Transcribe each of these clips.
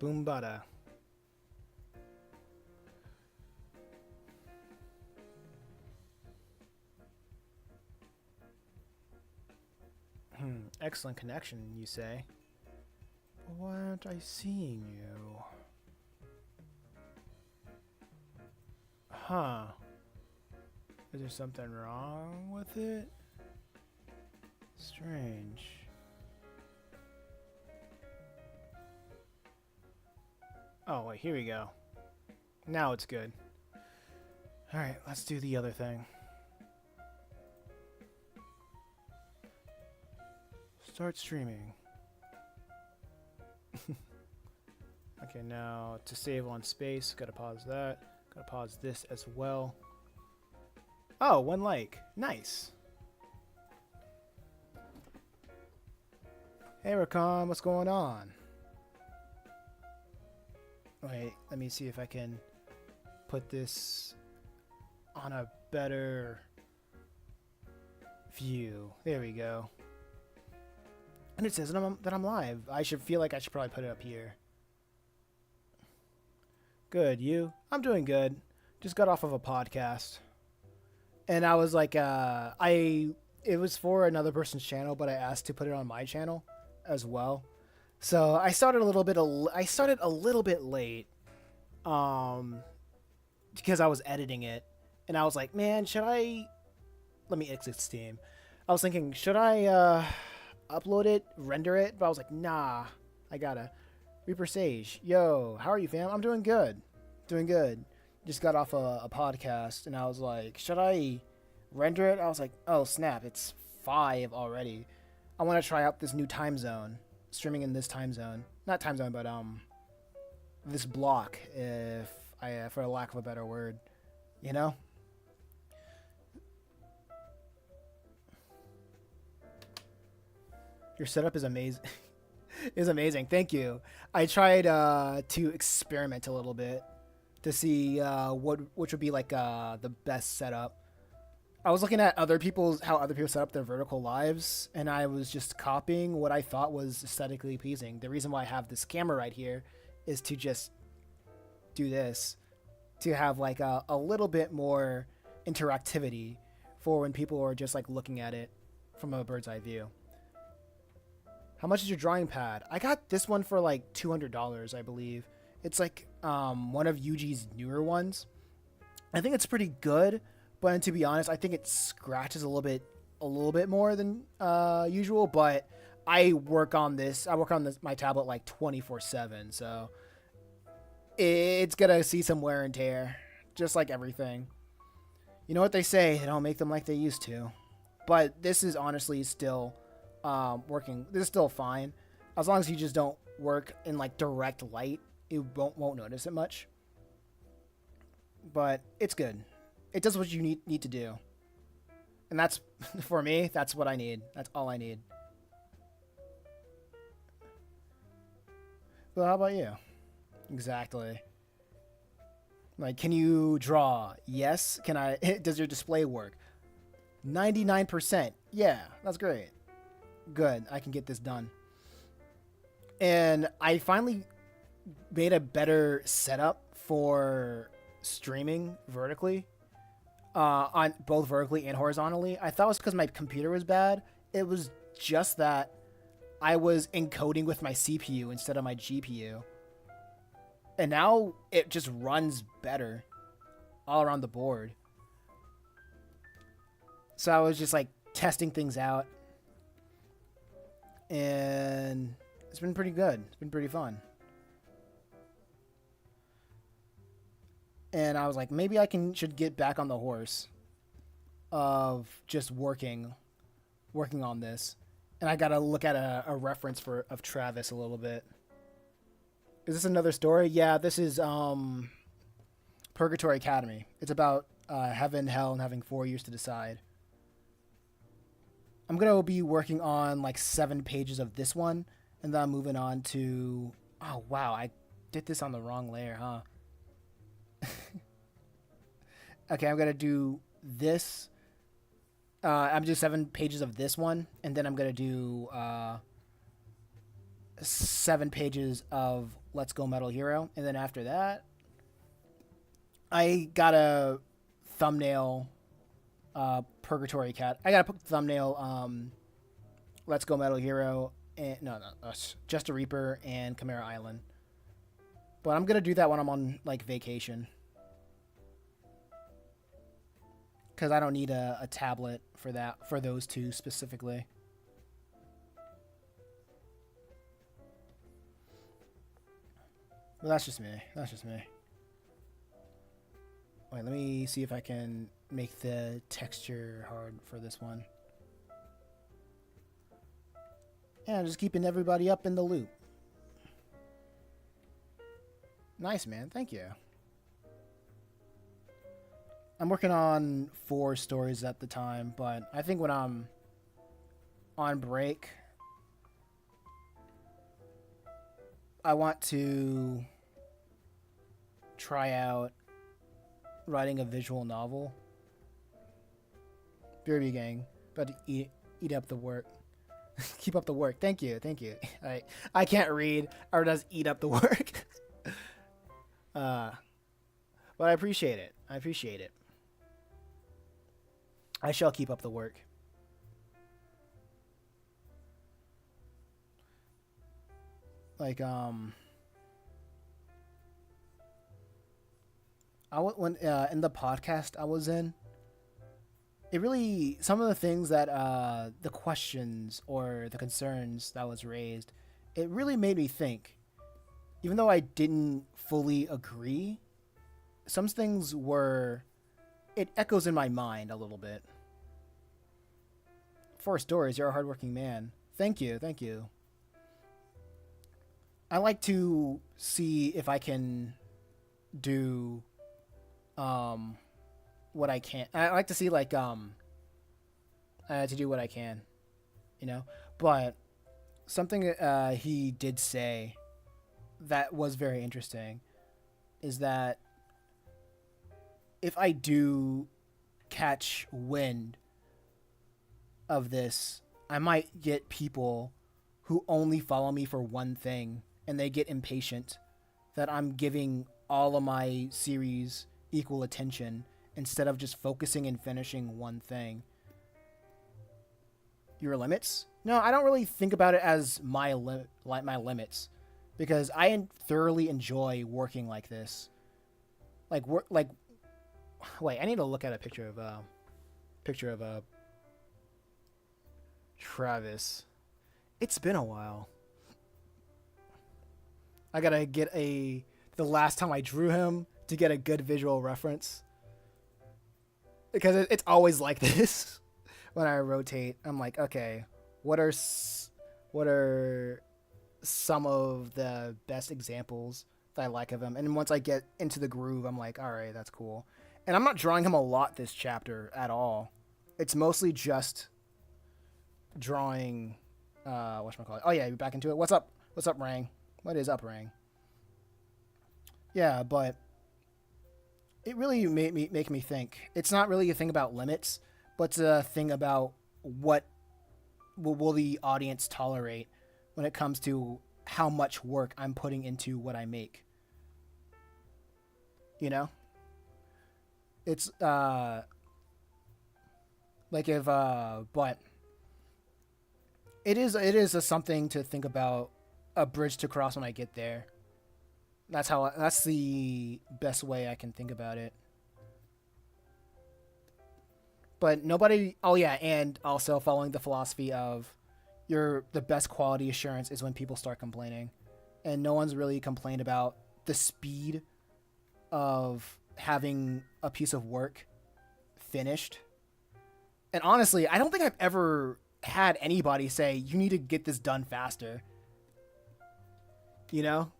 Boom bada. Excellent connection, you say. Why aren't I seeing you? Huh. Is there something wrong with it? Strange. Oh, wait, here we go. Now it's good. Alright, let's do the other thing. Start streaming. Okay, now to save on space, gotta pause that. Gotta pause this as well. Oh, 1 like. Nice. Hey, Rakam, what's going on? Wait, let me see if I can put this on a better view. There we go. And it says that I'm live. I should feel like I should probably put it up here. Good, you? I'm doing good. Just got off of a podcast. And I was like, it was for another person's channel, but I asked to put it on my channel as well. So I started a little bit late, because I was editing it, and I was like, man, should I? Let me exit Steam. I was thinking, should I upload it, render it? But I was like, nah, I gotta. Reaper Sage, yo, how are you, fam? I'm doing good, doing good. Just got off a podcast, and I was like, should I render it? I was like, oh snap, it's 5 already. I want to try out this new time zone. Streaming in this time zone, not time zone, but this block, if I, for lack of a better word, you know. Your setup is amazing. Is amazing. Thank you. I tried to experiment a little bit to see which would be like the best setup. I was looking at how other people set up their vertical lives, and I was just copying what I thought was aesthetically pleasing. The reason why I have this camera right here is to just do this, to have like a little bit more interactivity for when people are just like looking at it from a bird's eye view. How much is your drawing pad? I got this one for like $200, I believe. It's like one of Yuji's newer ones. I think it's pretty good. But to be honest, I think it scratches a little bit more than usual. But I work on my tablet like 24/7, so it's gonna see some wear and tear, just like everything. You know what they say? They don't make them like they used to. But this is honestly still working. This is still fine, as long as you just don't work in like direct light. You won't notice it much. But it's good. It does what you need to do. And that's, for me, that's what I need. That's all I need. Well, how about you? Exactly. Like, can you draw? Yes. Can I? Does your display work? 99%. Yeah, that's great. Good. I can get this done. And I finally made a better setup for streaming vertically. On both vertically and horizontally. I thought it was because my computer was bad. It was just that I was encoding with my CPU instead of my GPU. And now it just runs better all around the board. So I was just like testing things out. And it's been pretty good. It's been pretty fun. And I was like, maybe I should get back on the horse of just working on this. And I gotta look at a reference of Travis a little bit. Is this another story? Yeah, this is Purgatory Academy. It's about heaven, hell, and having 4 years to decide. I'm gonna be working on like 7 pages of this one, and then I'm moving on to. Oh wow, I did this on the wrong layer, huh? Okay, I'm gonna do this. I'm gonna do 7 pages of this one, and then I'm gonna do 7 pages of Let's Go Metal Hero, and then after that, I got a thumbnail Purgatory cat. I got a thumbnail Let's Go Metal Hero, and Just a Reaper and Chimera Island. But I'm gonna do that when I'm on like vacation, because I don't need a tablet for those two specifically. But that's just me. Wait, let me see if I can make the texture hard for this one. Yeah, just keeping everybody up in the loop. Nice, man. Thank you. I'm working on 4 stories at the time, but I think when I'm on break, I want to try out writing a visual novel. BRB gang, about to eat up the work. Keep up the work. Thank you. I can't read, or does eat up the work. But I appreciate it. I shall keep up the work. Like when in the podcast I was in, it really, some of the things that the questions or the concerns that was raised, it really made me think. Even though I didn't fully agree, some things were, it echoes in my mind a little bit. 4 stories, you're a hardworking man. Thank you. I like to see if I can do what I can. I like to see like to do what I can, you know. But something he did say that was very interesting is that if I do catch wind of this, I might get people who only follow me for one thing, and they get impatient that I'm giving all of my series equal attention instead of just focusing and finishing one thing. Your limits? No, I don't really think about it as my limits, because I thoroughly enjoy working like this. Wait, I need to look at a picture of Travis. It's been a while. I gotta get the last time I drew him to get a good visual reference, because it's always like this. When I rotate, I'm like, okay, what are some of the best examples that I like of him? And once I get into the groove, I'm like, all right, that's cool. And I'm not drawing him a lot this chapter at all. It's mostly just drawing. Whatchamacallit? Oh yeah, you're back into it. What's up, Rang? What is up, Rang? Yeah, but it really make me think. It's not really a thing about limits, but it's a thing about what will the audience tolerate when it comes to how much work I'm putting into what I make. You know? It's but it is a something to think about, a bridge to cross when I get there. That's the best way I can think about it. But nobody. Oh yeah, and also following the philosophy of the best quality assurance is when people start complaining, and no one's really complained about the speed of having a piece of work finished. And honestly, I don't think I've ever had anybody say you need to get this done faster. You know?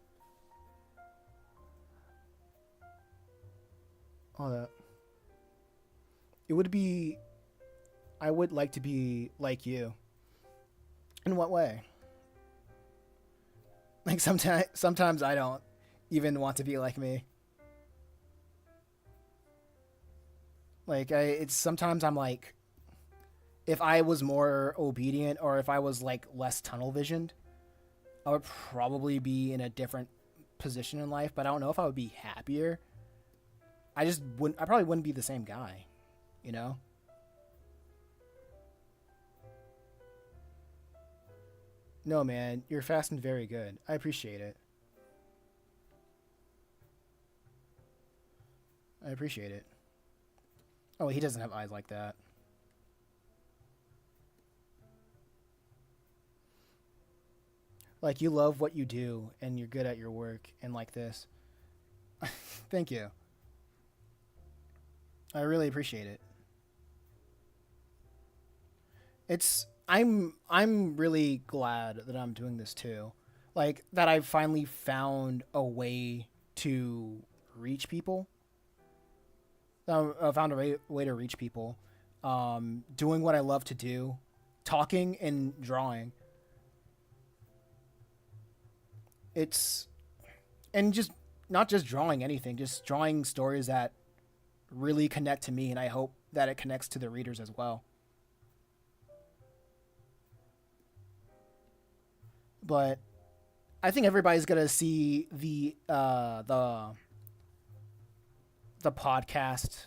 Hold up. I would like to be like you. In what way? Like sometimes I don't even want to be like me. Like sometimes I'm like, if I was more obedient, or if I was like less tunnel visioned, I would probably be in a different position in life, but I don't know if I would be happier. I just wouldn't. I probably wouldn't be the same guy, you know. No, man, you're fast and very good. I appreciate it. I appreciate it. Oh, he doesn't have eyes like that. Like you love what you do and you're good at your work and like this. Thank you. I really appreciate it. I'm really glad that I'm doing this too. Like that I've finally found a way to reach people. I found a way to reach people. Doing what I love to do, talking and drawing. It's and just not just drawing anything, just drawing stories that really connect to me, and I hope that it connects to the readers as well. But I think everybody's gonna see the podcast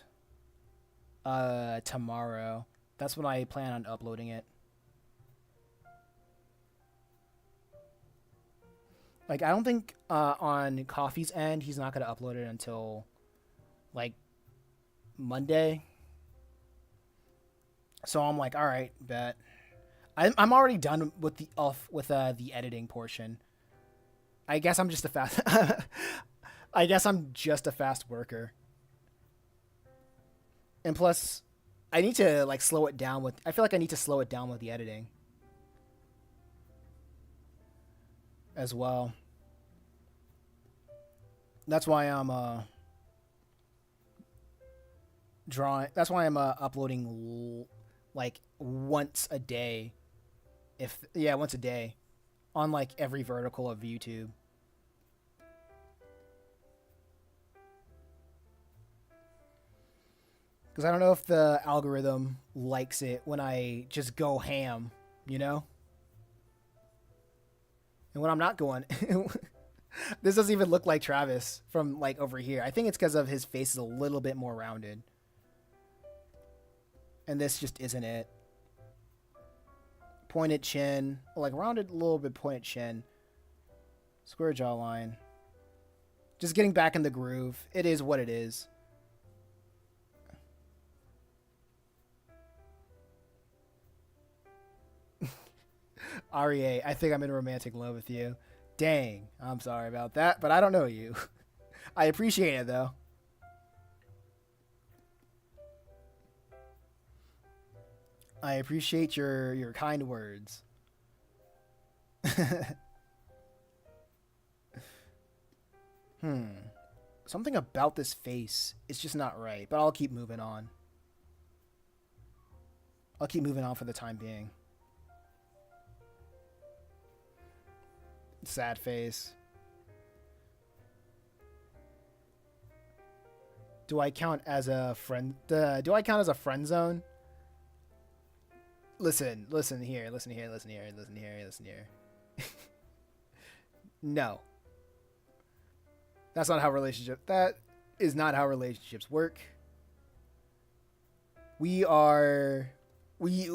tomorrow. That's when I plan on uploading it. Like I don't think on Coffee's end he's not gonna upload it until like Monday. So I'm like, all right, bet. I'm already done with the editing portion. I guess I'm just a fast. I guess I'm just a fast worker. And plus, I need to like slow it down with. I feel like I need to slow it down with the editing as well. That's why I'm drawing. That's why I'm uploading like once a day. If yeah, once a day on like every vertical of YouTube. Because I don't know if the algorithm likes it when I just go ham, you know? And when I'm not going, this doesn't even look like Travis from like over here. I think it's because of his face is a little bit more rounded. And this just isn't it. Pointed chin, like rounded a little bit pointed chin. Square jawline. Just getting back in the groove. It is what it is. REA, I think I'm in romantic love with you. Dang, I'm sorry about that, but I don't know you. I appreciate it though. I appreciate your kind words. Hmm. Something about this face is just not right, but I'll keep moving on. I'll keep moving on for the time being. Sad face. Do I count as a friend? Do I count as a friend zone? Listen, listen here, listen here, listen here, listen here, listen here. No, that's not how relationship. That is not how relationships work. We are, we,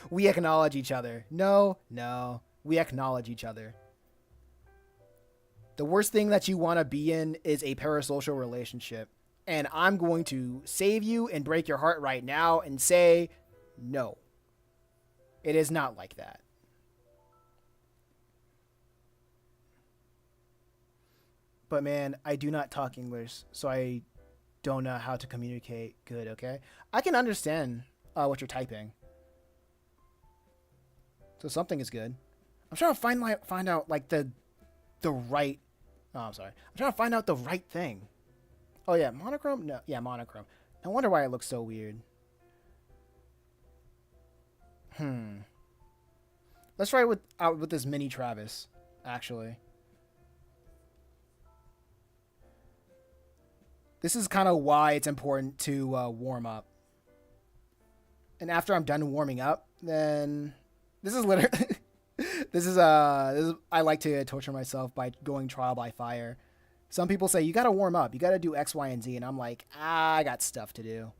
we acknowledge each other. No, no, we acknowledge each other. The worst thing that you want to be in is a parasocial relationship. And I'm going to save you and break your heart right now and say, no, it is not like that. But man, I do not talk English, so I don't know how to communicate good, okay? I can understand what you're typing. So something is good. I'm trying to find out like the right. Oh, I'm sorry. I'm trying to find out the right thing. Oh yeah, monochrome. No, yeah, monochrome. No wonder why it looks so weird. Hmm. Let's try it with this mini Travis. Actually, this is kind of why it's important to warm up. And after I'm done warming up, then this is literally I like to torture myself by going trial by fire. Some people say you gotta warm up, you gotta do X, Y, and Z, and I'm like, I got stuff to do.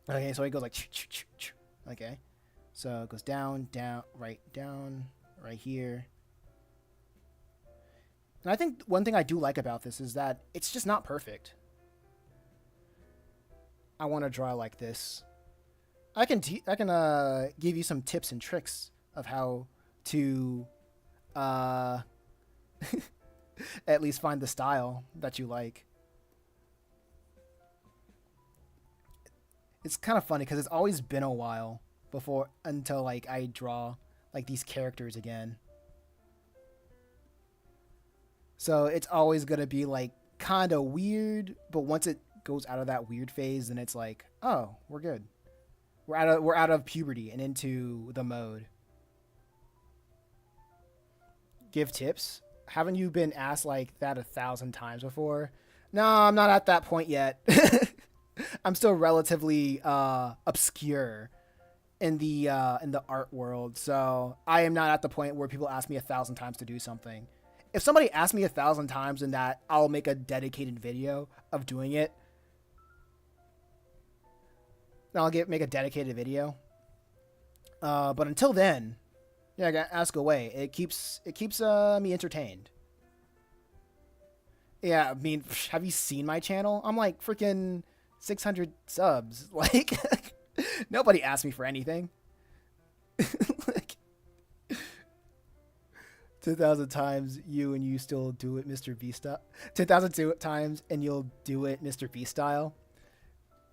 Okay, so it goes like, okay, so it goes down, down, right here. And I think one thing I do like about this is that it's just not perfect. I want to draw like this. I can give you some tips and tricks of how to uh, at least find the style that you like. It's kind of funny because it's always been a while before until like I draw like these characters again. So it's always gonna be like kind of weird, but once it goes out of that weird phase, then it's like, oh, we're good. We're out of puberty and into the mode. Give tips. Haven't you been asked like that 1,000 times before? No, I'm not at that point yet. I'm still relatively obscure in the art world, so I am not at the point where people ask me 1,000 times to do something. If somebody asks me 1,000 times, then that I'll make a dedicated video of doing it. Make a dedicated video. But until then, yeah, I gotta ask away. It keeps me entertained. Yeah, I mean, have you seen my channel? I'm like freaking 600 subs. Like, nobody asked me for anything. Like, 2,000 times and you still do it, Mr. B style. 2,000 times and you'll do it, Mr. B style.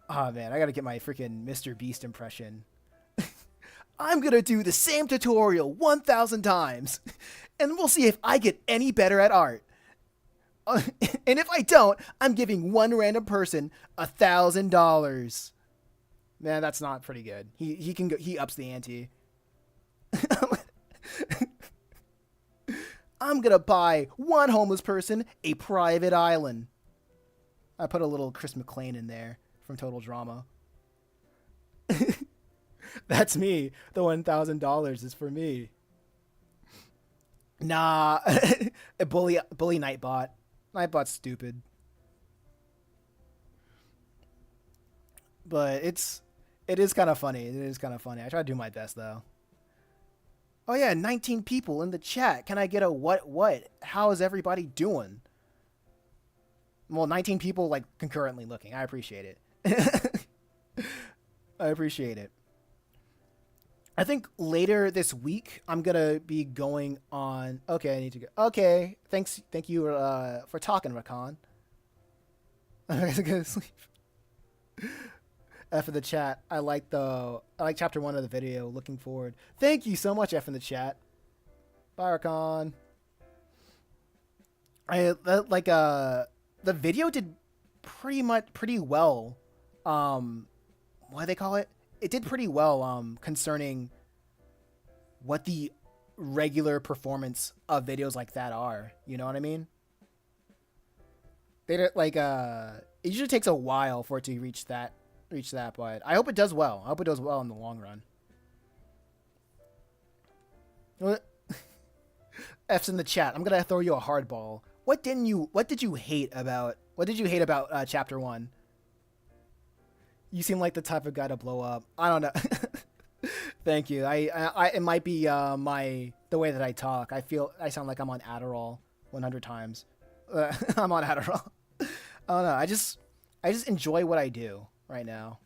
Oh man, I gotta get my freaking Mr. Beast impression. I'm gonna do the same tutorial 1,000 times, and we'll see if I get any better at art. And if I don't, I'm giving one random person $1,000. Man, that's not pretty good. He ups the ante. I'm gonna buy one homeless person a private island. I put a little Chris McClane in there from Total Drama. That's me. The $1,000 is for me. Nah, a bully Nightbot. Nightbot's stupid. But it is kind of funny. It is kind of funny. I try to do my best though. Oh yeah, 19 people in the chat. Can I get a what? How is everybody doing? Well, 19 people like concurrently looking. I appreciate it. I appreciate it. I think later this week I'm gonna be going on. Okay, I need to go. Okay, thank you for talking, Rakan. I'm gonna go to sleep. F in the chat. I like chapter 1 of the video. Looking forward. Thank you so much, F in the chat. Bye, Rakan. The video did pretty well. What do they call it? It did pretty well concerning what the regular performance of videos like that are. You know what I mean? They like it usually takes a while for it to reach that, but I hope it does well. I hope it does well in the long run. F's in the chat. I'm gonna throw you a hardball. What did you hate about chapter 1? You seem like the type of guy to blow up. I don't know. Thank you. I it might be the way that I talk. I sound like I'm on Adderall 100 times. I'm on Adderall. I don't know. I just enjoy what I do right now.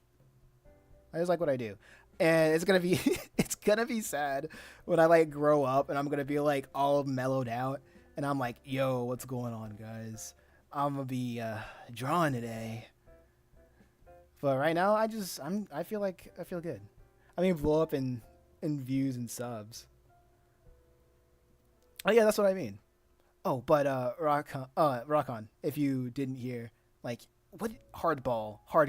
I just like what I do. And it's gonna be it's gonna be sad when I like grow up and I'm gonna be like all mellowed out and I'm like, yo, what's going on, guys? I'm gonna be drawing today. But right now, I feel good. I mean, blow up in views and subs. Oh yeah, that's what I mean. Oh, but Rockon, if you didn't hear, like, what hard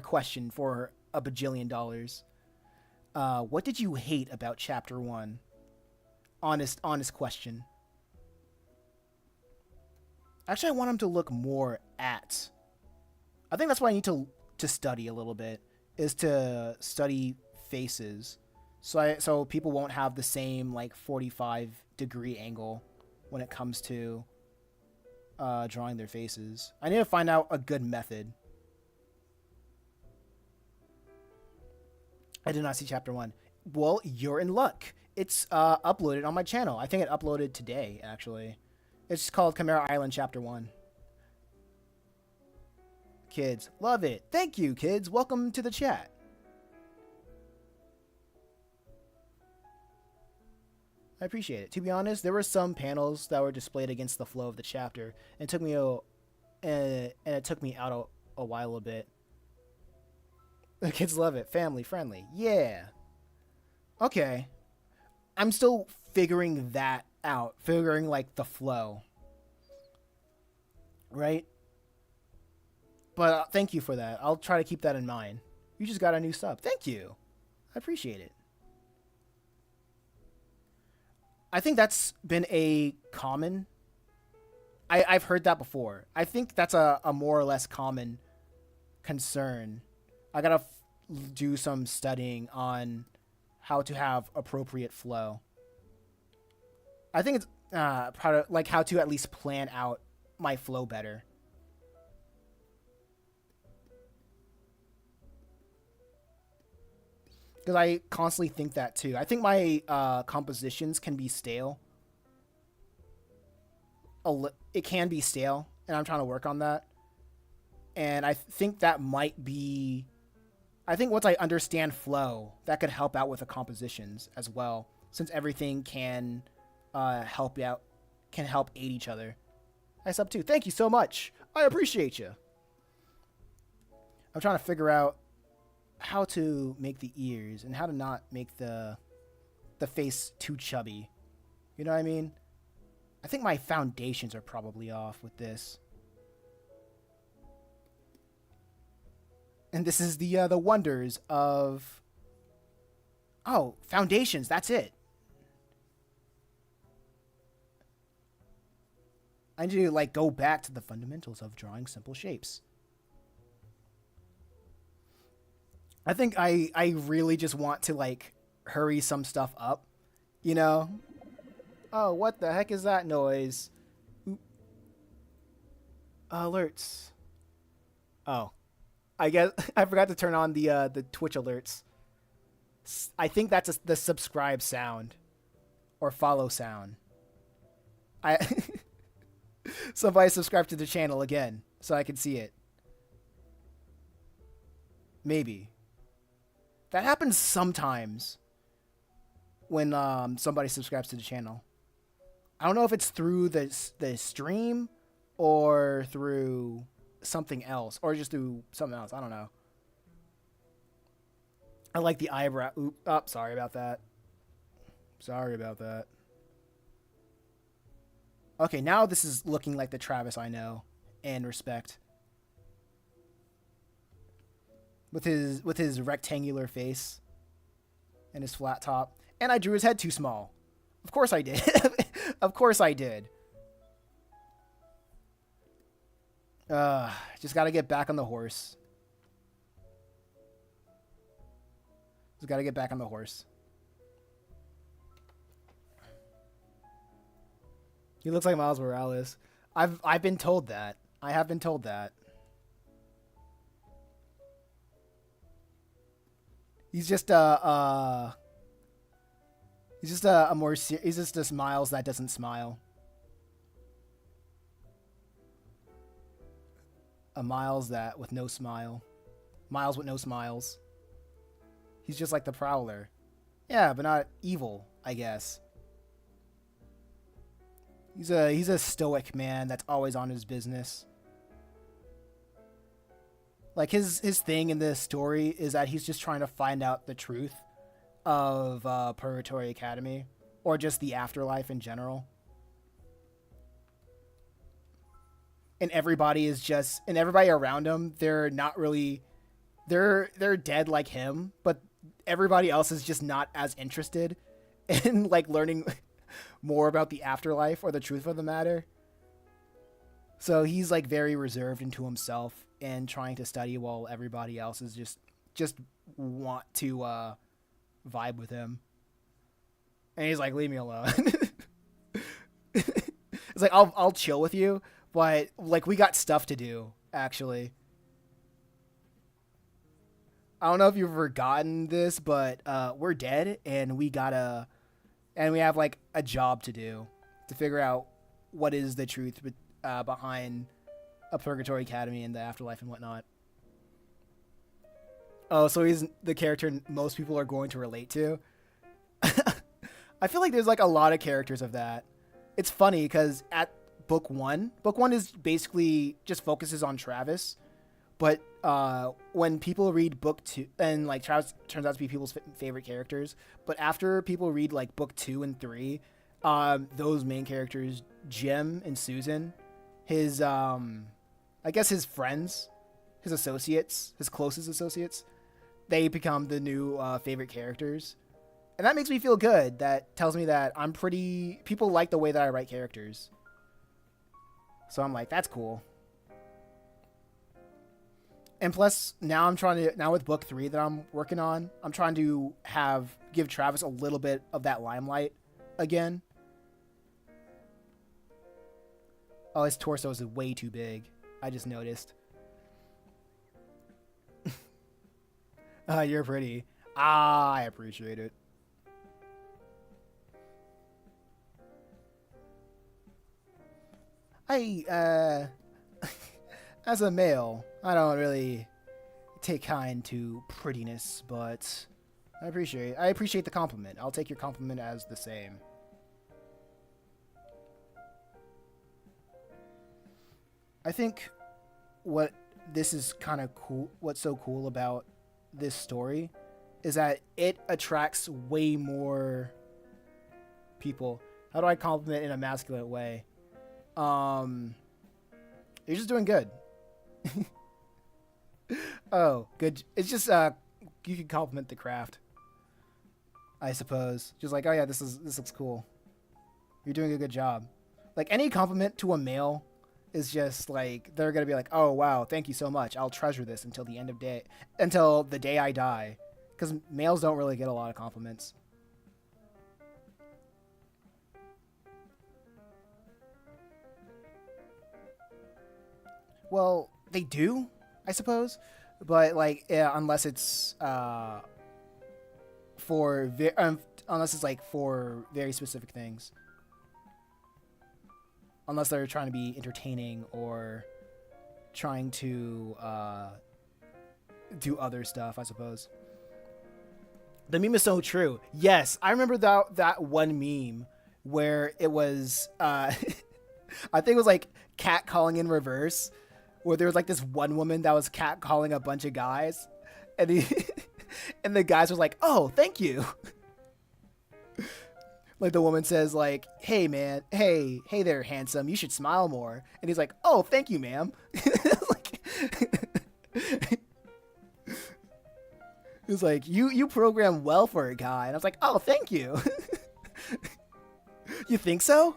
question for $1 bajillion. What did you hate about chapter 1? Honest question. Actually, I want him to look more at. I think that's what I need to study a little bit, is to study faces So people won't have the same like 45-degree angle when it comes to drawing their faces. I need to find out a good method. I did not see chapter 1. Well, you're in luck. It's uploaded on my channel. I think it uploaded today, actually. It's called Chimera Island Chapter 1. Kids, love it. Thank you, kids. Welcome to the chat. I appreciate it. To be honest, there were some panels that were displayed against the flow of the chapter, and it took me out a while a bit. The kids love it. Family friendly. Yeah. Okay. I'm still figuring that out. Figuring, like, the flow. Right? But thank you for that. I'll try to keep that in mind. You just got a new sub. Thank you. I appreciate it. I think that's been a common... I've heard that before. I think that's a more or less common concern. I gotta do some studying on how to have appropriate flow. I think it's like how to at least plan out my flow better. Because I constantly think that too. I think my compositions can be stale. It can be stale, and I'm trying to work on that. And I think that might be... I think once I understand flow, that could help out with the compositions as well, since everything can help out, can help aid each other. I sub too. Thank you so much. I appreciate you. I'm trying to figure out how to make the ears and how to not make the face too chubby. You know what I mean? I think my foundations are probably off with this. And this is the wonders of... Oh, foundations, that's it. I need to, like, go back to the fundamentals of drawing simple shapes. I think I really just want to, like, hurry some stuff up, you know? Oh, what the heck is that noise? Oop. Alerts. Oh. I guess I forgot to turn on the Twitch alerts. I think that's the subscribe sound or follow sound. Somebody subscribe to the channel again so I can see it. Maybe. That happens sometimes when somebody subscribes to the channel. I don't know if it's through the stream or through something else, or just through something else. I don't know. I like the eyebrow. Oop. Oh, sorry about that. Sorry about that. Okay, now this is looking like the Travis I know and respect. With his rectangular face and his flat top. And I drew his head too small. Of course I did. Of course I did. Just gotta get back on the horse. Just gotta get back on the horse. He looks like Miles Morales. I've been told that. I have been told that. He's just a Miles that doesn't smile. A Miles that with no smile. Miles with no smiles. He's just like the Prowler. Yeah, but not evil, I guess. He's a stoic man that's always on his business. Like his thing in this story is that he's just trying to find out the truth of Purgatory Academy, or just the afterlife in general. And everybody around him, they're not really, they're dead like him, but everybody else is just not as interested in like learning more about the afterlife or the truth of the matter. So he's like very reserved into himself and trying to study while everybody else is just want to vibe with him, and he's like, "Leave me alone." It's like I'll chill with you, but like we got stuff to do. Actually, I don't know if you've forgotten this, but we're dead, and we have like a job to do to figure out what is the truth behind a Purgatory Academy and the afterlife and whatnot. Oh, so he's the character most people are going to relate to. I feel like there's like a lot of characters of that. It's funny because at book one is basically just focuses on Travis, but when people read book two, and like Travis turns out to be people's favorite characters, but after people read like book 2 and 3, those main characters, Jim and Susan, his I guess his friends, his associates, his closest associates, they become the new favorite characters. And that makes me feel good. That tells me that people like the way that I write characters. So I'm like, that's cool. And plus, now with book 3 that I'm working on, I'm trying to give Travis a little bit of that limelight again. Oh, his torso is way too big. I just noticed. You're pretty. I appreciate it. As a male, I don't really take kind to prettiness, but I appreciate the compliment. I'll take your compliment as the same. I think what this is kind of cool, what's so cool about this story is that it attracts way more people. How do I compliment in a masculine way? You're just doing good. Oh, good. It's just you can compliment the craft, I suppose. Just like, oh yeah, this looks cool. You're doing a good job. Like any compliment to a male is just like they're gonna be like, oh wow, thank you so much. I'll treasure this until the day I die, because males don't really get a lot of compliments. Well, they do, I suppose, but like unless it's unless it's like for very specific things, unless they're trying to be entertaining or trying to do other stuff, I suppose. The meme is so true. Yes, I remember that one meme where it was I think it was like cat calling in reverse, where there was like this one woman that was cat calling a bunch of guys, and and the guys was like, "Oh, thank you." Like the woman says, like, "Hey man, hey there, handsome. You should smile more." And he's like, "Oh, thank you, ma'am." Like, it's like you program well for a guy, and I was like, "Oh, thank you." You think so?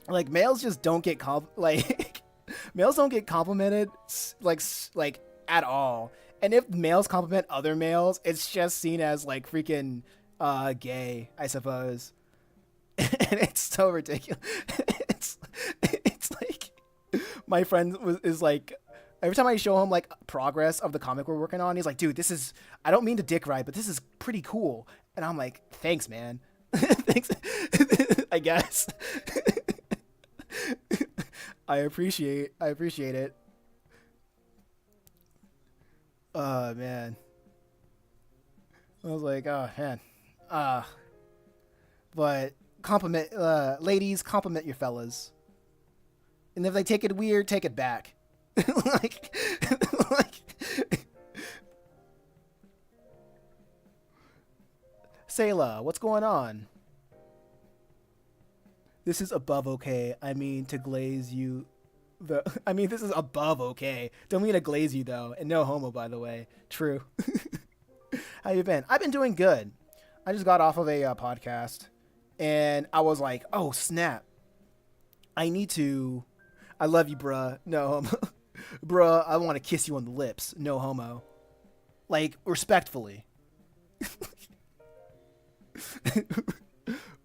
Like males just don't get males don't get complimented like at all. And if males compliment other males, it's just seen as like freaking gay, I suppose. And it's so ridiculous. it's like my friend is like, every time I show him like progress of the comic we're working on, he's like, "Dude, I don't mean to dick ride, but this is pretty cool." And I'm like, "Thanks, man." Thanks. I guess. I appreciate it. Oh man. I was like, oh man. But ladies, compliment your fellas. And if they take it weird, take it back. like, like Sayla, what's going on? This is above okay. I mean to glaze you. This is above okay. Don't mean to glaze you though, and no homo, by the way. True. How you been? I've been doing good. I just got off of a podcast, and I was like, oh snap! I need to. I love you, bruh. No homo. Bruh, I want to kiss you on the lips. No homo. like respectfully.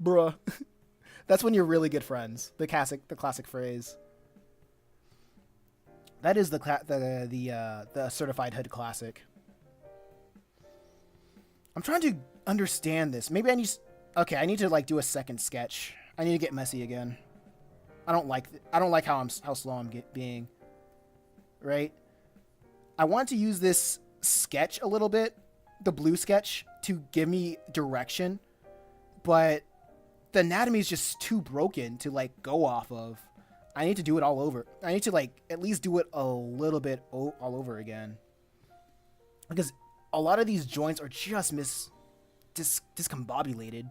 Bruh. That's when you're really good friends. The classic phrase. That is the certified hood classic. I'm trying to understand this. Maybe I need. Okay, I need to like do a second sketch. I need to get messy again. I don't like how slow I'm being. Right. I want to use this sketch a little bit, the blue sketch, to give me direction, but the anatomy is just too broken to like go off of. I need to do it all over. I need to like at least do it a little bit all over again, because a lot of these joints are just discombobulated.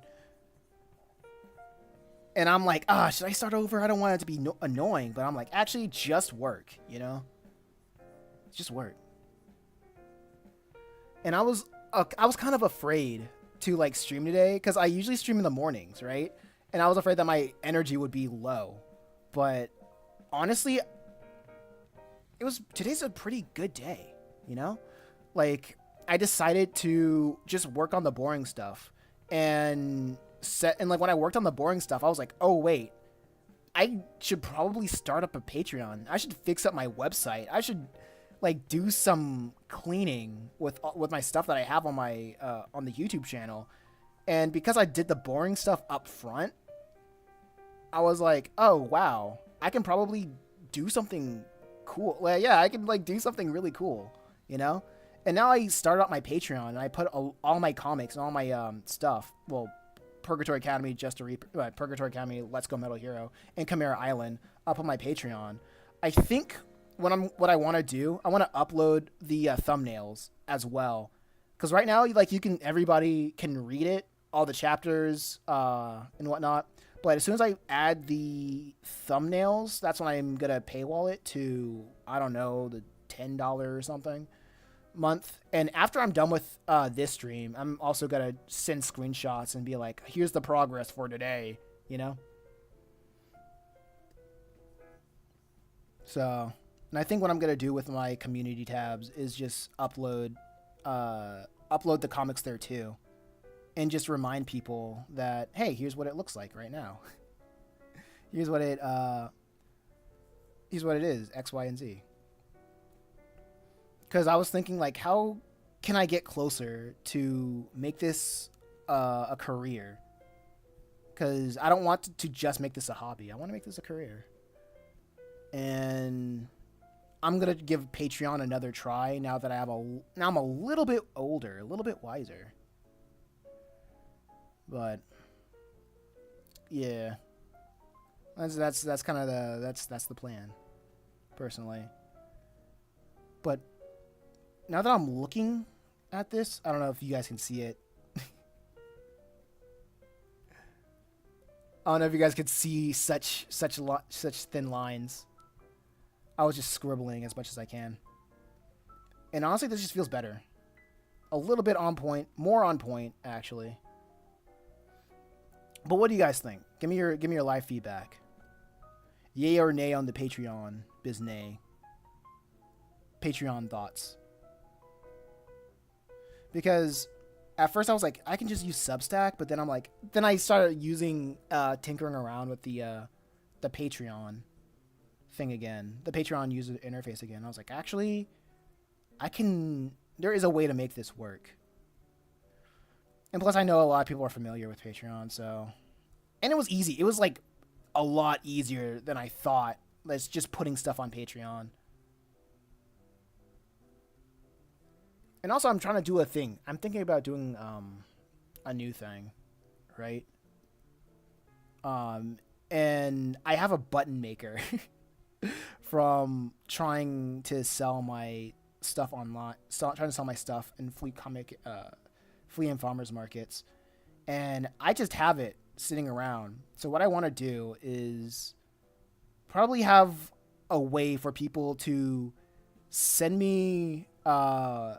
And I'm like, should I start over? I don't want it to be annoying, but I'm like, actually, just work, you know? Just work. And I was kind of afraid to like stream today, because I usually stream in the mornings, right? And I was afraid that my energy would be low. But honestly, today's a pretty good day, you know? Like, I decided to just work on the boring stuff and like when I worked on the boring stuff, I was like, oh wait, I should probably start up a Patreon. I should fix up my website. I should like do some cleaning with my stuff that I have on my on the YouTube channel. And because I did the boring stuff up front, I was like, oh wow, I can probably do something cool. Like, yeah, I can like do something really cool, you know? And now I started up my Patreon and I put all my comics and all my stuff. Well, Purgatory Academy, Purgatory Academy, Let's Go Metal Hero, and Chimera Island up on my Patreon. I think what I want to do, I want to upload the thumbnails as well, because right now, like everybody can read it, all the chapters and whatnot. But as soon as I add the thumbnails, that's when I'm gonna paywall it to, I don't know, the $10 or something month. And after I'm done with this stream, I'm also gonna send screenshots and be like, here's the progress for today, you know? So, and I think what I'm gonna do with my community tabs is just upload the comics there too, and just remind people that, hey, here's what it looks like right now. here's what it is, X, Y, and Z. Because I was thinking, like, how can I get closer to make this a career? Because I don't want to just make this a hobby. I want to make this a career. And I'm going to give Patreon another try now that now I'm a little bit older, a little bit wiser. But, yeah. That's kind of that's the plan, personally. But now that I'm looking at this, I don't know if you guys can see it. I don't know if you guys could see such thin lines. I was just scribbling as much as I can. And honestly, this just feels better. A little bit on point, more on point, actually. But what do you guys think? Give me your live feedback. Yay or nay on the Patreon, biznay. Patreon thoughts. Because at first I was like, I can just use Substack, but then then I started using tinkering around with the Patreon thing again, the Patreon user interface again. I was like, actually, there is a way to make this work. And plus, I know a lot of people are familiar with Patreon, so, and it was easy. It was like a lot easier than I thought. Let's just putting stuff on Patreon. And also, I'm trying to do a thing. I'm thinking about doing a new thing, right? And I have a button maker from trying to sell my stuff online, trying to sell my stuff in flea and farmers markets, and I just have it sitting around. So what I want to do is probably have a way for people to send me a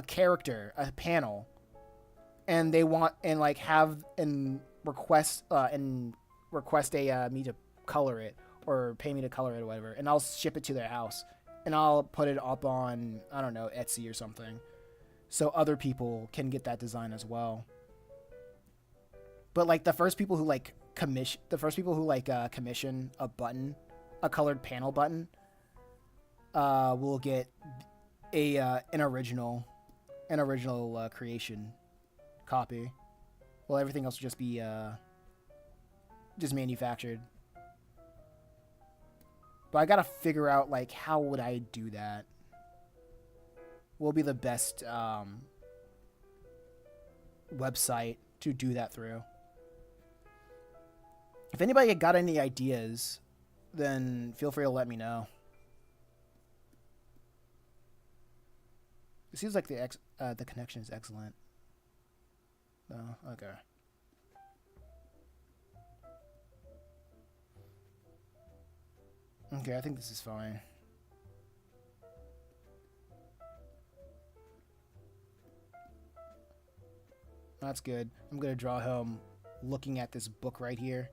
character, a panel, and they want and like have and request me to color it or pay me to color it or whatever, and I'll ship it to their house, and I'll put it up on, I don't know, Etsy or something, so other people can get that design as well. But like the first people who like commission a button, a colored panel button, will get an original creation copy. Well, everything else will just be just manufactured. But I gotta figure out like how would I do that. What will be the best website to do that through? If anybody got any ideas, then feel free to let me know. It seems like the connection is excellent. No, okay. Okay, I think this is fine. That's good. I'm gonna draw him looking at this book right here.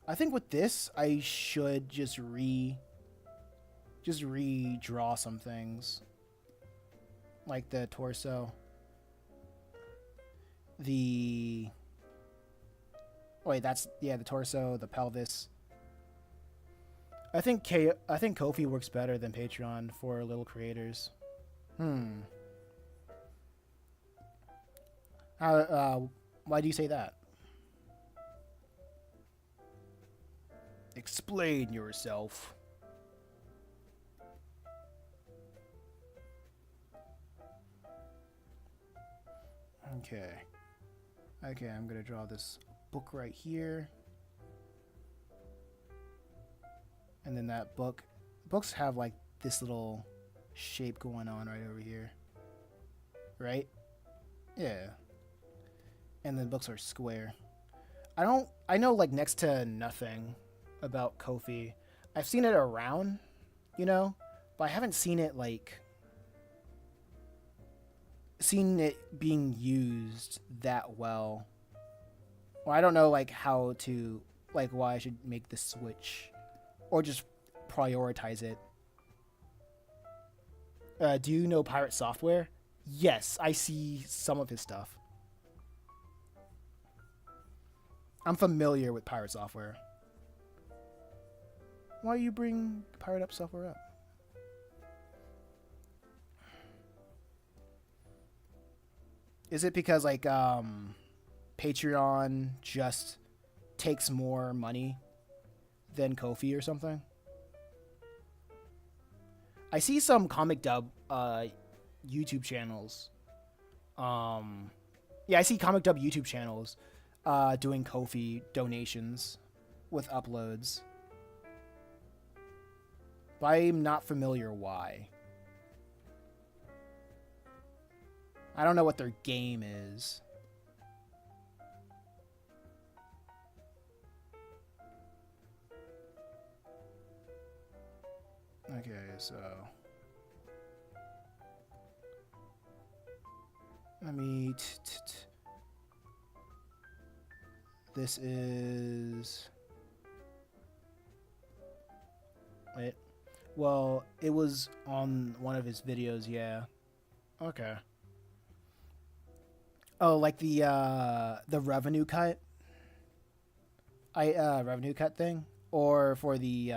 I think with this, I should just redraw some things. Like the torso. The... Oh, wait, that's... Yeah, the torso, the pelvis. I think Ko-fi works better than Patreon for little creators. Why do you say that? Explain yourself. Okay. Okay, I'm gonna draw this book right here. And then that book. Books have like this little shape going on right over here. Right? Yeah. And then books are square. I know like next to nothing about Ko-fi. I've seen it around, you know, but I haven't seen it being used that well. Well, I don't know like how to why I should make the switch or just prioritize it. Do you know Pirate Software? Yes, I see some of his stuff. I'm familiar with Pirate Software. Why do you bring Pirate Up Software up? Is it because like Patreon just takes more money than Ko-fi or something? I see some comic dub YouTube channels. Yeah, I see comic dub YouTube channels doing Ko-fi donations with uploads. But I'm not familiar why. I don't know what their game is. Okay, so let me this is wait. Well, it was on one of his videos, yeah. Okay. Oh, like the revenue cut? Revenue cut thing? Or for the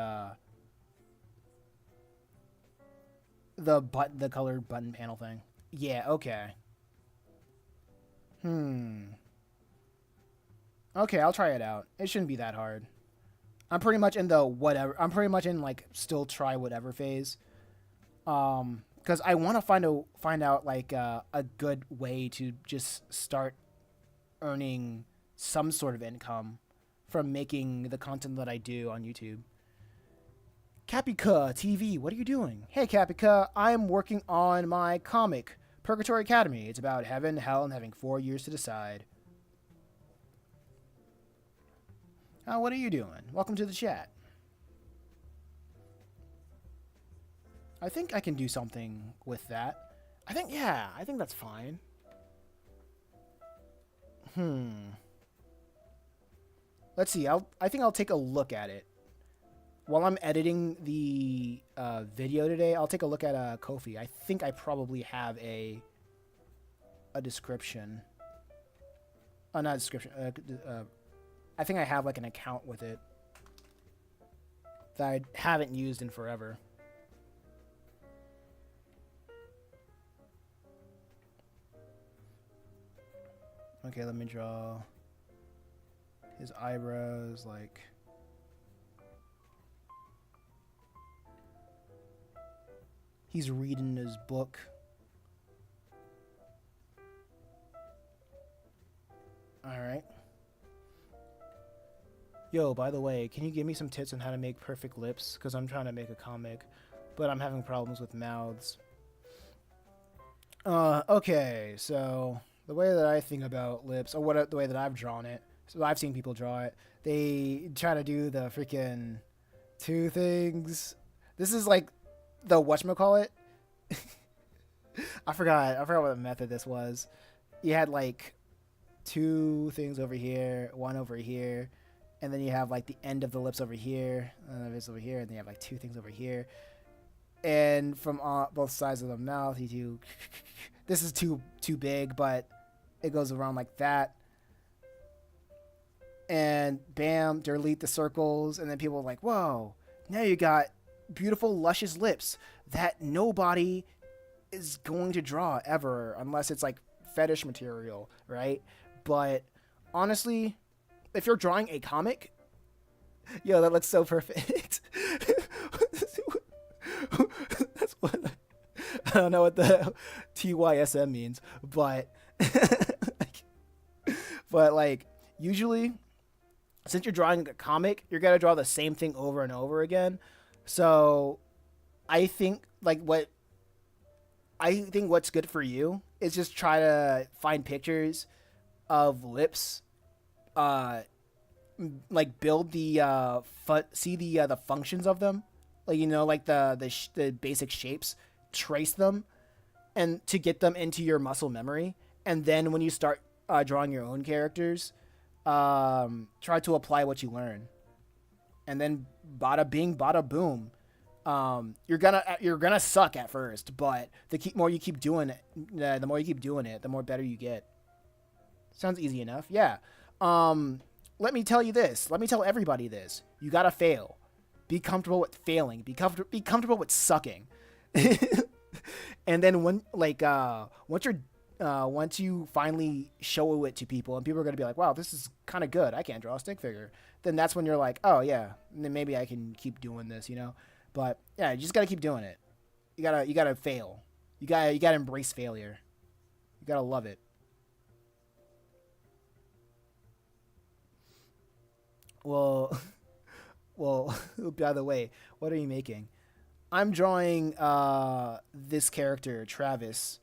colored button panel thing? Yeah, okay. Okay, I'll try it out. It shouldn't be that hard. I'm pretty much in the whatever. I'm pretty much in like still try whatever phase. Because I want to find out like a good way to just start earning some sort of income from making the content that I do on YouTube. Kapika TV, what are you doing? Hey Kapika, I'm working on my comic, Purgatory Academy. It's about heaven, hell, and having 4 years to decide. What are you doing? Welcome to the chat. I think I can do something with that. I think that's fine. Let's see. I think I'll take a look at it while I'm editing the video today, I'll take a look at Kofi. I think I probably have a description. Oh, not a description. I think I have like an account with it that I haven't used in forever. Okay, let me draw his eyebrows like... He's reading his book. Alright. Yo, by the way, can you give me some tips on how to make perfect lips? Because I'm trying to make a comic, but I'm having problems with mouths. Okay, so the way that I think about lips, or the way that I've drawn it, so I've seen people draw it, they try to do the freaking two things. This is like the whatchamacallit. I forgot what the method this was. You had like two things over here, one over here, and then you have like the end of the lips over here, and the lips over here, and then you have like two things over here. And from both sides of the mouth, you do. This is too big, but it goes around like that. And bam, delete the circles, and then people are like, "Whoa! Now you got beautiful, luscious lips that nobody is going to draw ever, unless it's like fetish material, right?" But honestly, if you're drawing a comic, yo, that looks so perfect. That's what I don't know what the TYSM means, but but like usually, since you're drawing a comic, you're gonna draw the same thing over and over again. So I think what's good for you is just try to find pictures of lips, like build the see the functions of them, like like the basic shapes, trace them, and to get them into your muscle memory, and then when you start drawing your own characters, try to apply what you learn, and then bada bing, bada boom. You're gonna suck at first, but the more you keep doing it, the more better you get. Sounds easy enough, yeah. Let me tell you this. Let me tell everybody this. You gotta fail. Be comfortable with failing. Be comfortable with sucking. And then once you finally show it to people, and people are gonna be like, "Wow, this is kind of good. I can't draw a stick figure." Then that's when you're like, "Oh yeah, then maybe I can keep doing this," But yeah, you just gotta keep doing it. You gotta fail. You gotta embrace failure. You gotta love it. Well, by the way, what are you making? I'm drawing this character, Travis,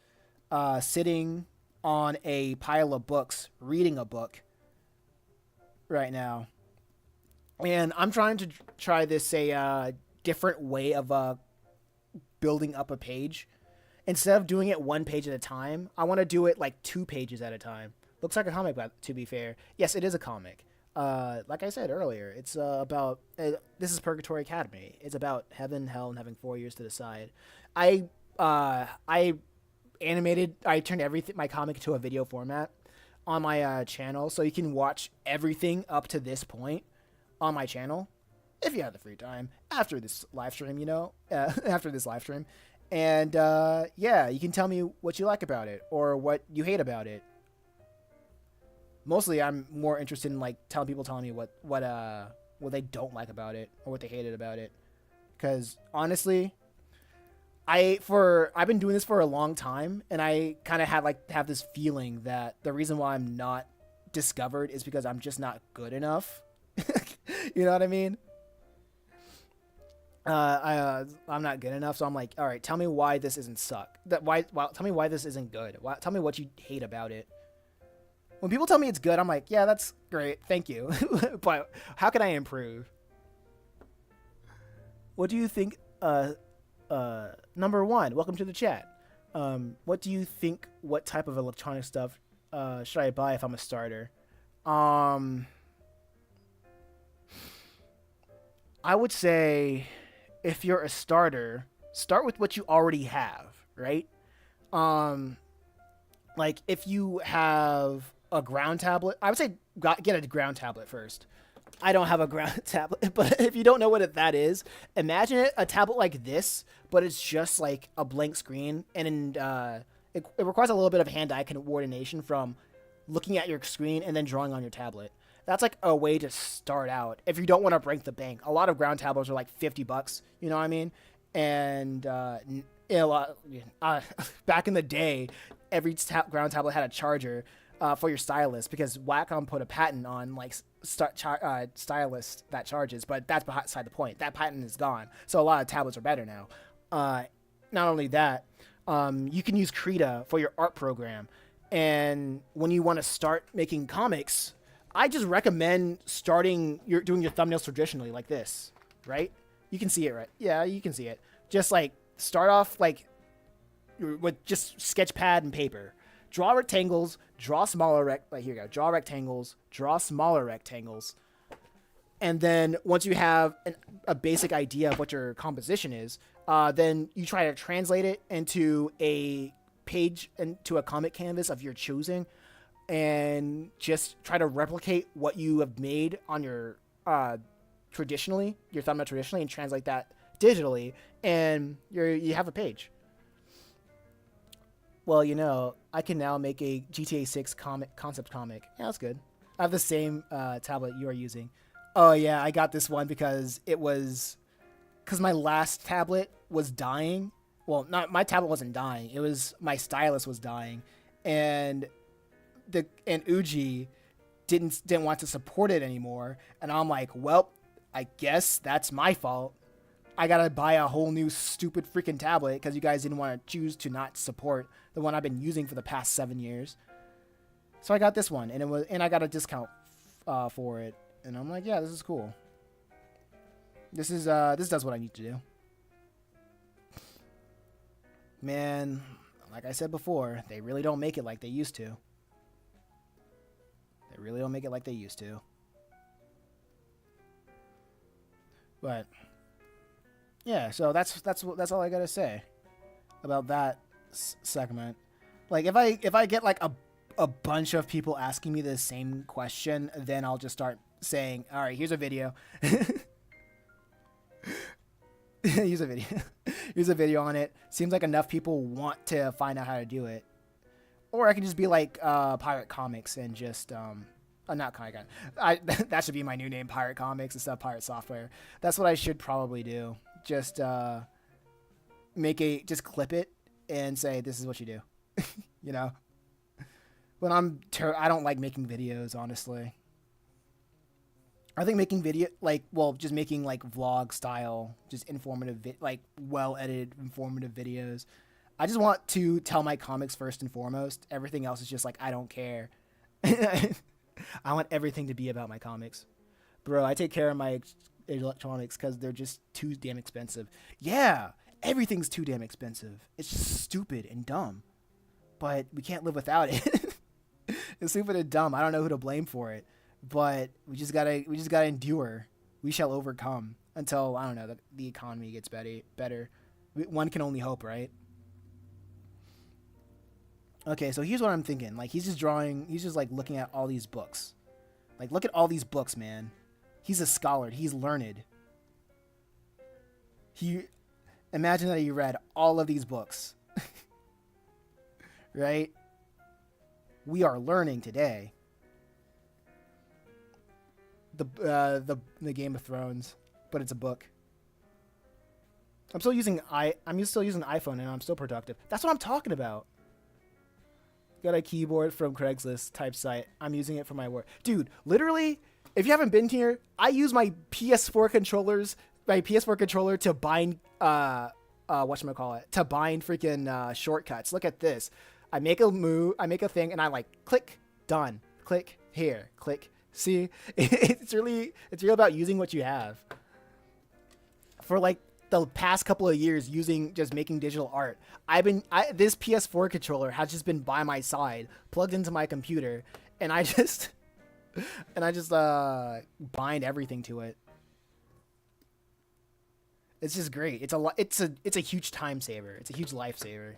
sitting on a pile of books, reading a book right now. And I'm trying to try this a different way of building up a page. Instead of doing it one page at a time, I want to do it like 2 pages at a time. Looks like a comic, but to be fair, yes, it is a comic. Like I said earlier, it's about this is Purgatory Academy. It's about heaven, hell, and having 4 years to decide. I turned my comic into a video format on my channel, so you can watch everything up to this point on my channel if you have the free time after this live stream. After this live stream, and yeah, you can tell me what you like about it or what you hate about it. Mostly, I'm more interested in like telling me what they don't like about it or what they hated about it. Because honestly, I've been doing this for a long time, and I kind of have this feeling that the reason why I'm not discovered is because I'm just not good enough. You know what I mean? I'm not good enough, so I'm like, all right, tell me why this isn't suck. Tell me why this isn't good. Tell me what you hate about it. When people tell me it's good, I'm like, yeah, that's great, thank you. But how can I improve? What do you think? Number 1, welcome to the chat. What do you think? What type of electronic stuff should I buy if I'm a starter? I would say if you're a starter, start with what you already have, right? Um, like if you have a ground tablet, I would say get a ground tablet first. I don't have a ground tablet, but if you don't know what that is, imagine it a tablet like this, but it's just like a blank screen, and it requires a little bit of hand-eye coordination from looking at your screen and then drawing on your tablet. That's like a way to start out if you don't want to break the bank. A lot of ground tablets are like $50. You know what I mean? And a lot back in the day, every ground tablet had a charger for your stylus because Wacom put a patent on like stylus that charges, but that's beside the point. That patent is gone, so a lot of tablets are better now. Not only that, you can use Krita for your art program, and when you want to start making comics, I just recommend doing your thumbnails traditionally like this, right? You can see it, right? Yeah, you can see it. Just like start off like with just sketch pad and paper. Draw rectangles, draw smaller here you go. Draw rectangles, draw smaller rectangles. And then once you have a basic idea of what your composition is, then you try to translate it into a page, into a comic canvas of your choosing, and just try to replicate what you have made on your your thumbnail traditionally, and translate that digitally, and you have a page. Well, I can now make a GTA 6 concept comic. Yeah, that's good. I have the same tablet you are using. Oh yeah, I got this one because my last tablet was dying. Well, not my tablet wasn't dying. It was my stylus was dying, and Uji didn't want to support it anymore. And I'm like, well, I guess that's my fault. I gotta buy a whole new stupid freaking tablet because you guys didn't want to choose to not support the one I've been using for the past 7 years. So I got this one, and I got a discount for it. And I'm like, yeah, this is cool. This does what I need to do. Man, like I said before, they really don't make it like they used to. They really don't make it like they used to. But yeah, so that's all I gotta say about that segment. Like if I get like a bunch of people asking me the same question, then I'll just start saying, all right, here's a video. Here's a video. Here's a video on it. Seems like enough people want to find out how to do it. Or I can just be like Pirate Comics and just not Comic Con. That should be my new name, Pirate Comics instead of Pirate Software. That's what I should probably do. Just just clip it and say this is what you do. When I don't like making videos, honestly. I think making just making like vlog style, just informative, well edited, informative videos. I just want to tell my comics first and foremost. Everything else is just like, I don't care. I want everything to be about my comics. Bro, I take care of my electronics because they're just too damn expensive. Yeah, everything's too damn expensive. It's just stupid and dumb. But we can't live without it. It's stupid and dumb. I don't know who to blame for it. But we just gotta endure. We shall overcome until, I don't know, the economy gets better. One can only hope, right? Okay, so here's what I'm thinking. Like, he's just like looking at all these books. Like, look at all these books, man. He's a scholar. He's learned. Imagine that he read all of these books. Right? We are learning today. The Game of Thrones, but it's a book. I'm still using iPhone and I'm still productive. That's what I'm talking about. Got a keyboard from Craigslist type site. I'm using it for my work. Dude, literally, if you haven't been here, I use my PS4 controller to bind to bind freaking shortcuts. Look at this. I make a move, I make a thing, and I like click, done. Click here, click. See, it's really about using what you have. For like the past couple of years, making digital art, this PS4 controller has just been by my side, plugged into my computer, and I just bind everything to it. It's just great. It's a huge time saver. It's a huge lifesaver.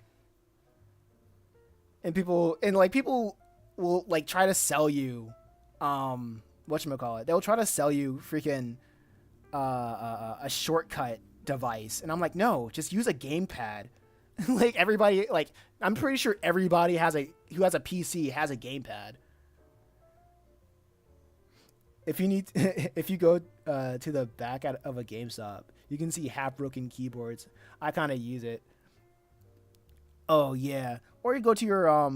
And people will like try to sell you whatchamacallit. They'll try to sell you freaking a shortcut device, and I'm like, no, just use a gamepad. Like everybody, like I'm pretty sure everybody who has a PC has a gamepad. If you need, if you go to the back of a GameStop, you can see half broken keyboards. I kind of use it. Oh yeah, or you go to your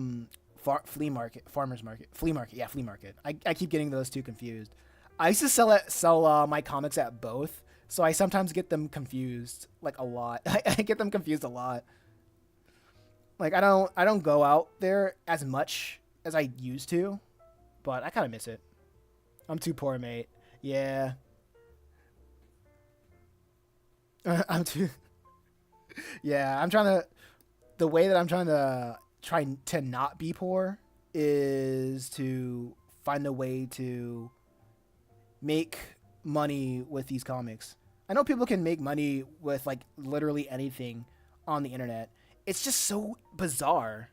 flea market. Yeah, flea market. I keep getting those two confused. I used to sell my comics at both, so I sometimes get them confused like a lot. I get them confused a lot. Like I don't go out there as much as I used to, but I kind of miss it. I'm too poor, mate. Yeah. I'm too. Yeah, I'm trying to. The way that I'm try to not be poor is to find a way to make money with these comics. I know people can make money with like literally anything on the internet. It's just so bizarre.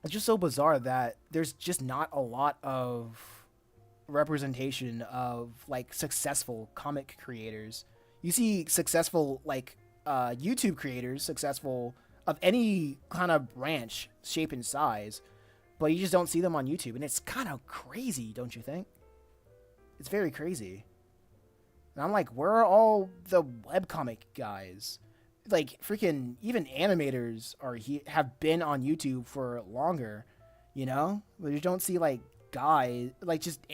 It's just so bizarre that there's just not a lot of representation of like successful comic creators. You see successful like YouTube creators, successful of any kind of branch, shape, and size, but you just don't see them on YouTube, and it's kind of crazy, don't you think? It's very crazy. And I'm like, where are all the webcomic guys? Like freaking even animators have been on YouTube for longer, you know? But you don't see like guys like just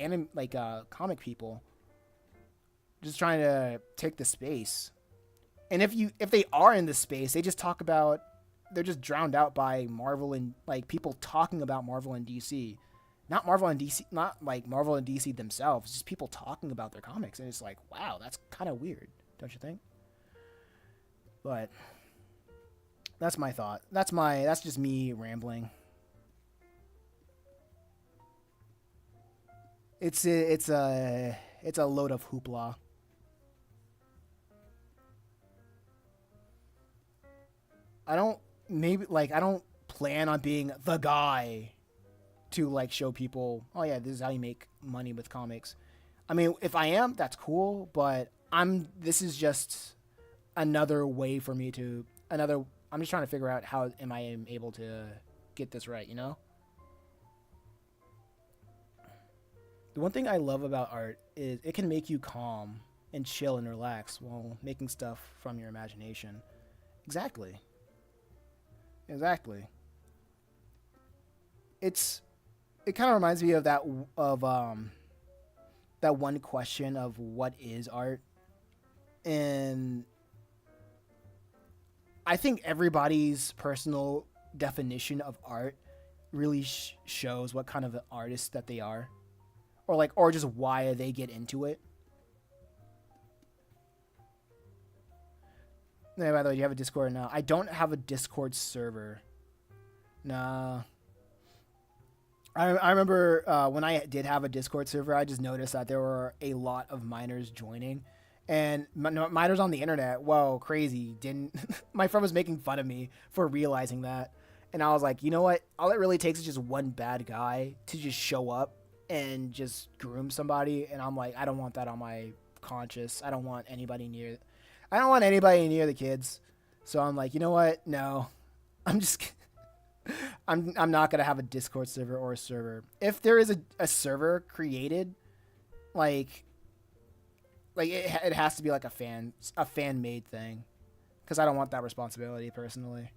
comic people just trying to take the space. And if they are in the space, they just talk about they're just drowned out by Marvel and like people talking about Marvel and DC. Not Marvel and DC, not like Marvel and DC themselves, just people talking about their comics, and it's like, wow, that's kind of weird, don't you think? But that's my thought. That's just me rambling. It's a load of hoopla. I don't plan on being the guy to like show people, oh yeah, this is how you make money with comics. I mean, if I am, that's cool, but this is just another way for me to I'm just trying to figure out how am I able to get this right, you know? The one thing I love about art is it can make you calm and chill and relax while making stuff from your imagination. Exactly. Exactly. It kind of reminds me of that one question of what is art, and I think everybody's personal definition of art really shows what kind of an artist that they are, or just why they get into it. Yeah, by the way, do you have a Discord now? I don't have a Discord server. Nah. I remember when I did have a Discord server, I just noticed that there were a lot of minors joining. And minors on the internet, whoa, crazy. Didn't My friend was making fun of me for realizing that. And I was like, you know what? All it really takes is just one bad guy to just show up and just groom somebody. And I'm like, I don't want that on my conscience. I don't want anybody near the kids. So I'm like, you know what? No. I'm just I'm not gonna have a Discord server or a server. If there is a server created, like it has to be like a fan made thing, because I don't want that responsibility personally.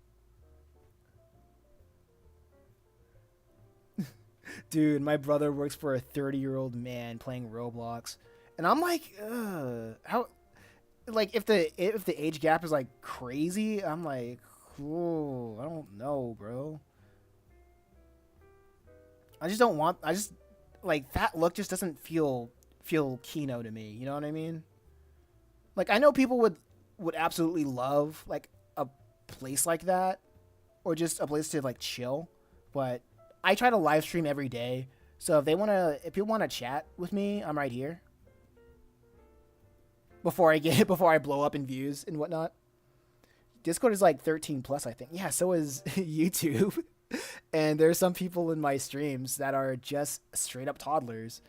Dude, my brother works for a 30-year-old man playing Roblox, and I'm like, how? Like if the age gap is like crazy, I'm like, oh, I don't know, bro. I just don't want. I just like that look. Just doesn't feel Kino to me. You know what I mean? Like I know people would absolutely love like a place like that, or just a place to like chill. But I try to live stream every day. So if people wanna chat with me, I'm right here. before I get before I blow up in views and whatnot. Discord is like 13 plus, I think. Yeah, so is YouTube. And there's some people in my streams that are just straight up toddlers.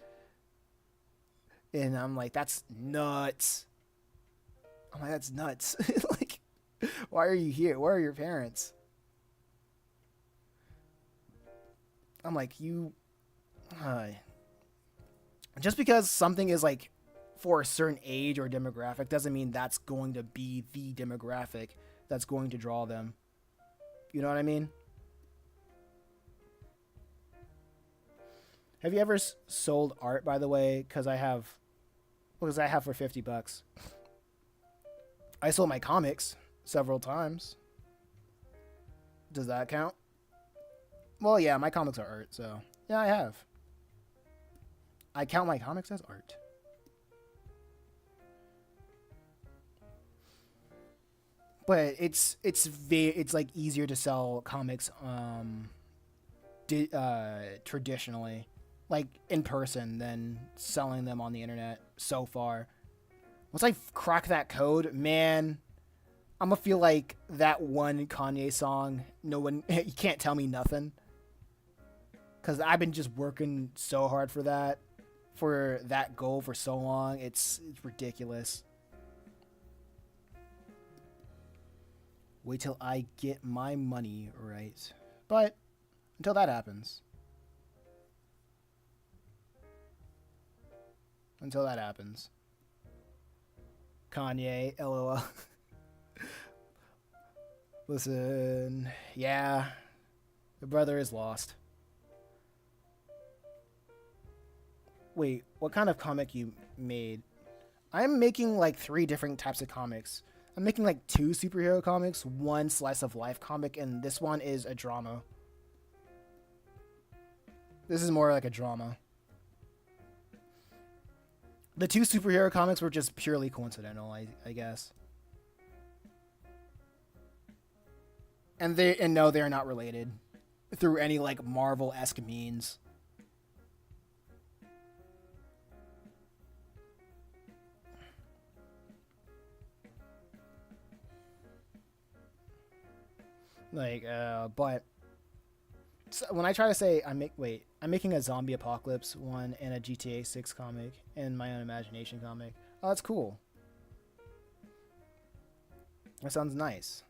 And I'm like, that's nuts. I'm like, that's nuts. Like, why are you here? Where are your parents? I'm like, you. Just because something is like for a certain age or demographic doesn't mean that's going to be the demographic that's going to draw them. You know what I mean? Have you ever sold art, by the way? Because I have for $50. I sold my comics several times. Does that count? Well, yeah, my comics are art, so yeah, I have. I count my comics as art. But it's like easier to sell comics traditionally, like in person, than selling them on the internet so far. Once I crack that code, man, I'm gonna feel like that one Kanye song. No one, you can't tell me nothing. Cause I've been just working so hard for that goal for so long. It's ridiculous. Wait till I get my money right. But until that happens. Until that happens. Kanye, LOL. Listen, yeah, the brother is lost. Wait, what kind of comic you made? I'm making like 3 different types of comics. I'm making like 2 superhero comics, 1 slice of life comic, and this one is a drama. This is more like a drama. The 2 superhero comics were just purely coincidental, I guess. And no, they're not related through any like Marvel-esque means. Like, but so when I try to say I'm making a zombie apocalypse one and a GTA 6 comic and my own imagination comic. Oh, that's cool. That sounds nice.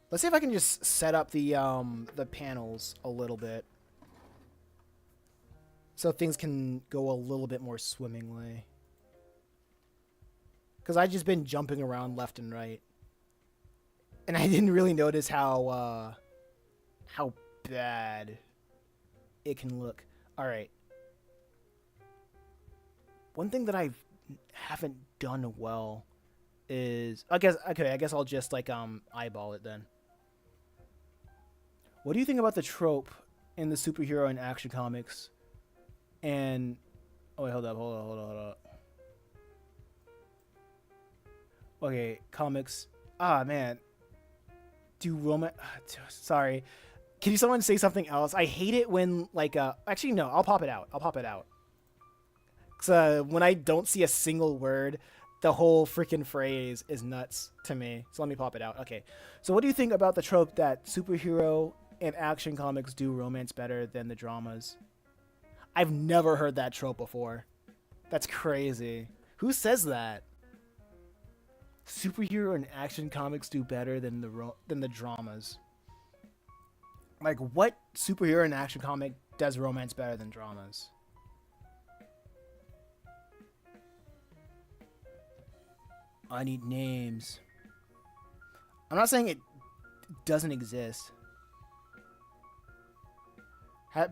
Let's see if I can just set up the panels a little bit so things can go a little bit more swimmingly. Because I've just been jumping around left and right. And I didn't really notice how bad it can look. All right. One thing that I haven't done well is I guess I'll just like eyeball it then. What do you think about the trope in the superhero and action comics? And oh wait, hold up. Okay, comics. Ah man. Sorry. Can you someone say something else? I hate it when like actually no, I'll pop it out. Cause when I don't see a single word, the whole freaking phrase is nuts to me. So let me pop it out. Okay. So what do you think about the trope that superhero and action comics do romance better than the dramas? I've never heard that trope before. That's crazy. Who says that? Superhero and action comics do better than the dramas. Like, what superhero and action comic does romance better than dramas? I need names. I'm not saying it doesn't exist.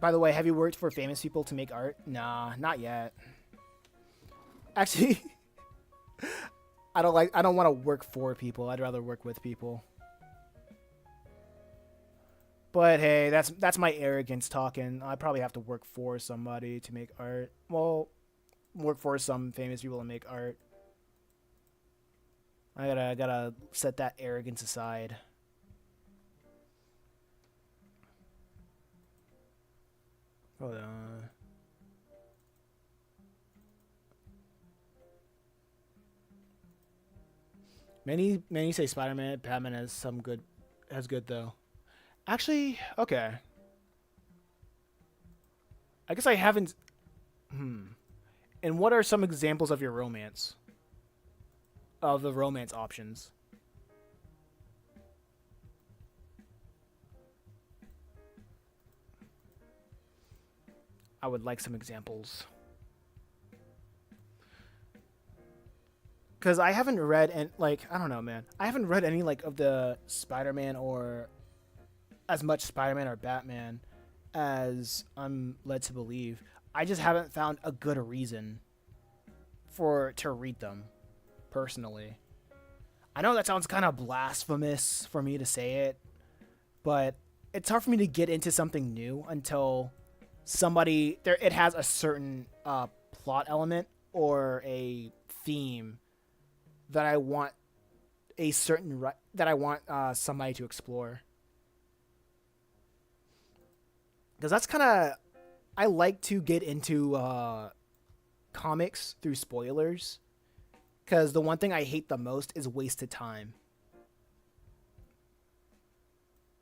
By the way, have you worked for famous people to make art? Nah, not yet. Actually, I don't want to work for people. I'd rather work with people. But hey, that's my arrogance talking. I probably have to work for somebody to make art. Well, work for some famous people to make art. I gotta set that arrogance aside. Hold on. Many say Spider-Man. Batman has good though. Actually, okay. I guess I haven't. Hmm. And what are some examples of your romance? Of the romance options? I would like some examples. Because I haven't read and like I don't know, man. I haven't read any like of the Spider-Man or as much Spider-Man or Batman as I'm led to believe. I just haven't found a good reason for to read them personally. I know that sounds kind of blasphemous for me to say it, but it's hard for me to get into something new until somebody there it has a certain plot element or a theme that I want that I want somebody to explore. Because that's kind of I like to get into comics through spoilers. Because the one thing I hate the most is wasted time.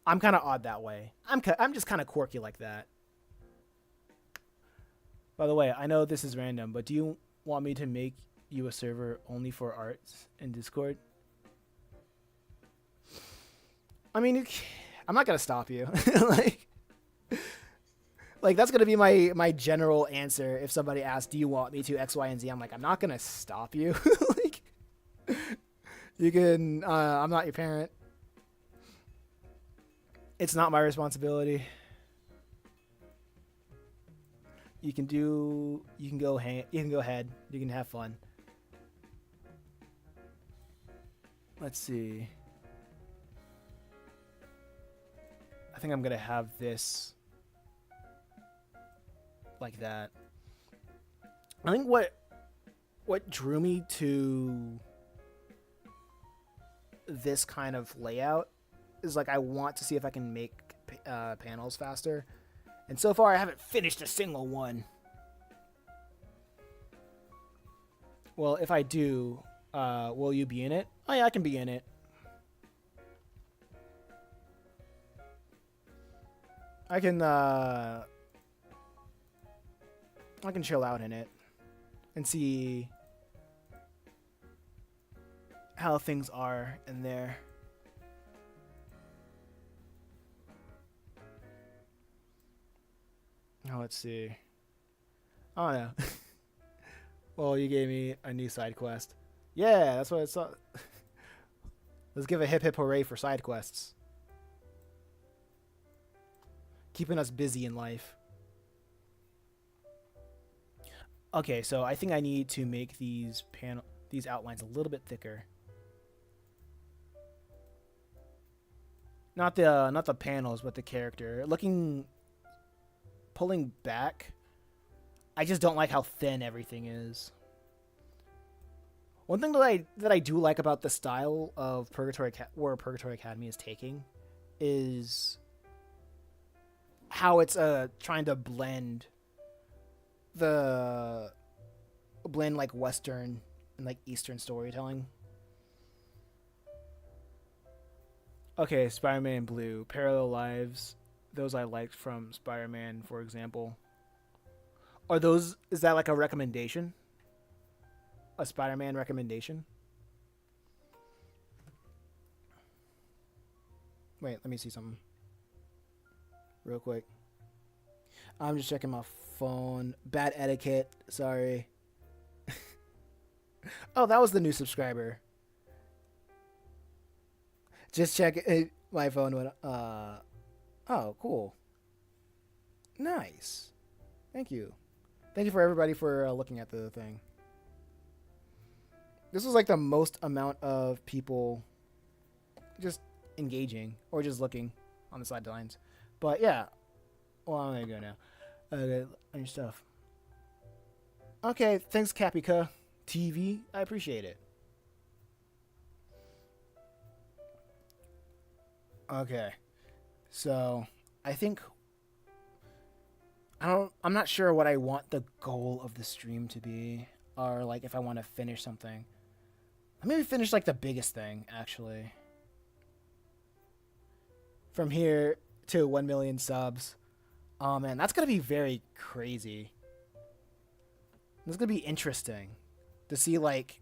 I'm kind of odd that way. I'm just kind of quirky like that. By the way, I know this is random, but do you want me to make you a server only for arts in Discord? I mean, I'm not gonna stop you. like, like that's gonna be my general answer if somebody asks, "Do you want me to X, Y, and Z?" I'm like, I'm not gonna stop you. like, you can. I'm not your parent. It's not my responsibility. You can do. You can go. You can go ahead. You can have fun. Let's see. I think I'm gonna have this like that. I think what drew me to this kind of layout is like I want to see if I can make panels faster. And so far I haven't finished a single one. Well, if I do, will you be in it? Oh yeah, I can be in it. I can chill out in it and see how things are in there. Now let's see. Oh no. Well, you gave me a new side quest. Yeah, that's what I saw. Let's give a hip hip hooray for side quests. Keeping us busy in life. Okay, so I think I need to make these outlines a little bit thicker. Not the panels, but the character. Pulling back. I just don't like how thin everything is. One thing that I do like about the style of where Purgatory Academy is taking is how it's trying to blend like Western and like Eastern storytelling. Okay, Spider-Man Blue, Parallel Lives, those I liked from Spider-Man, for example. Is that like a recommendation? A Spider-Man recommendation? Wait, let me see something. Real quick. I'm just checking my phone. Bad etiquette. Sorry. Oh, that was the new subscriber. Just check it. My phone went. Oh, cool. Nice. Thank you. Thank you for everybody for looking at the thing. This was like the most amount of people just engaging or just looking on the sidelines. But yeah. Well, I'm gonna go now. Okay, on your stuff. Okay, thanks, Capika TV. I appreciate it. Okay, so I think I'm not sure what I want the goal of the stream to be, or like if I want to finish something. Maybe finish like the biggest thing actually. From here to 1 million subs. Oh man, that's gonna be very crazy. It's gonna be interesting to see like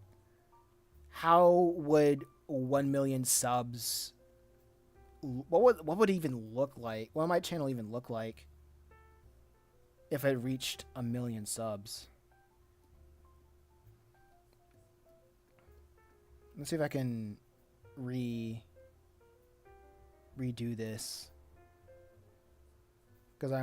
how would 1 million subs. What would it even look like? What would my channel even look like if it reached 1 million subs? Let's see if I can redo this because I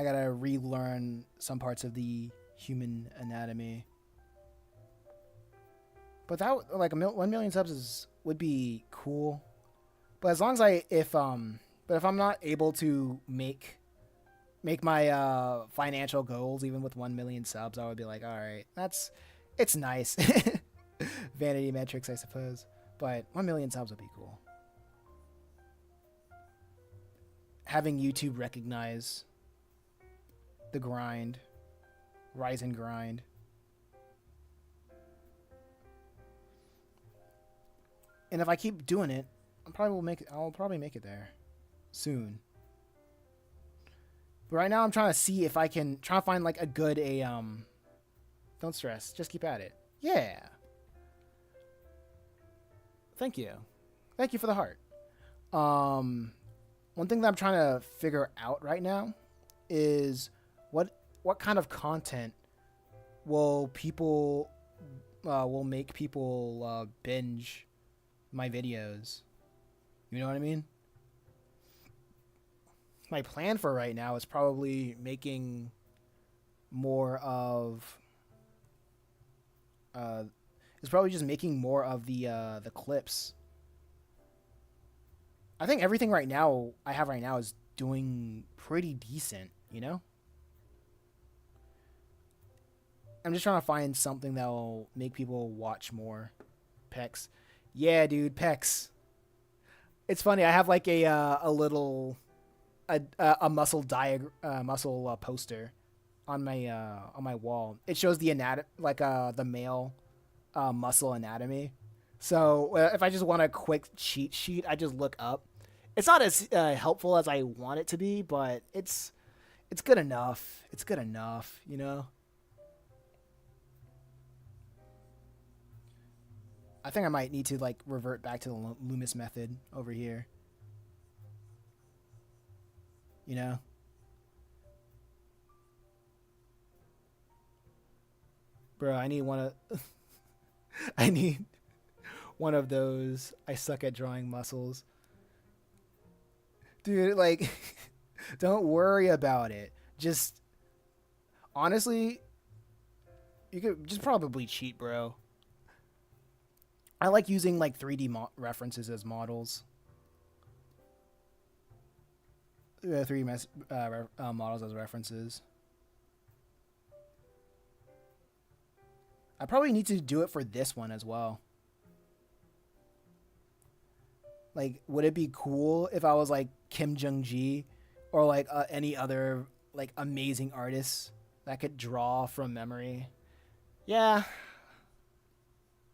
gotta relearn some parts of the human anatomy. But that like 1 million subs would be cool. But as long as if I'm not able to make my financial goals even with 1 million subs, I would be like, all right, it's nice. Vanity metrics, I suppose. But 1 million subs would be cool. Having YouTube recognize the grind, rise and grind. And if I keep doing it, I'll probably make it there soon. But right now I'm trying to see if I can find like a good don't stress, just keep at it. Yeah. Thank you. Thank you for the heart. One thing that I'm trying to figure out right now is what kind of content will make people binge my videos. You know what I mean? My plan for right now is probably making more of just making more of the clips. I think everything I have right now is doing pretty decent, you know? I'm just trying to find something that will make people watch more. Pecs. Yeah, dude, pecs. It's funny, I have like a little muscle muscle poster on my wall. It shows the the male muscle anatomy. So if I just want a quick cheat sheet, I just look up. It's not as helpful as I want it to be, but it's good enough. It's good enough, you know. I think I might need to like revert back to the Loomis method over here. You know. Bro, I need I need one of those. I suck at drawing muscles. Dude, like don't worry about it. Just honestly, you could just probably cheat, bro. I like using like 3D references as models. 3D models as references. I probably need to do it for this one as well. Like, would it be cool if I was like Kim Jung-ji or like any other like amazing artist that could draw from memory? Yeah,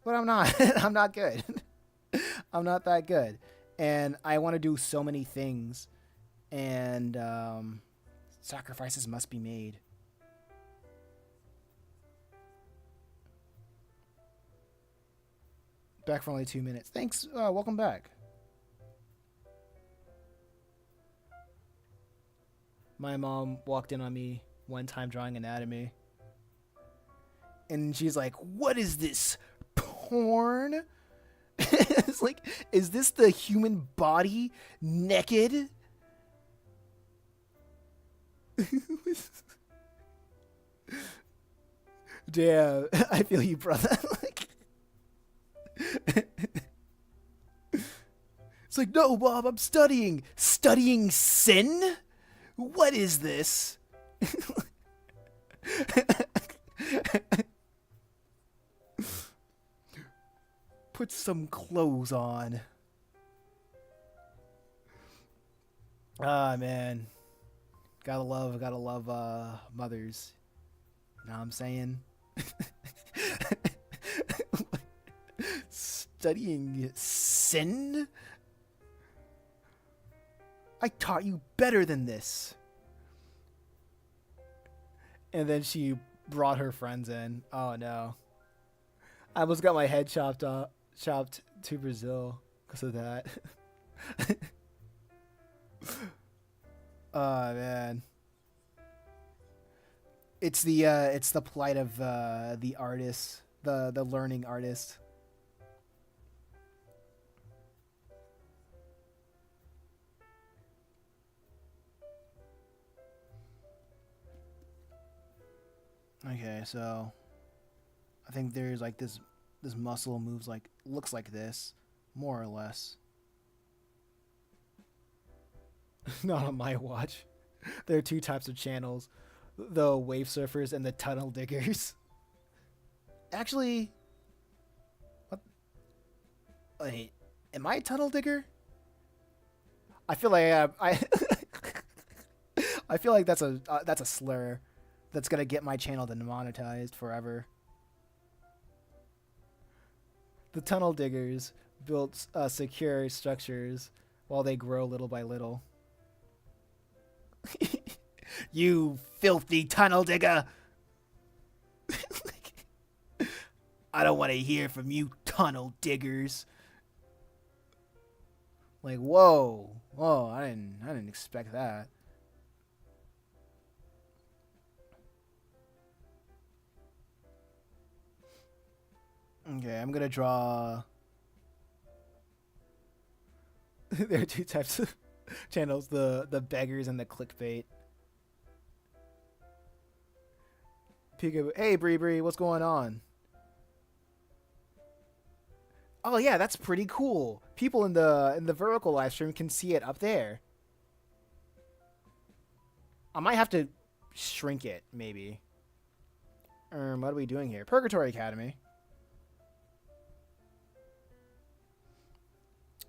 but I'm not. I'm not good. I'm not that good, and I want to do so many things, and sacrifices must be made. Back for only 2 minutes. Thanks. Welcome back. My mom walked in on me one time drawing anatomy, and she's like, "What is this? Porn?" It's like, is this the human body naked? Damn, I feel you, brother. It's like, no, Bob, I'm studying. Studying sin? What is this? Put some clothes on. Ah, man. Gotta love mothers. Know what I'm saying? Studying sin? I taught you better than this. And then she brought her friends in. Oh no. I almost got my head chopped to Brazil because of that. Oh man. It's the plight of the artist, the learning artist. Okay, so I think there's like this muscle moves like looks like this, more or less. Not on my watch. There are two types of channels: the wave surfers and the tunnel diggers. Actually, what? Wait, am I a tunnel digger? I feel like I I feel like that's a slur that's gonna get my channel demonetized forever. The tunnel diggers built secure structures while they grow little by little. You filthy tunnel digger! I don't want to hear from you, tunnel diggers. Like, whoa, whoa! I didn't expect that. Okay, I'm gonna draw. There are two types of channels: the beggars and the clickbait. Peekaboo. Hey, Bree Bree, what's going on? Oh yeah, that's pretty cool. People in the vertical live stream can see it up there. I might have to shrink it, maybe. What are we doing here? Purgatory Academy.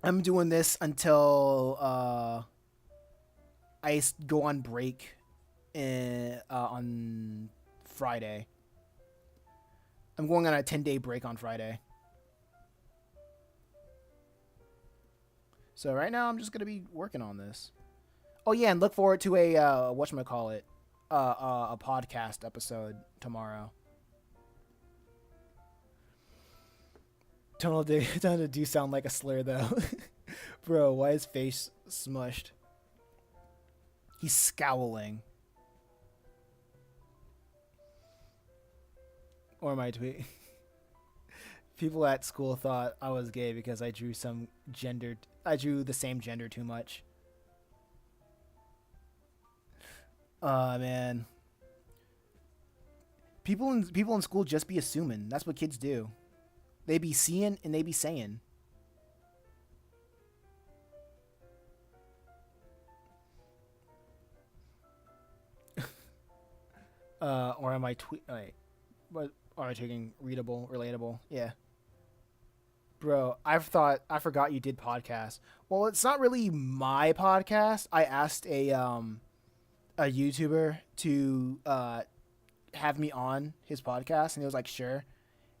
I'm doing this until go on break on Friday. I'm going on a 10-day break on Friday. So right now I'm just gonna be working on this. Oh yeah, and look forward to a whatchamacallit, a podcast episode tomorrow. Tunnel do sound like a slur though. Bro, why is face smushed? He's scowling. Or my tweet. People at school thought I was gay because I drew the same gender too much. Man. People in school just be assuming. That's what kids do. They be seeing and they be saying. Or am I what are I taking readable, relatable? Yeah. Bro, I forgot you did podcasts. Well, it's not really my podcast. I asked a YouTuber to have me on his podcast and he was like, "Sure."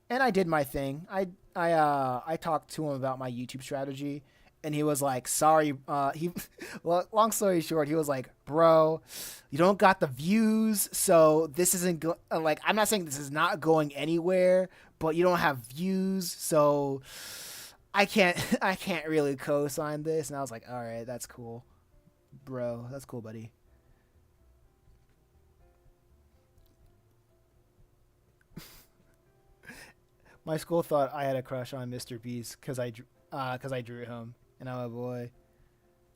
And I did my thing. I talked to him about my YouTube strategy, and he was like, "Sorry." Well, long story short, he was like, "Bro, you don't got the views, so this isn't like I'm not saying this is not going anywhere, but you don't have views, so I can't I can't really co-sign this." And I was like, "All right, that's cool, bro. That's cool, buddy." My school thought I had a crush on Mr. Beast because I drew him, and I'm a boy.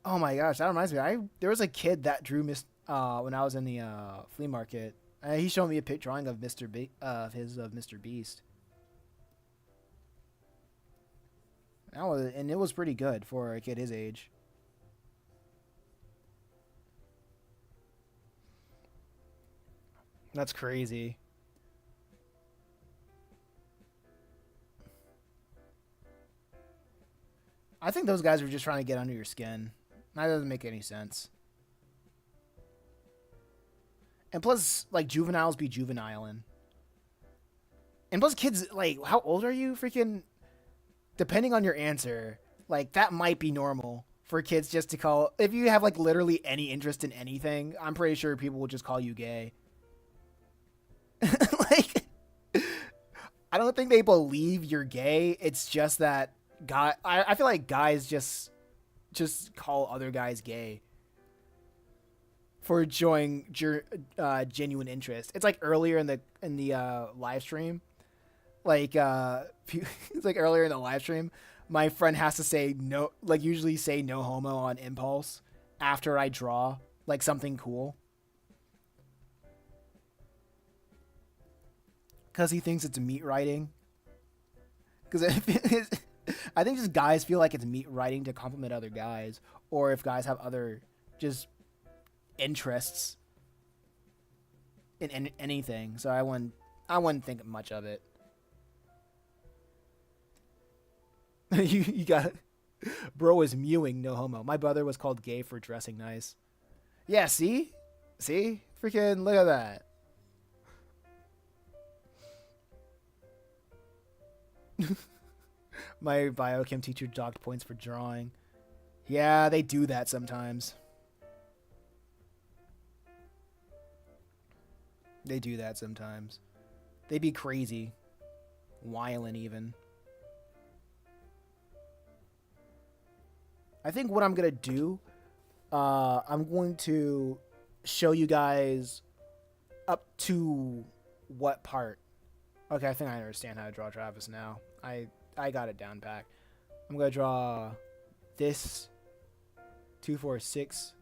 Oh my gosh, that reminds me. I There was a kid that drew when I was in the flea market. He showed me a pic drawing of of Mr. Beast. And it was pretty good for a kid his age. That's crazy. I think those guys were just trying to get under your skin. That doesn't make any sense. And plus, like, juveniles be juveniling. And plus, kids, like, how old are you? Freaking, depending on your answer, like, that might be normal for kids just to call. If you have, like, literally any interest in anything, I'm pretty sure people will just call you gay. Like, I don't think they believe you're gay. It's just that I feel like guys just call other guys gay for showing genuine interest. It's like earlier in the live stream, like it's like earlier in the live stream, my friend has to say no, like usually say no homo on impulse after I draw like something cool because he thinks it's meat writing. Because I think just guys feel like it's meat writing to compliment other guys, or if guys have other just interests in anything. So I wouldn't think much of it. You got bro is mewing no homo. My brother was called gay for dressing nice. Yeah, see, freaking look at that. My biochem teacher docked points for drawing. Yeah, they do that sometimes. They do that sometimes. They be crazy, whiling even. I think what I'm gonna do, I'm going to show you guys up to what part. Okay, I think I understand how to draw Travis now. I got it down pat. I'm gonna draw this 246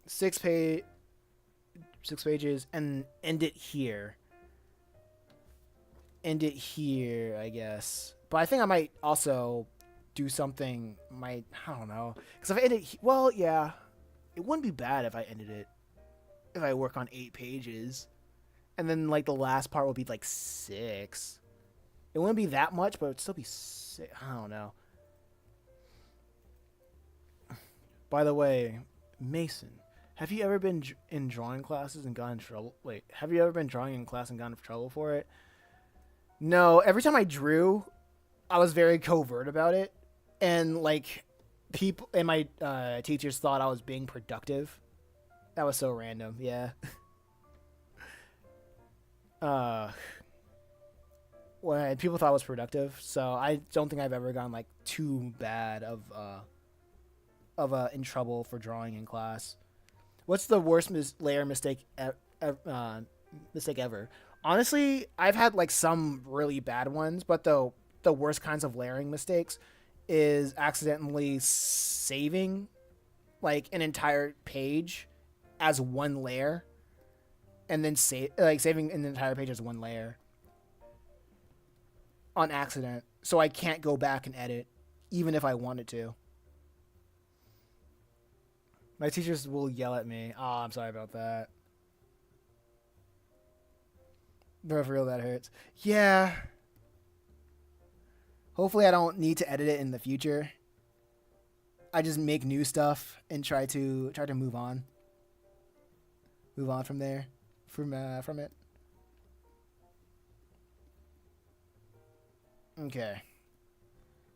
six pages and end it here. End it here, I guess. But I think I might also do something. I don't know, because if I ended, well, yeah, it wouldn't be bad if I ended it. If I work on 8 pages, and then like the last part would be like 6. It wouldn't be that much, but it would still be 6. I don't know. By the way, Mason, have you ever been in drawing classes and gotten in trouble? Wait, have you ever been drawing in class and gotten in trouble for it? No, every time I drew, I was very covert about it, and like people and my teachers thought I was being productive. That was so random. Yeah. uh, when people thought I was productive, so I don't think I've ever gotten like too bad of in trouble for drawing in class. What's the worst layer mistake ever? Honestly, I've had like some really bad ones, but the worst kinds of layering mistakes is accidentally saving like an entire page as one layer, and then saving an entire page as one layer on accident, so I can't go back and edit, even if I wanted to. My teachers will yell at me. Oh, I'm sorry about that. No, for real, that hurts. Yeah. Hopefully, I don't need to edit it in the future. I just make new stuff and try to move on. Move on from there, from it. Okay.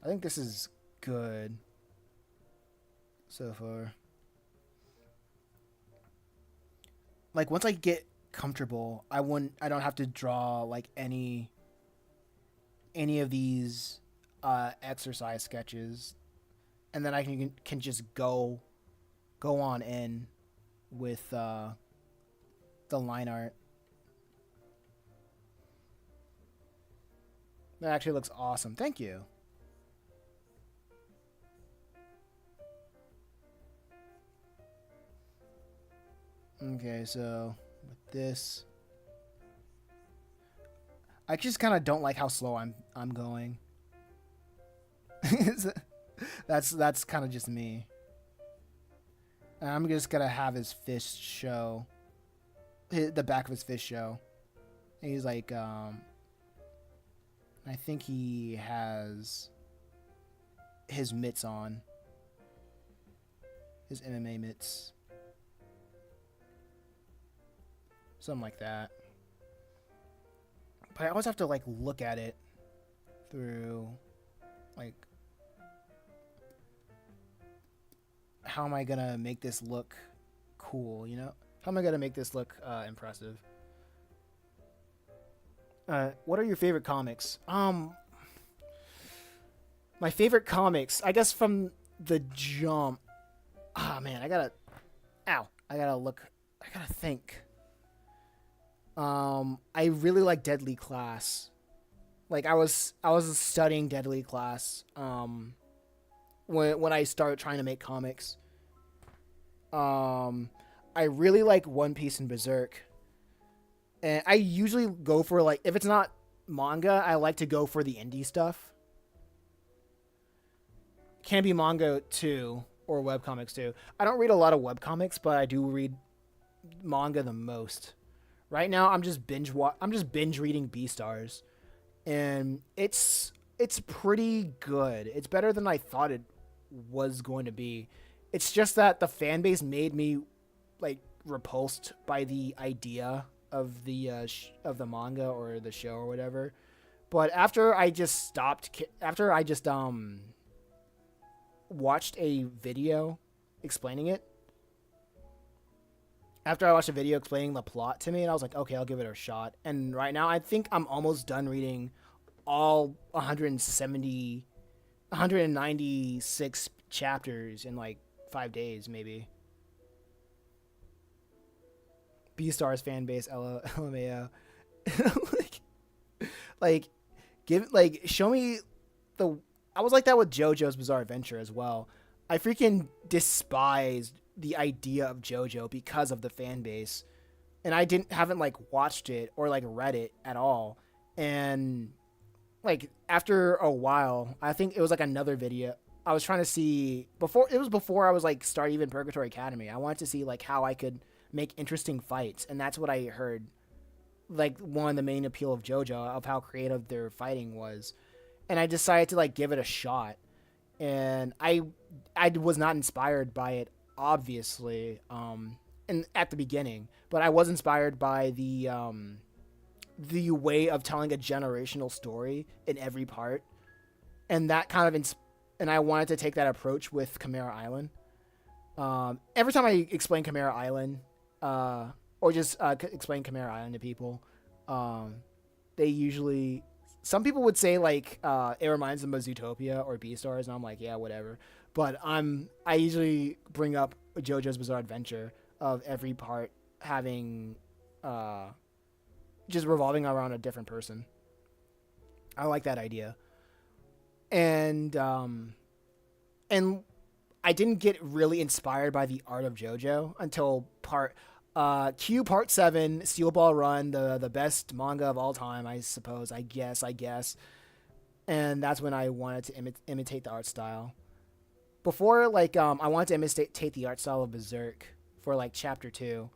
I think this is good so far. Like once I get comfortable, I don't have to draw like any of these exercise sketches, and then I can just go on in with the line art. That actually looks awesome. Thank you. Okay, so with this, I just kind of don't like how slow I'm going. That's kind of just me. And I'm just gonna have his fist show, the back of his fist show. And he's like, I think he has his mitts on, his MMA mitts, something like that. but I always have to like look at it through like how am I gonna make this look cool, you know? How am I gonna make this look impressive? What are your favorite comics? My favorite comics, I guess from the jump. Ah, man, I gotta look. I gotta think. I really like Deadly Class. Like I was studying Deadly Class. When I started trying to make comics. I really like One Piece and Berserk. And I usually go for like if it's not manga, I like to go for the indie stuff. Can be manga too or webcomics too. I don't read a lot of webcomics, but I do read manga the most. Right now, I'm just binge reading Beastars, and it's pretty good. It's better than I thought it was going to be. It's just that the fan base made me like repulsed by the idea of of the manga or the show or whatever. But after I just watched a video explaining it, after I watched a video explaining the plot to me, and I was like, okay, I'll give it a shot. And right now, I think I'm almost done reading all 196 chapters in like 5 days, maybe. Beastars fan base, LMAO. like, like, show me the. I was like that with JoJo's Bizarre Adventure as well. I freaking despised the idea of JoJo because of the fan base, and I haven't like watched it or like read it at all. And like after a while, I think it was like another video. I was trying to see before I was like start even Purgatory Academy. I wanted to see like how I could make interesting fights, and that's what I heard. Like one of the main appeal of JoJo of how creative their fighting was, and I decided to like give it a shot. And I was not inspired by it, obviously, and at the beginning, but I was inspired by the way of telling a generational story in every part, and that kind of and I wanted to take that approach with Chimera Island. Every time I explain Chimera Island, or just explain Chimera Island to people, they usually. Some people would say like it reminds them of Zootopia or Beastars, and I'm like, yeah, whatever. But I usually bring up JoJo's Bizarre Adventure of every part having just revolving around a different person. I like that idea, and I didn't get really inspired by the art of JoJo until Part 7, Steel Ball Run, the best manga of all time, I suppose. I guess. And that's when I wanted to imitate the art style. Before, like, I wanted to imitate the art style of Berserk for, like, Chapter 2.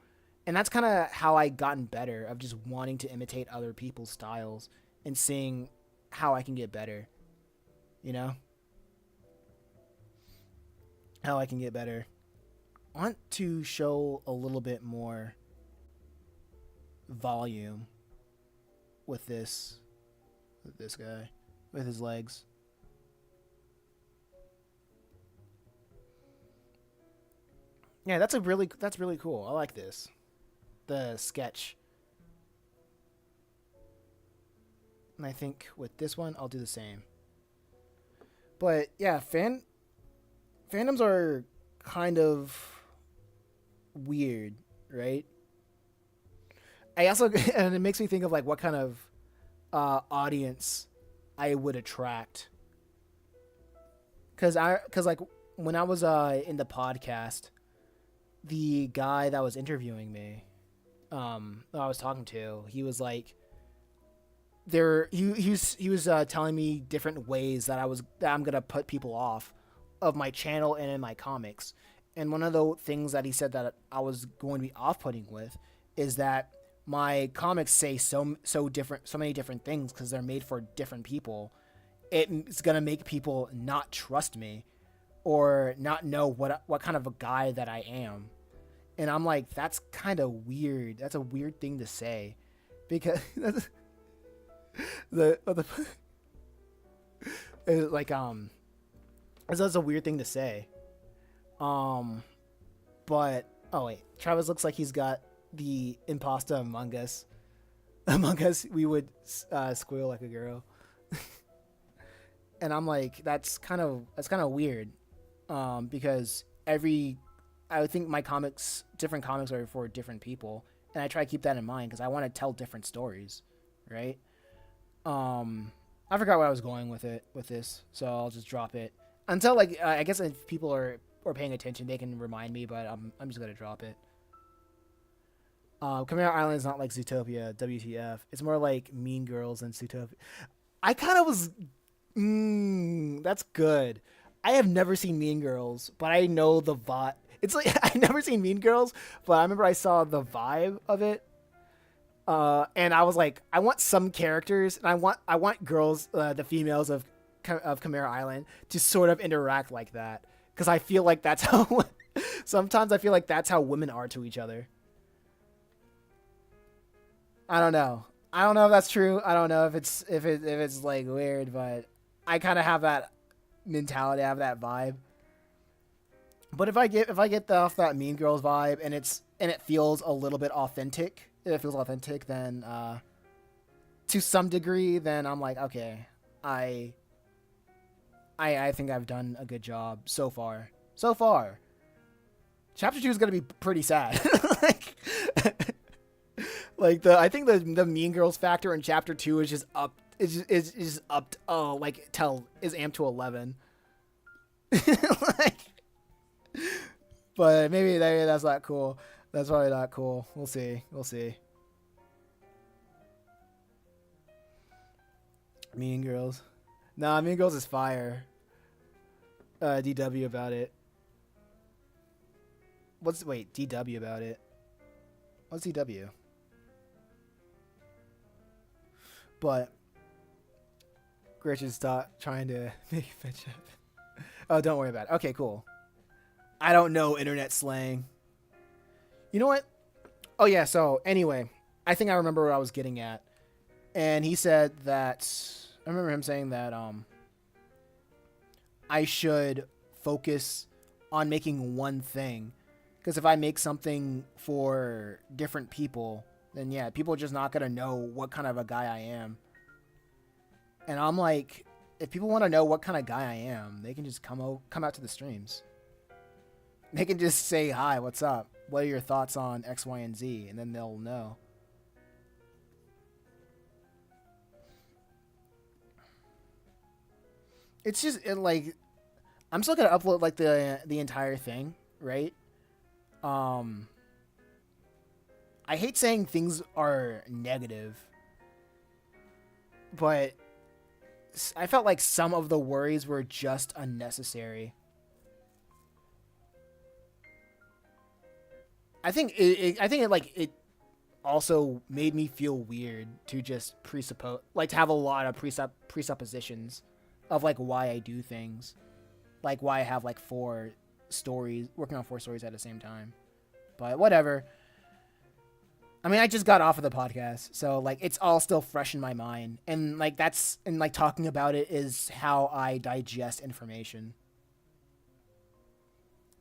And that's kind of how I gotten better, of just wanting to imitate other people's styles and seeing how I can get better. You know? How I can get better. I want to show a little bit more volume with this guy, with his legs. Yeah, that's really cool. I like this. The sketch. And I think with this one I'll do the same. But yeah, fandoms are kind of weird, right? I also and it makes me think of like what kind of audience I would attract. Cause like when I was in the podcast, the guy that was interviewing me, that I was talking to, he was like, he was telling me different ways that I'm gonna put people off of my channel and in my comics. And one of the things that he said that I was going to be off-putting with is that my comics say so many different things because they're made for different people. It's gonna make people not trust me or not know what kind of a guy that I am. And I'm like, that's kind of weird. That's a weird thing to say, because the it, like that's a weird thing to say. Um, but oh wait, Travis looks like he's got the imposter among us. Among us, we would squeal like a girl, and I'm like, that's kind of weird, because I would think my comics, different comics are for different people, and I try to keep that in mind because I want to tell different stories, right? I forgot where I was going with this, so I'll just drop it until like I guess if people are paying attention, they can remind me, but I'm just gonna drop it. Chimera Island is not like Zootopia, WTF. It's more like Mean Girls than Zootopia. I kind of was. That's good. I have never seen Mean Girls, but I know the vibe. It's like I never seen Mean Girls, but I remember I saw the vibe of it, and I was like, I want some characters, and I want girls, the females of Chimera Island, to sort of interact like that, because I feel like that's how. Sometimes I feel like that's how women are to each other. I don't know. I don't know if that's true. I don't know if it's like weird, but I kind of have that mentality, I have that vibe. But if I get off that Mean Girls vibe, and it feels a little bit authentic, if it feels authentic, then to some degree, then I'm like, okay, I I think I've done a good job so far. So far, chapter 2 is gonna be pretty sad. like, like I think the Mean Girls factor in chapter 2 is just up. Is up. Oh, like tell is amped to 11. like, but maybe that's not cool. That's probably not cool. We'll see. We'll see. Mean Girls. Nah, Mean Girls is fire. DW about it. Wait, DW about it. What's DW? But Gretchen stop trying to make fetch up. Oh, don't worry about it. Okay, cool. I don't know internet slang. You know what? Oh yeah, so anyway, I think I remember what I was getting at. And he said that I remember him saying that I should focus on making one thing, because if I make something for different people, then yeah, people are just not going to know what kind of a guy I am. And I'm like, if people want to know what kind of guy I am, they can just come out to the streams. They can just say, hi, what's up? What are your thoughts on X, Y, and Z? And then they'll know. It's just like I'm still gonna upload like the entire thing, right? Um, I hate saying things are negative, but I felt like some of the worries were just unnecessary. I think it also made me feel weird to just presuppose, like to have a lot of presuppositions of like why I do things, like why I have like working on four stories at the same time. But whatever. I mean, I just got off of the podcast, so like it's all still fresh in my mind, and like talking about it is how I digest information.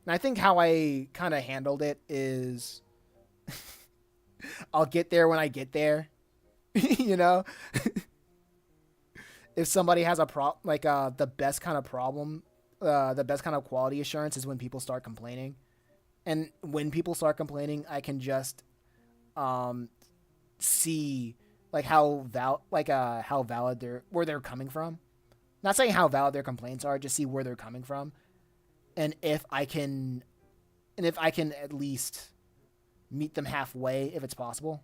And I think how I kind of handled it is I'll get there when I get there. you know, if somebody has a the best kind of problem, the best kind of quality assurance is when people start complaining, and when people start complaining, I can just see like how valid where they're coming from. Not saying how valid their complaints are, just see where they're coming from, and if I can at least meet them halfway if it's possible.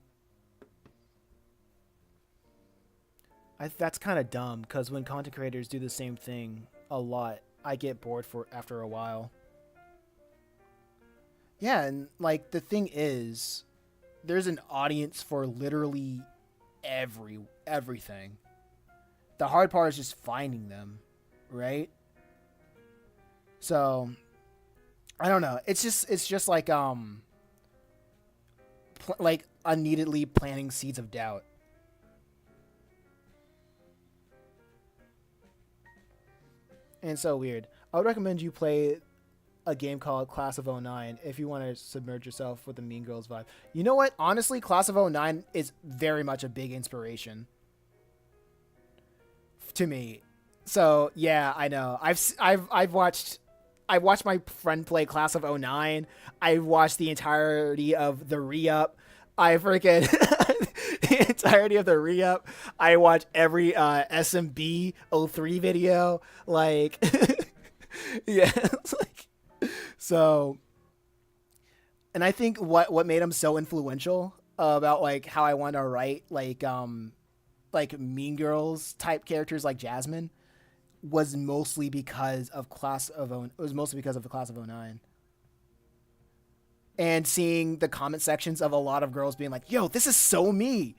That's kind of dumb because when content creators do the same thing a lot, I get bored for after a while. Yeah, and like the thing is, there's an audience for literally everything. The hard part is just finding them, right? So I don't know. It's just like like unneededly planting seeds of doubt. And it's so weird. I would recommend you play a game called Class of '09 if you want to submerge yourself with the Mean Girls vibe. You know what? Honestly, Class of '09 is very much a big inspiration to me. So yeah, I know. I've watched my friend play Class of '09. I watched the entirety of the re-up. I freaking the entirety of the re-up. I watched every SMB '03 video. Like yeah, it's like so. And I think what made him so influential about like how I want to write like Mean Girls type characters like Jasmine was mostly because of the Class of '09. And seeing the comment sections of a lot of girls being like, "Yo, this is so me."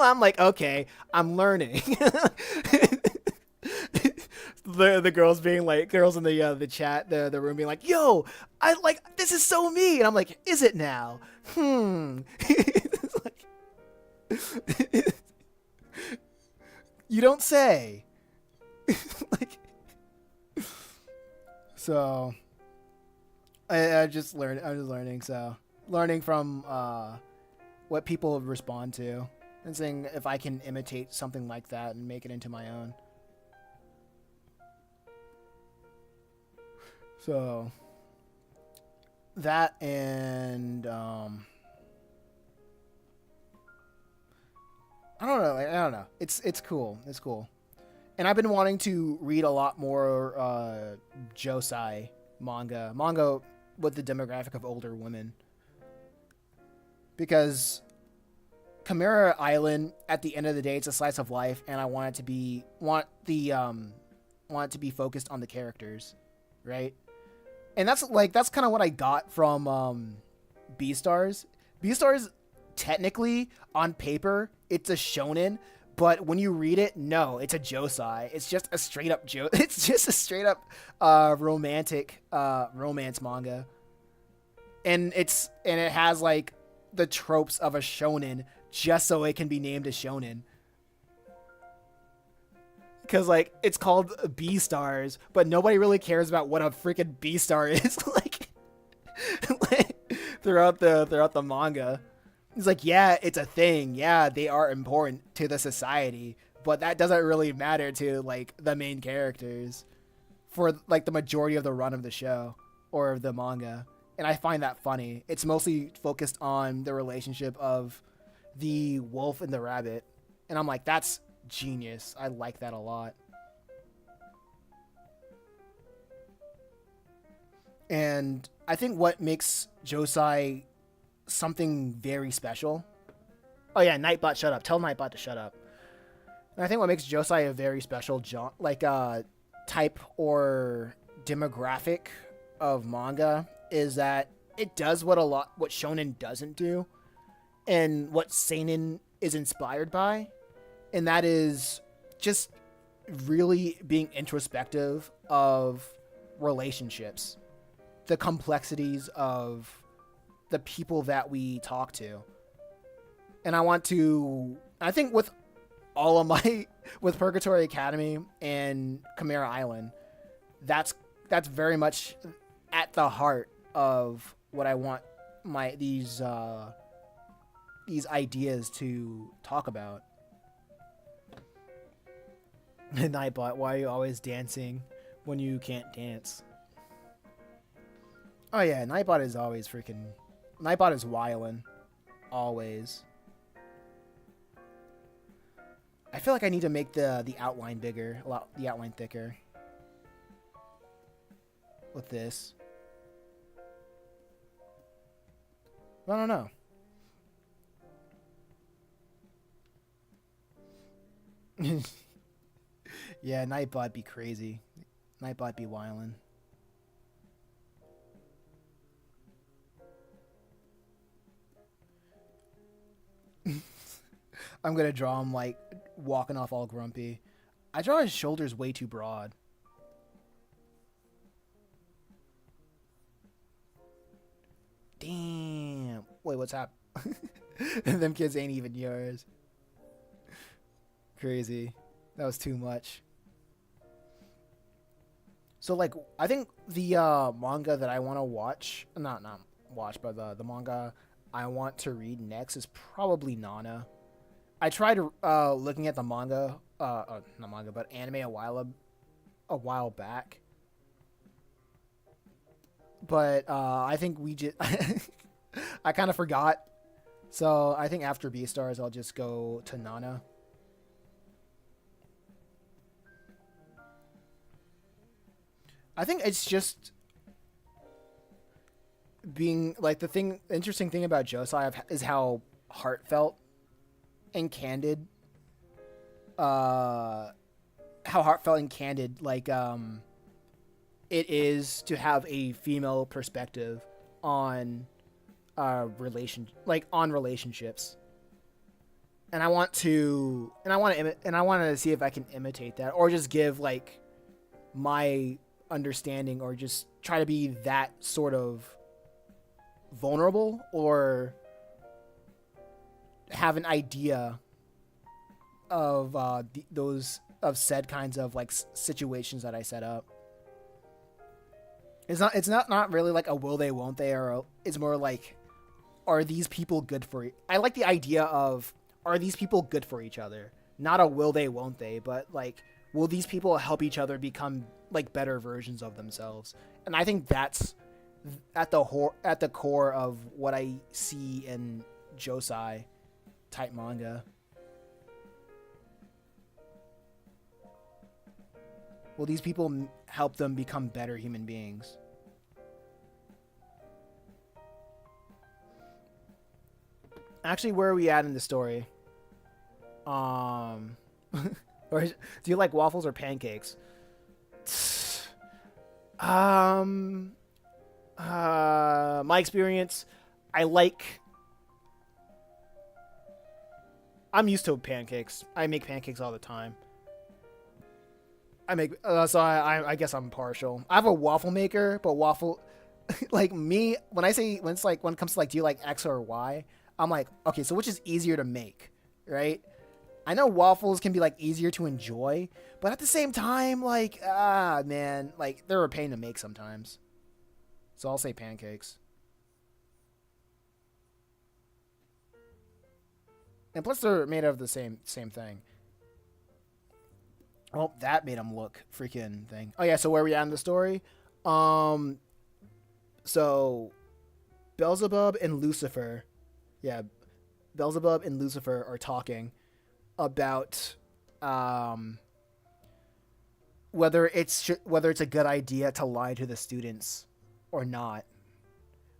I'm like, "Okay, I'm learning." The girls being like girls in the chat, the room being like, "Yo, I like this is so me." And I'm like, "Is it now?" It's like, you don't say. Like, so I just learned. I'm just learning. So learning from what people respond to, and seeing if I can imitate something like that and make it into my own. So that and I don't know. I don't know. It's cool. It's cool. And I've been wanting to read a lot more josei manga with the demographic of older women, because Chimera Island at the end of the day it's a slice of life, and I want it to be want it to be focused on the characters, right? And that's kind of what I got from Beastars. Beastars technically on paper it's a shonen, but when you read it, no, it's a josei. It's just a straight up It's just a straight up romantic romance manga, and it has like the tropes of a shonen just so it can be named a shonen. Because like it's called Beastars, but nobody really cares about what a freaking Beastar is. like throughout the manga. It's like, yeah, it's a thing. Yeah, they are important to the society, but that doesn't really matter to like the main characters for like the majority of the run of the show or of the manga. And I find that funny. It's mostly focused on the relationship of the wolf and the rabbit. And I'm like, that's genius. I like that a lot. And I think what makes josei something very special. Oh yeah, Nightbot, shut up. Tell Nightbot to shut up. And I think what makes josei a very special type or demographic of manga is that it does what shonen doesn't do, and what seinen is inspired by, and that is just really being introspective of relationships, the complexities of the people that we talk to. And I think with all of my with Purgatory Academy and Chimera Island, that's very much at the heart of what I want these ideas to talk about. Nightbot, why are you always dancing when you can't dance? Oh yeah, Nightbot is always Nightbot is wildin'. Always. I feel like I need to make the outline bigger, the outline thicker. With this. I don't know. Yeah, Nightbot be crazy. Nightbot be wildin'. I'm gonna draw him like walking off all grumpy. I draw his shoulders way too broad. Damn. Wait, what's up? Them kids ain't even yours. Crazy. That was too much. So like I think the manga that I want to watch, not watch, but the manga I want to read next is probably Nana. I tried looking at the manga, not manga, but anime a while back, but I think we just I kind of forgot. So I think after Beastars, I'll just go to Nana. I think it's just being like the interesting thing about Josai is how heartfelt and candid, uh, how heartfelt and candid it is to have a female perspective on on relationships. And I want to see if I can imitate that or just give like my understanding or just try to be that sort of vulnerable or have an idea of those of said kinds of like situations that I set up. It's not really like a will they won't they it's more like are these people good for I like the idea of are these people good for each other? Not a will they won't they, but like will these people help each other become like better versions of themselves? And I think that's at the core of what I see in Josai type manga. Will these people help them become better human beings? Actually, where are we at in the story? Um, or do you like waffles or pancakes? Um, my experience, I like. I'm used to pancakes. I make pancakes all the time. I guess I'm partial. I have a waffle maker, but waffle, like me, when it comes to like, do you like X or Y? I'm like, okay, so which is easier to make, right? I know waffles can be like easier to enjoy, but at the same time, like, man, like they're a pain to make sometimes. So I'll say pancakes. And plus, they're made of the same thing. Oh, that made him look freaking thing. Oh yeah, so where are we at in the story? Um, so Beelzebub and Lucifer, yeah, Beelzebub and Lucifer are talking about whether it's a good idea to lie to the students or not.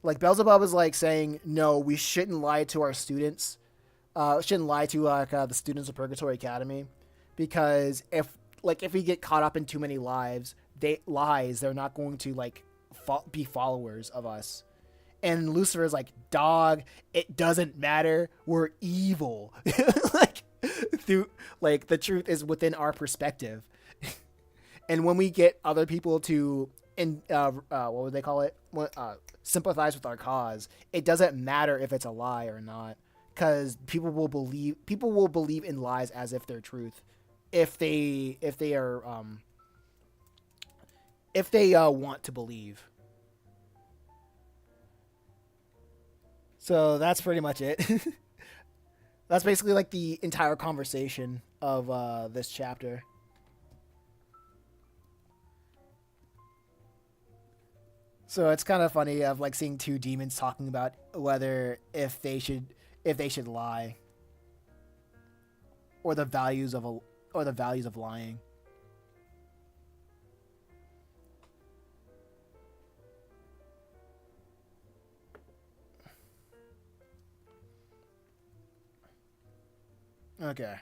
Like Beelzebub is like saying, no, we shouldn't lie to our students. Shouldn't lie to the students of Purgatory Academy, because if we get caught up in too many lies, they're not going to like be followers of us. And Lucifer is like, dog, it doesn't matter. We're evil. like the truth is within our perspective. And when we get other people to what would they call it? Sympathize with our cause, it doesn't matter if it's a lie or not, because people will believe in lies as if they're truth, if they want to believe. So that's pretty much it. That's basically like the entire conversation of this chapter. So it's kind of funny of like seeing two demons talking about whether if they should lie, or the values of lying. Okay.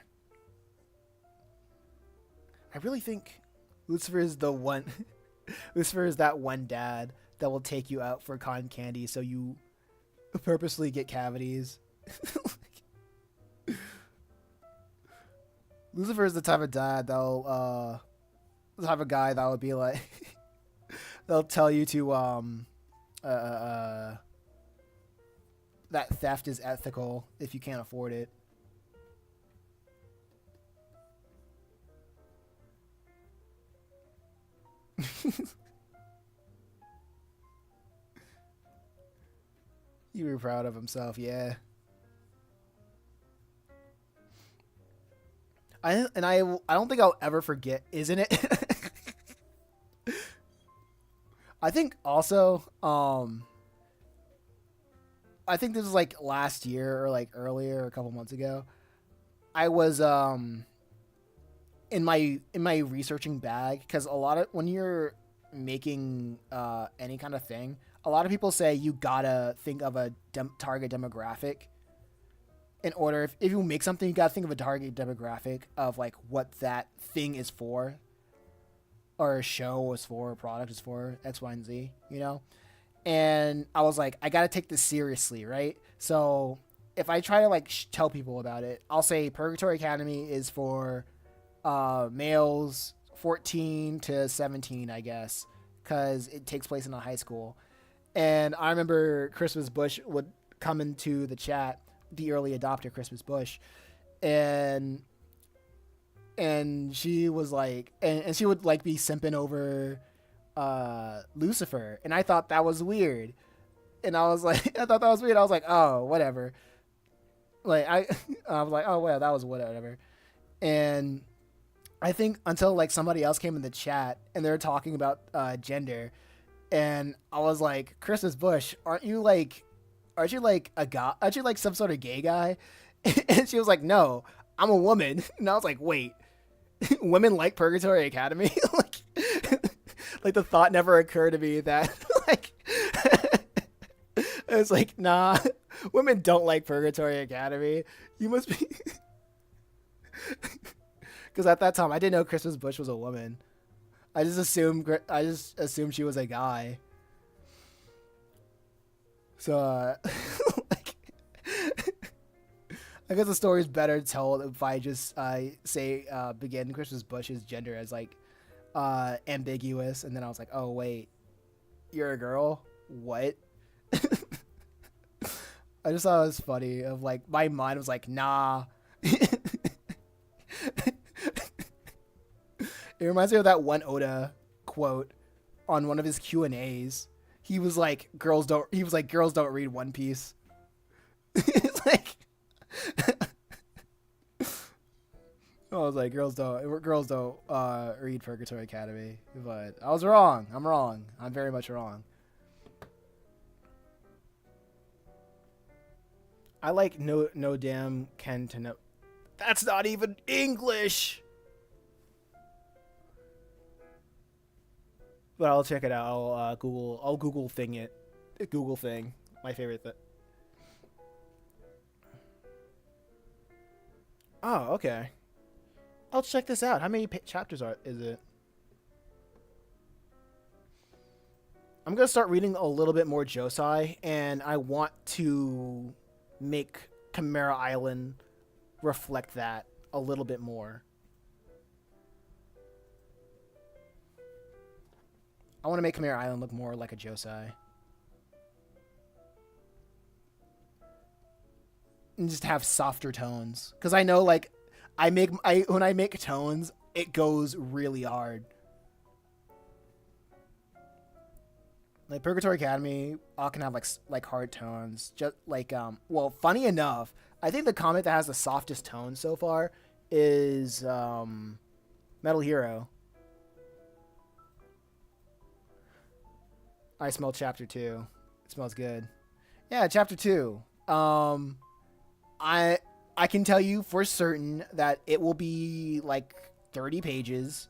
I really think Lucifer is the one. Lucifer is that one dad that will take you out for cotton candy, so you purposely get cavities. Lucifer is the type of dad the type of guy that would be like, they'll tell you to that theft is ethical if you can't afford it. You were proud of himself, yeah. I don't think I'll ever forget, isn't it? I think also, I think this was like last year or like earlier, a couple months ago. I was in my researching bag because a lot of when you're making any kind of thing, a lot of people say you gotta think of a target demographic in order. If you make something, you gotta think of a target demographic of like what that thing is for, or a show is for, a product is for, X, Y, and Z. You know, and I was like, I gotta take this seriously, right? So if I try to like tell people about it, I'll say Purgatory Academy is for males 14 to 17, I guess, because it takes place in a high school. And I remember Christmas Bush would come into the chat, the early adopter Christmas Bush, and she was like, and she would like be simping over Lucifer, and I thought that was weird. And I was like, I thought that was weird. I was like, oh, whatever. Like I was like, oh well, that was whatever. And I think until like somebody else came in the chat and they were talking about gender, and I was like, Christmas Bush, aren't you like a guy? Aren't you like some sort of gay guy? And she was like, no, I'm a woman. And I was like, wait, women like Purgatory Academy? Like the thought never occurred to me that like it's like, nah, women don't like Purgatory Academy. You must be, because at that time I didn't know Christmas Bush was a woman. I just assumed she was a guy. So like, I guess the story's better told if I just say begin Christmas Bush's gender as like ambiguous, and then I was like, oh wait, you're a girl? What? I just thought it was funny. Of like, my mind was like, nah. It reminds me of that one Oda quote on one of his Q&As. He was like, girls don't. He was like, girls don't read One Piece. It's like, I was like, girls don't read Purgatory Academy. But I was wrong. I'm wrong. I'm very much wrong. I like no damn Ken to know. That's not even English. But I'll check it out. I'll Google thing it. Google thing. My favorite thing. Oh, okay. I'll check this out. How many chapters is it? I'm gonna start reading a little bit more Josei, and I want to make Chimera Island reflect that a little bit more. I want to make Chimera Island look more like a Josei. And just have softer tones. Because I know, like, when I make tones, it goes really hard. Like Purgatory Academy, I can have like hard tones. Just like well, funny enough, I think the comic that has the softest tone so far is Metal Hero. I smell chapter 2. It smells good. Yeah, chapter 2. I can tell you for certain that it will be like 30 pages,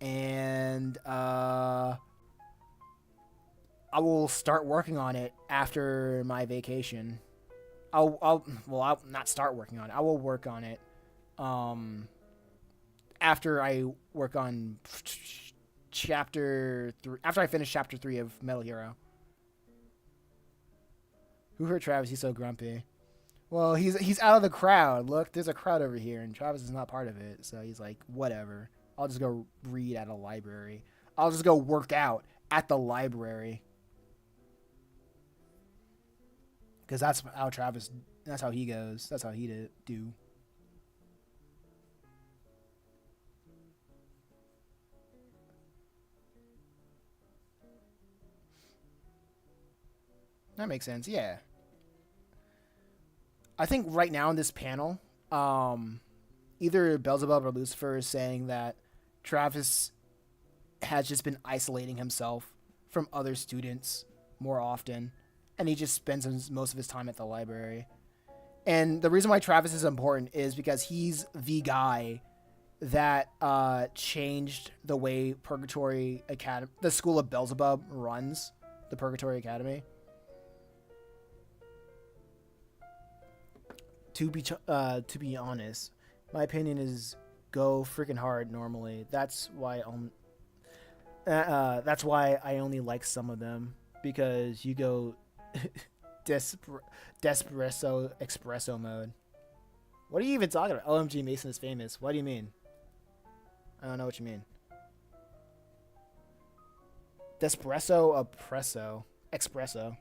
and I will start working on it after my vacation. I'll not start working on it. I will work on it after I work on chapter 3, after I finish chapter 3 of Metal Hero. Who hurt Travis? He's so grumpy. Well, he's out of the crowd. Look, there's a crowd over here, and Travis is not part of it. So he's like, whatever. I'll just go read at a library. I'll just go work out at the library. Because that's how Travis, that's how he goes. That's how he do. That makes sense. Yeah. I think right now in this panel, either Beelzebub or Lucifer is saying that Travis has just been isolating himself from other students more often, and he just spends most of his time at the library. And the reason why Travis is important is because he's the guy that changed the way Purgatory Academy, the School of Beelzebub, runs the Purgatory Academy. To be honest, my opinion is go freaking hard. Normally, that's why I only like some of them, because you go Despresso Espresso mode. What are you even talking about? OMG, Mason is famous. What do you mean? I don't know what you mean. Despresso Espresso.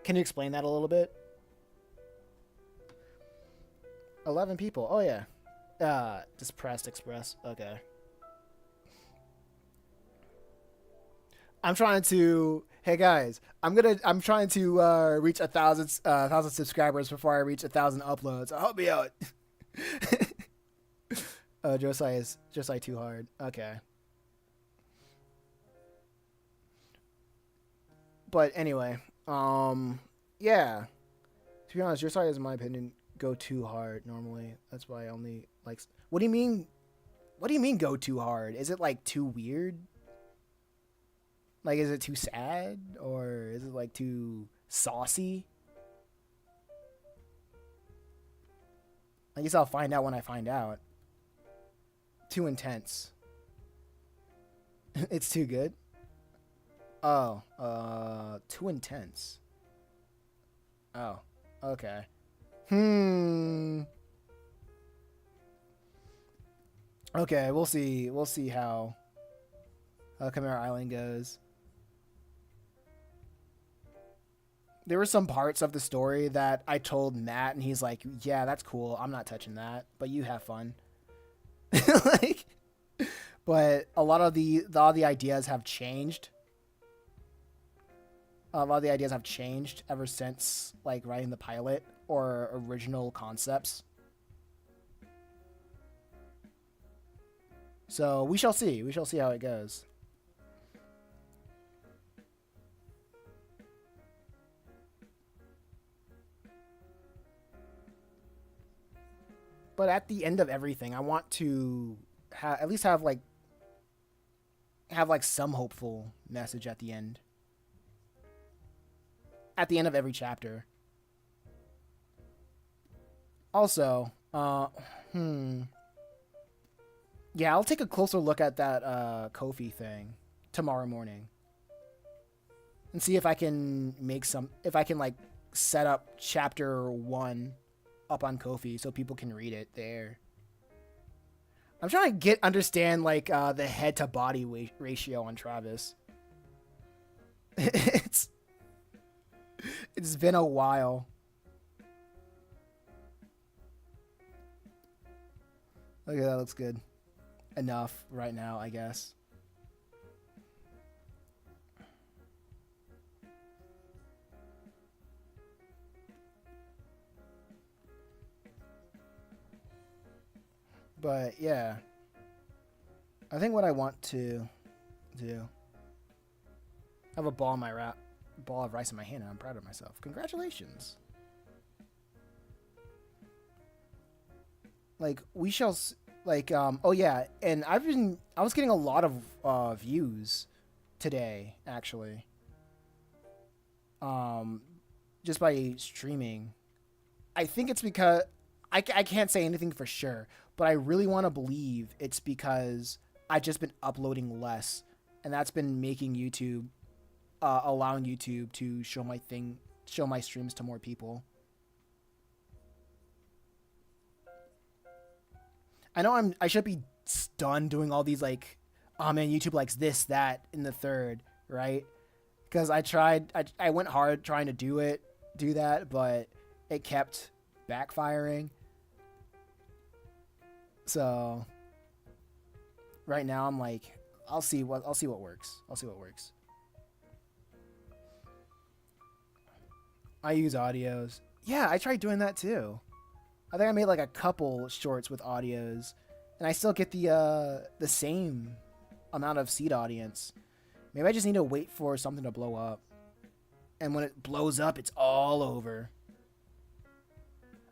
Can you explain that a little bit? 11 people. Oh yeah. Depressed Express. Okay. I'm trying to. Hey guys, I'm trying to reach 1,000 subscribers before I reach 1,000 uploads. So help me out. Josiah too hard. Okay. But anyway, yeah. To be honest, Josiah is, in my opinion, go too hard normally. That's why I only like. What do you mean? What do you mean go too hard? Is it like too weird? Like, is it too sad? Or is it like too saucy? I guess I'll find out when I find out. Too intense. It's too good? Oh, too intense. Oh, okay. Okay, we'll see. We'll see how Chimera Island goes. There were some parts of the story that I told Matt, and he's like, "Yeah, that's cool. I'm not touching that, but you have fun." Like, but a lot of all the ideas have changed. A lot of the ideas have changed ever since, like, writing the pilot or original concepts. So we shall see. We shall see how it goes. But at the end of everything, I want to at least have like some hopeful message at the end. At the end of every chapter. Also, yeah, I'll take a closer look at that Kofi thing tomorrow morning. And see if I can like set up chapter 1 up on Kofi so people can read it there. I'm trying to understand like the head to body ratio on Travis. It's been a while. Okay, that looks good. Enough right now, I guess. But yeah, I think what I want to do, I have a ball of rice in my hand, and I'm proud of myself. Congratulations. Like, we shall, like, oh yeah, and I was getting a lot of views today, actually. Just by streaming. I think it's because, I can't say anything for sure, but I really want to believe it's because I've just been uploading less, and that's been making YouTube, allowing YouTube to show my streams to more people. I know I should be done doing all these like, oh man, YouTube likes this, that, and the third, right? Because I went hard trying to do that, but it kept backfiring. So right now I'm like, I'll see what works. I use audios. Yeah, I tried doing that too. I think I made like a couple shorts with audios, and I still get the same amount of seed audience. Maybe I just need to wait for something to blow up, and when it blows up, it's all over.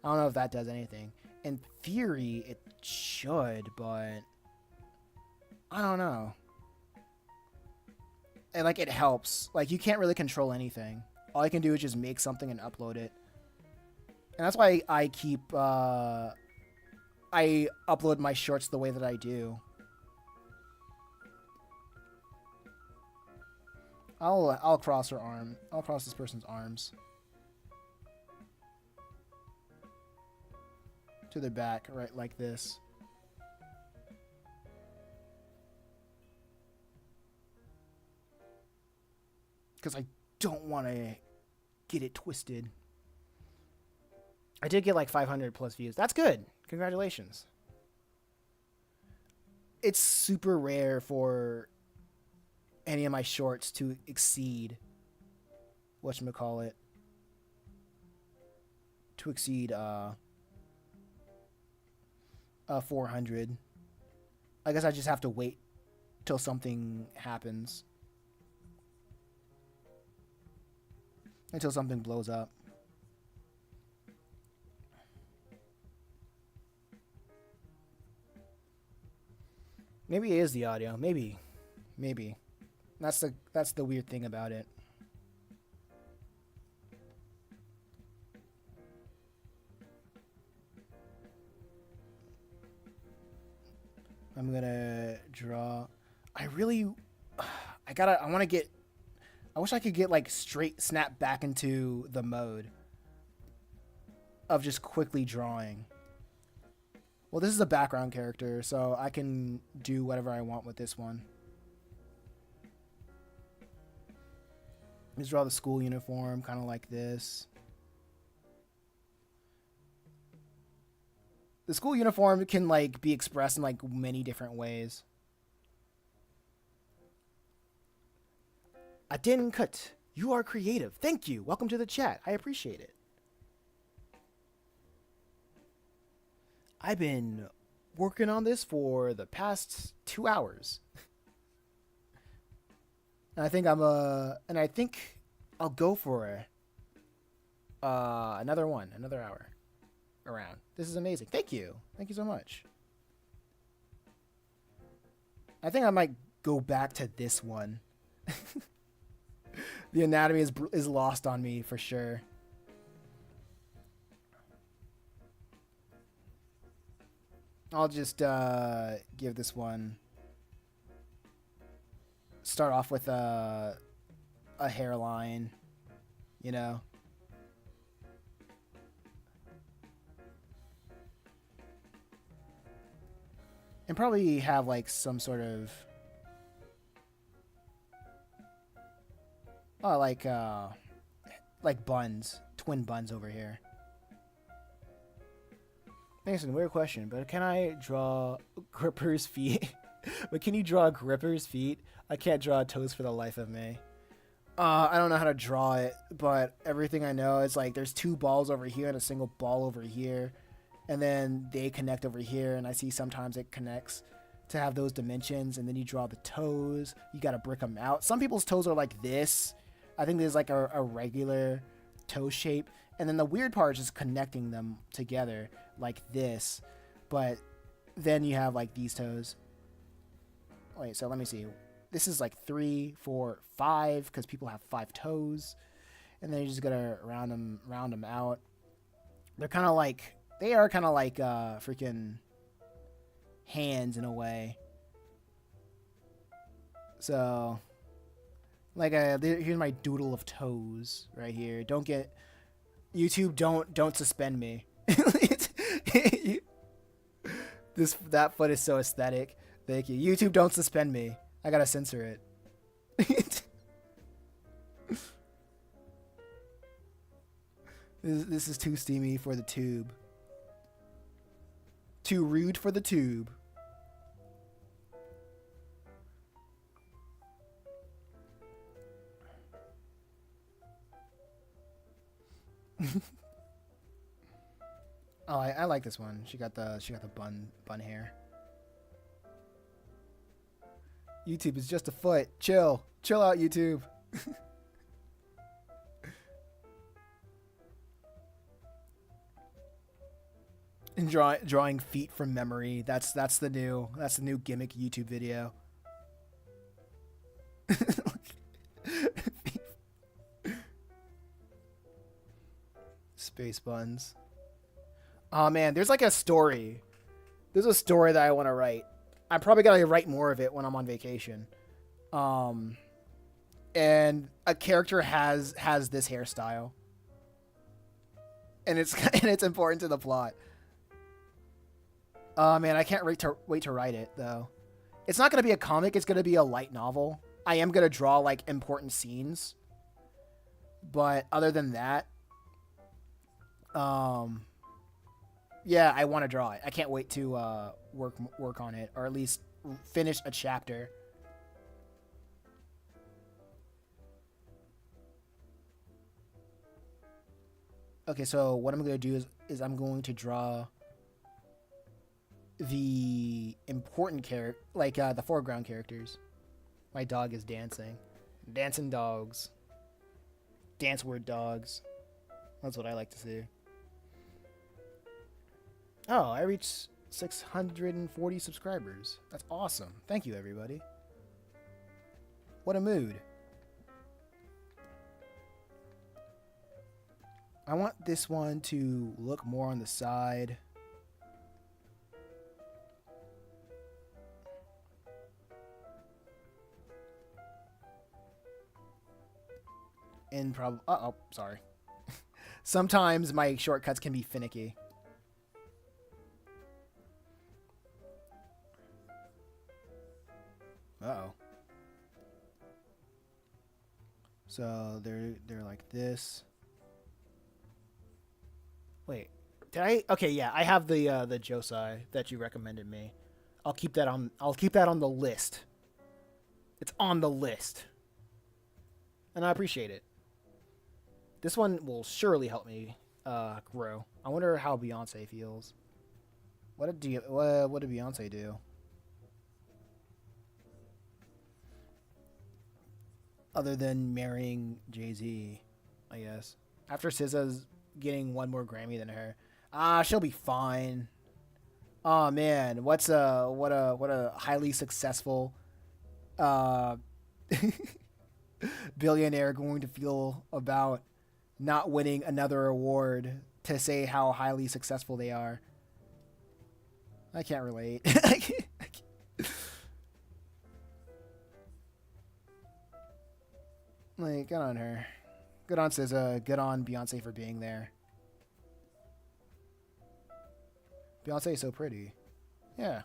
I don't know if that does anything. In theory, it should, but I don't know. And like it helps. Like you can't really control anything. All I can do is just make something and upload it. And that's why I keep I upload my shorts the way that I do. I'll cross her arm. I'll cross this person's arms to their back, right like this. Because I don't want to get it twisted. I did get like 500 plus views. That's good. Congratulations. It's super rare for any of my shorts to exceed whatchamacallit. To exceed 400. I guess I just have to wait till something happens. Until something blows up. Maybe it is the audio. Maybe. That's the weird thing about it. I'm gonna draw. I wish I could get like straight snap back into the mode of just quickly drawing. Well, this is a background character, so I can do whatever I want with this one. Just draw the school uniform, kind of like this. The school uniform can like be expressed in like many different ways. I didn't cut. You are creative. Thank you. Welcome to the chat. I appreciate it. I've been working on this for the past 2 hours. And I think I'll go for another hour around. This is amazing. Thank you so much. I think I might go back to this one. The anatomy is lost on me for sure. I'll just give this one. Start off with a hairline, you know. And probably have like some sort of like buns, twin buns over here. Mason, weird question, but can I draw Gripper's feet? But can you draw Gripper's feet? I can't draw toes for the life of me. I don't know how to draw it, but everything I know is like there's 2 balls over here and a single ball over here, and then they connect over here, and I see sometimes it connects to have those dimensions, and then you draw the toes. You gotta brick them out. Some people's toes are like this. I think there's like a regular toe shape, and then the weird part is just connecting them together like this, but then you have like these toes. Wait, so let me see. This is like 3, 4, 5 because people have 5 toes, and then you just gotta round them out. They are kind of like freaking hands in a way. So like here's my doodle of toes right here. Don't get YouTube. Don't suspend me. That foot is so aesthetic. Thank you. YouTube, don't suspend me. I gotta censor it. This is too steamy for the tube. Too rude for the tube. Oh, I like this one. She got the bun hair. YouTube is just a foot. Chill out, YouTube. And drawing feet from memory. That's the new gimmick YouTube video. Space buns. Oh man, there's like a story. There's a story that I want to write. I'm probably gonna write more of it when I'm on vacation. Um, and a character has this hairstyle, and it's and it's important to the plot. Oh man, I can't wait to write it though. It's not gonna be a comic. It's gonna be a light novel. I am gonna draw like important scenes, but other than that, um, yeah, I want to draw it. I can't wait to work on it, or at least finish a chapter. Okay, so what I'm gonna do is I'm going to draw the important character, like the foreground characters. My dog is dancing, dancing dogs, dance word dogs. That's what I like to see. Oh, I reached 640 subscribers. That's awesome. Thank you, everybody. What a mood. I want this one to look more on the side. And probably... Uh-oh, sorry. Sometimes my shortcuts can be finicky. Uh-oh. So they're like this. Wait, did I? Okay, yeah, I have the Josai that you recommended me. I'll keep that on the list. It's on the list, and I appreciate it. This one will surely help me grow. I wonder how Beyonce feels. What did Beyonce do? Other than marrying Jay-Z, I guess. After SZA's getting one more Grammy than her, she'll be fine. Oh man, what a highly successful uh billionaire going to feel about not winning another award to say how highly successful they are. I can't relate. Like, good on her. Good on SZA. Good on Beyonce for being there. Beyonce is so pretty. Yeah.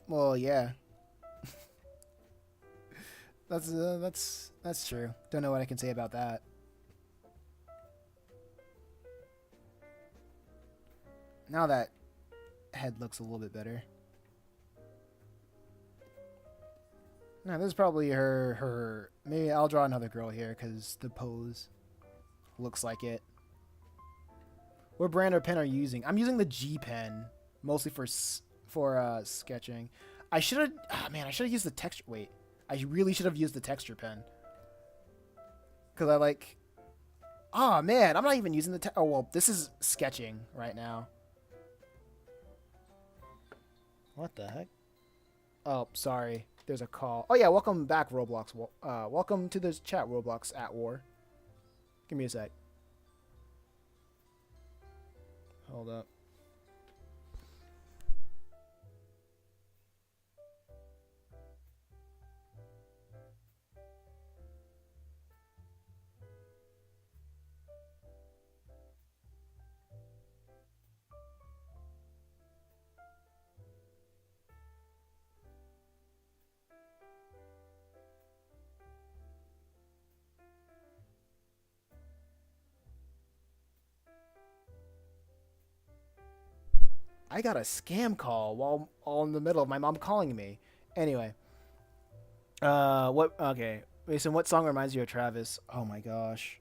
Well, yeah. That's true. Don't know what I can say about that. Now that head looks a little bit better. No, this is probably her. Maybe I'll draw another girl here because the pose looks like it. What brand of pen are you using? I'm using the G pen mostly for sketching. I should have. Oh, man, I should have used the texture. Wait, I really should have used the texture pen because I like. Oh man, I'm not even using the. Oh well, this is sketching right now. What the heck? Oh, sorry. There's a call. Oh yeah, welcome back, Roblox. Welcome to this chat, Roblox at War. Give me a sec. Hold up. I got a scam call while all in the middle of my mom calling me. Anyway, What? Okay, Mason. What song reminds you of Travis? Oh my gosh.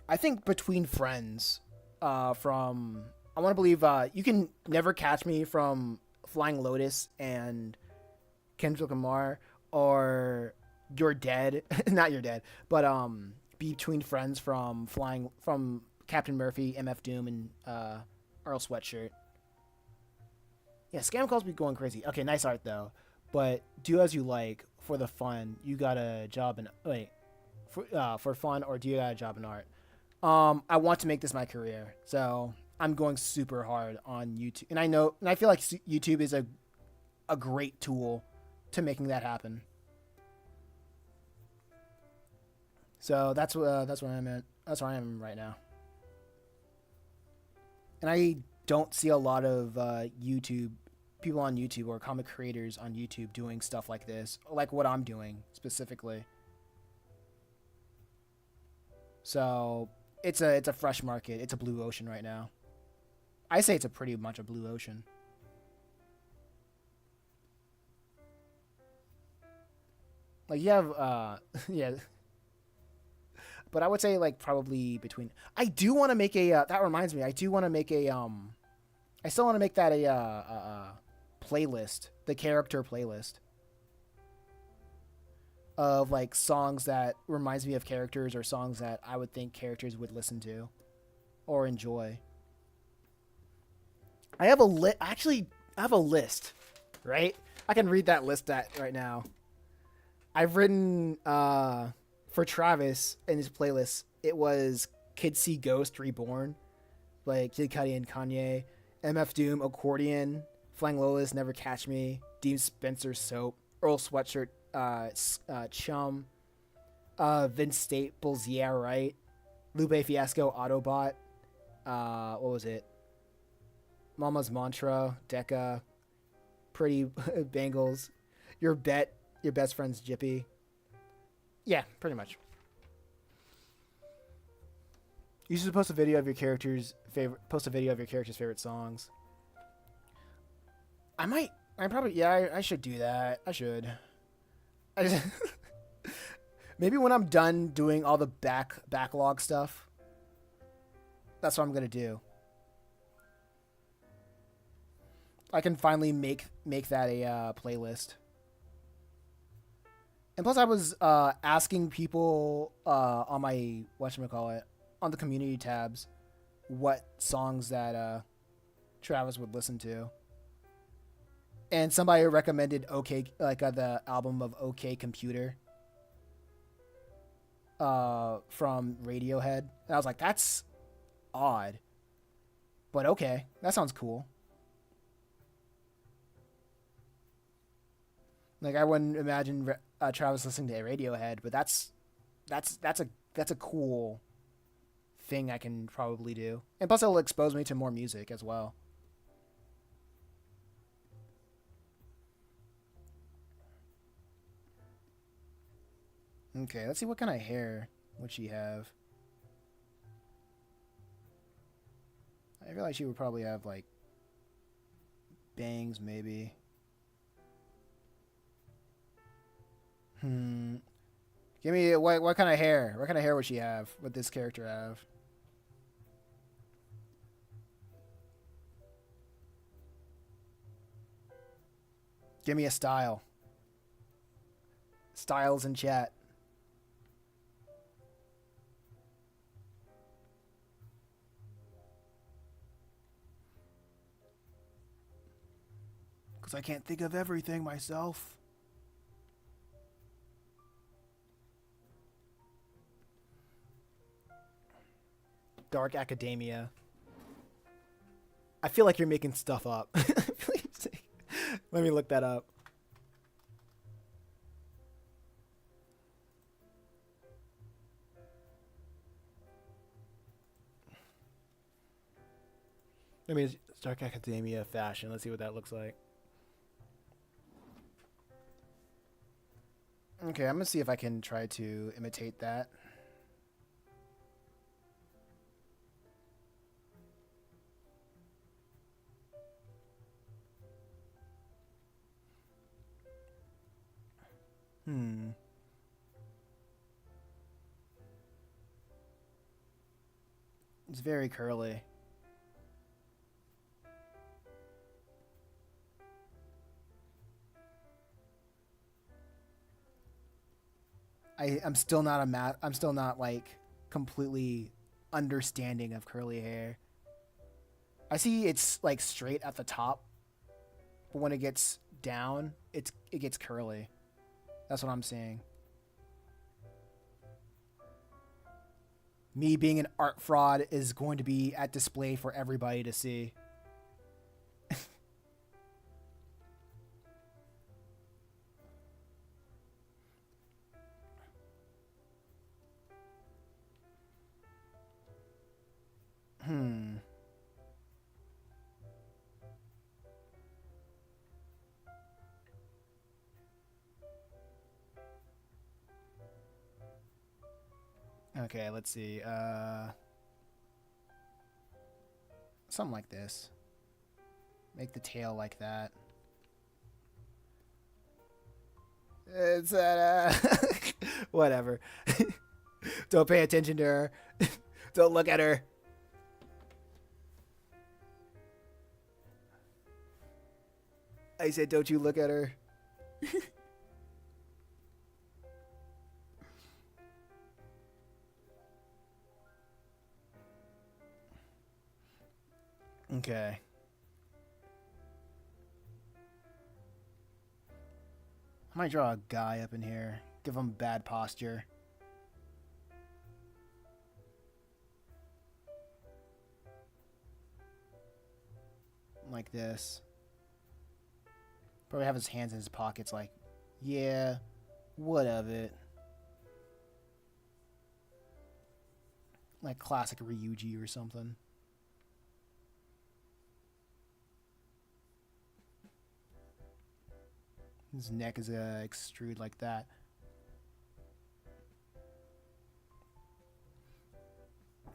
I think Between Friends. From I want to believe. You can never catch me from Flying Lotus and Kendrick Lamar, or You're Dead. Not You're Dead, but Between Friends from Flying from Captain Murphy, MF Doom, and Earl Sweatshirt. Yeah, scam calls be going crazy. Okay, nice art though, but do as you like for the fun. You got a job in wait for fun, or do you got a job in art? I want to make this my career, so I'm going super hard on YouTube, and I know, and I feel like YouTube is a great tool to making that happen. So that's where I'm at. That's where I am right now, and I don't see a lot of YouTube people on YouTube or comic creators on YouTube doing stuff like this, like what I'm doing specifically. So it's a fresh market. It's a blue ocean right now. I say it's a pretty much a blue ocean. Like you have yeah, but I would say like probably between. I do want to make a. That reminds me. I do want to make a. I still want to make that a playlist, the character playlist of like songs that reminds me of characters or songs that I would think characters would listen to or enjoy. I have a Actually, I have a list, right? I can read that list that right now. I've written for Travis in his playlist. It was Kids See Ghost Reborn, like Kid Cudi and Kanye, MF Doom Accordion, Flying Lolas Never Catch Me, Dean Spencer Soap, Earl Sweatshirt Chum, Vince Staples Yeah Right, Lupe Fiasco Autobot, what was it? Mama's Mantra, Decca, Pretty Bangles, Your Bet, Your Best Friend's Jippy. Yeah, pretty much. You should post a video of your characters' favorite. Post a video of your character's favorite songs. I might. I probably. Yeah, I should do that. I should. I just, maybe when I'm done doing all the backlog stuff, that's what I'm gonna do. I can finally make that a playlist. And plus, I was asking people on my whatchamacallit, on the community tabs, what songs that Travis would listen to. And somebody recommended OK, like the album of OK Computer from Radiohead. And I was like, that's odd, but okay, that sounds cool. Like I wouldn't imagine Travis listening to Radiohead, but that's a cool thing I can probably do. And plus, it'll expose me to more music as well. Okay, let's see what kind of hair would she have. I feel like she would probably have like bangs, maybe. Hmm. Give me what kind of hair? What kind of hair would she have? Would this character have? Give me a style. Styles in chat. Because I can't think of everything myself. Dark Academia. I feel like you're making stuff up. Let me look that up. I mean, Dark Academia fashion. Let's see what that looks like. Okay, I'm gonna see if I can try to imitate that. Hmm. It's very curly. I'm still not I'm still not like completely understanding of curly hair. I see it's like straight at the top, but when it gets down, it gets curly. That's what I'm seeing. Me being an art fraud is going to be at display for everybody to see. Hmm. Okay, let's see. Something like this. Make the tail like that. It's whatever. Don't pay attention to her. Don't look at her. I said, don't you look at her. Okay. I might draw a guy up in here. Give him bad posture. Like this. Probably have his hands in his pockets like, yeah, what of it? Like classic Ryuji or something. His neck is extrude like that.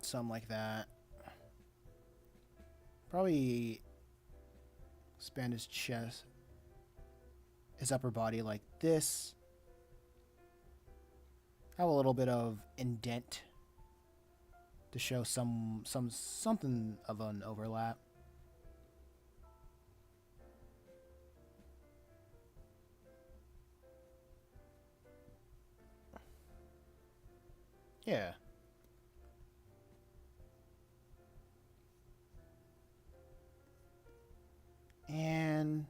Something like that. Probably expand his chest, his upper body like this. Have a little bit of indent to show something of an overlap. Yeah. And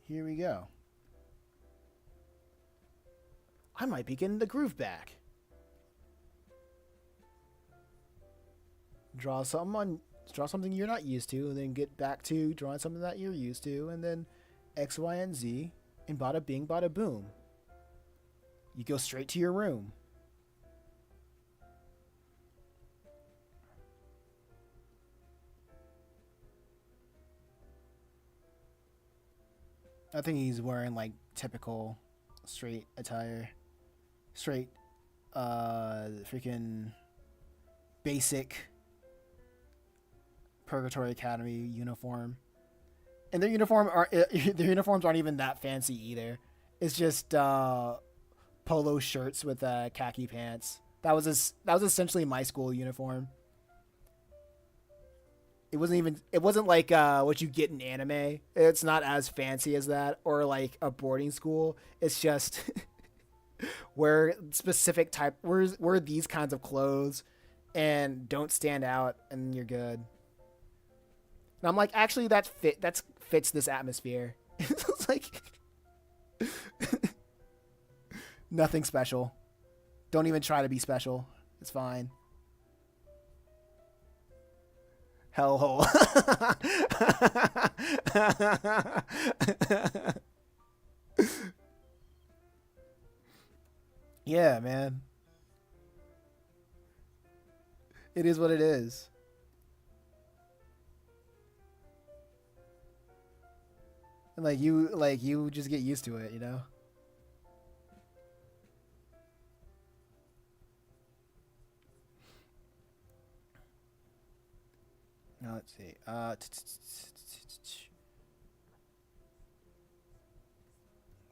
here we go. I might be getting the groove back. Draw something you're not used to, and then get back to drawing something that you're used to, and then X, Y, and Z, and bada bing, bada boom. You go straight to your room. I think he's wearing like typical straight attire. Straight freaking basic Purgatory Academy uniform. And their uniforms aren't even that fancy either. It's just polo shirts with khaki pants. That was essentially my school uniform. It wasn't like what you get in anime. It's not as fancy as that, or like a boarding school. It's just wear these kinds of clothes and don't stand out, and you're good. And I'm like, actually, that fits this atmosphere. It's like nothing special. Don't even try to be special. It's fine. Hellhole. Yeah, man. It is what it is. And like you just get used to it, you know? Now let's see.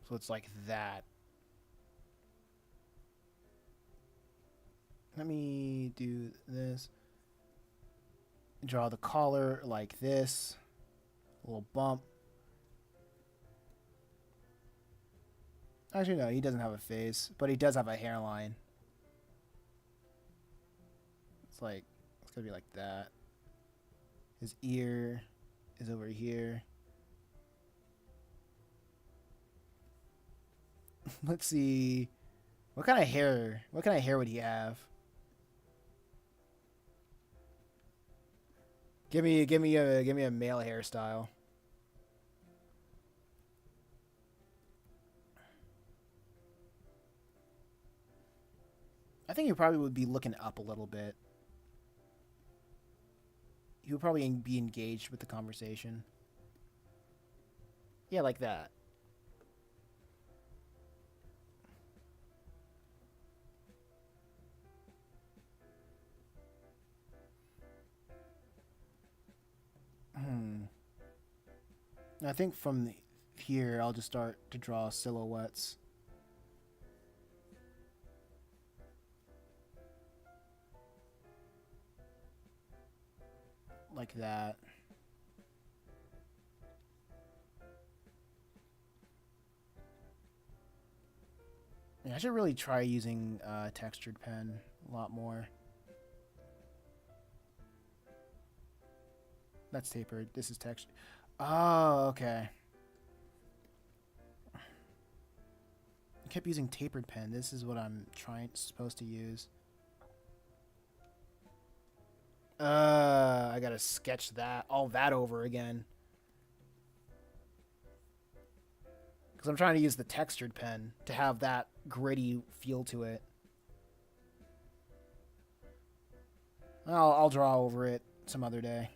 So it's like that. Let me do this. Draw the collar like this. A little bump. Actually, no, he doesn't have a face, but he does have a hairline. It's like, it's gonna be like that. His ear is over here. Let's see. What kind of hair would he have? Give me a male hairstyle. I think he probably would be looking up a little bit. He would probably be engaged with the conversation. Yeah, like that. I think from here, I'll just start to draw silhouettes. Like that. Yeah, I should really try using textured pen a lot more. That's tapered. This is textured. Oh, okay. I kept using tapered pen. This is what I'm supposed to use. I gotta sketch all that over again. Because I'm trying to use the textured pen to have that gritty feel to it. I'll draw over it some other day.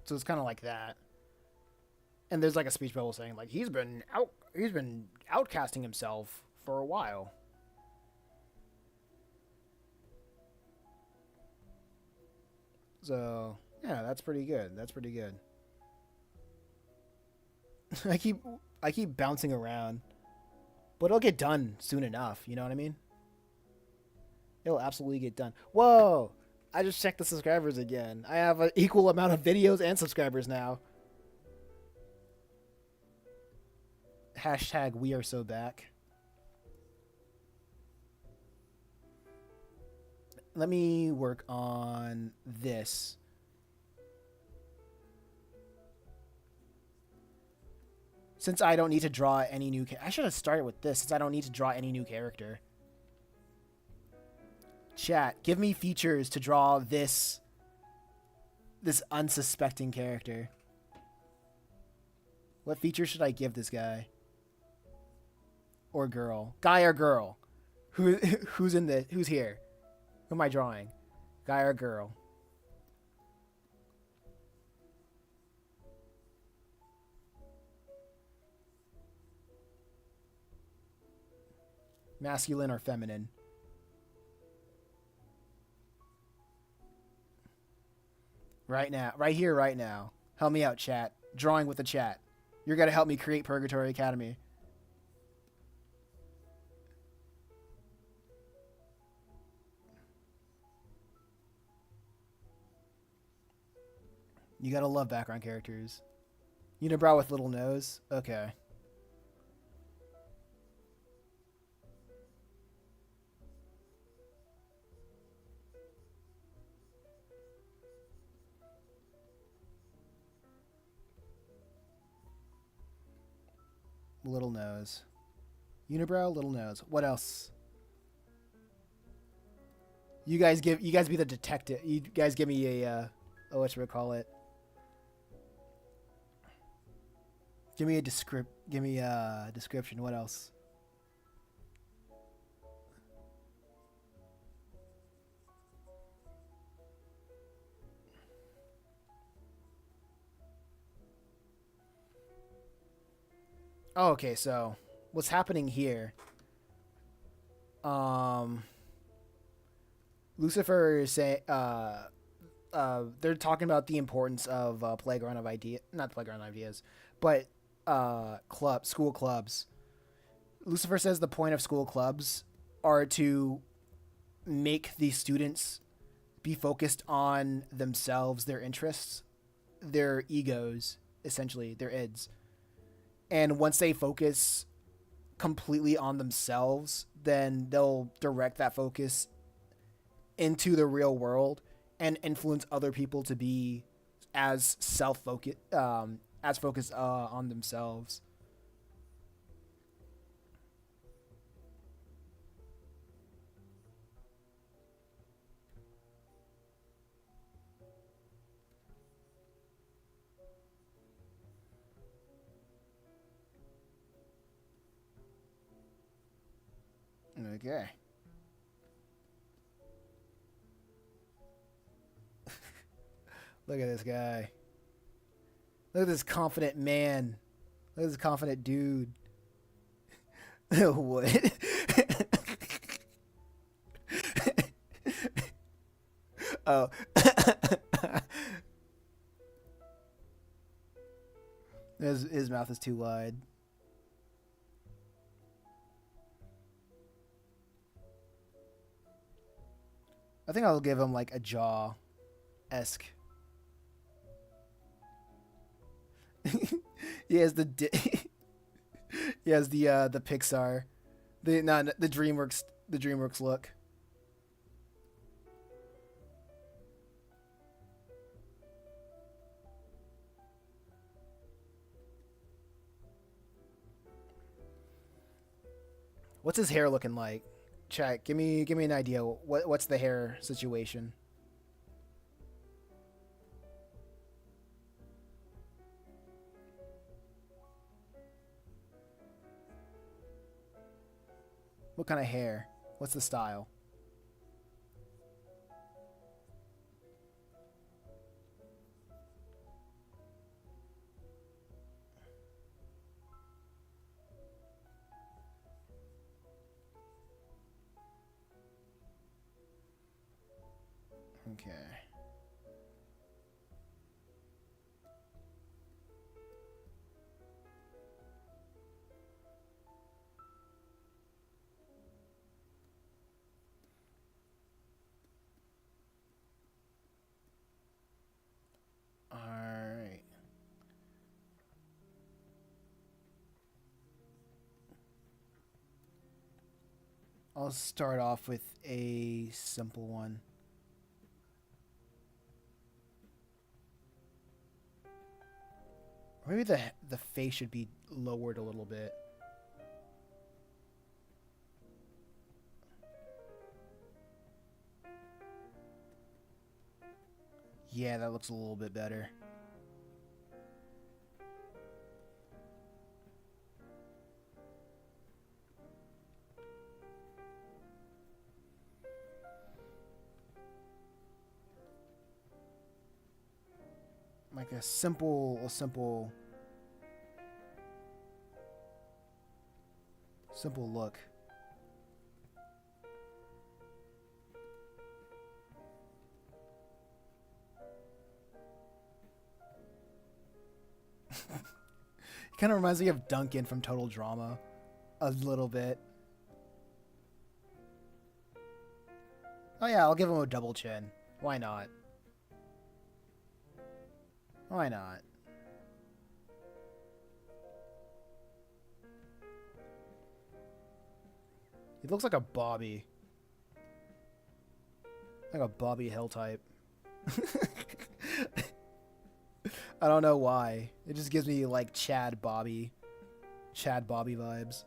So it's kind of like that. And there's like a speech bubble saying like he's been outcasting himself for a while. So yeah, that's pretty good. That's pretty good. I keep bouncing around, but it'll get done soon enough. You know what I mean? It'll absolutely get done. Whoa! I just checked the subscribers again. I have an equal amount of videos and subscribers now. Hashtag we are so back. Let me work on this. Since I don't need to draw any new... I should have started with this, since I don't need to draw any new character. Chat, give me features to draw this unsuspecting character. What features should I give this guy? Or girl? Guy or girl? Who's in this? Who's here? Who am I drawing? Guy or girl? Masculine or feminine? Right now. Right here, right now. Help me out, chat. Drawing with the chat. You're going to help me create Purgatory Academy. You gotta love background characters. Unibrow with little nose? Okay. Little nose. Unibrow, little nose. What else? You guys be the detective. You guys give me a whatchamacallit. Give me a description. What else? Oh, okay, so what's happening here? Lucifer is say they're talking about the importance of playground of idea, not playground ideas, but school clubs. Lucifer says the point of school clubs are to make the students be focused on themselves, their interests, their egos, essentially their ids. And once they focus completely on themselves, then they'll direct that focus into the real world and influence other people to be as self-focused, as focused on themselves. Okay. Look at this guy. Look at this confident man. Look at this confident dude. What? Oh. His mouth is too wide. I think I'll give him like a jaw esque. He has he has the Pixar, the DreamWorks look. What's his hair looking like? Chat, give me an idea. What's the hair situation? What kind of hair? What's the style? Okay. All right. I'll start off with a simple one. Maybe the face should be lowered a little bit. Yeah, that looks a little bit better. Like a simple look. It kind of reminds me of Duncan from Total Drama, a little bit. Oh yeah, I'll give him a double chin. Why not? Why not? He looks like a Bobby. Like a Bobby Hill type. I don't know why. It just gives me like Chad Bobby vibes.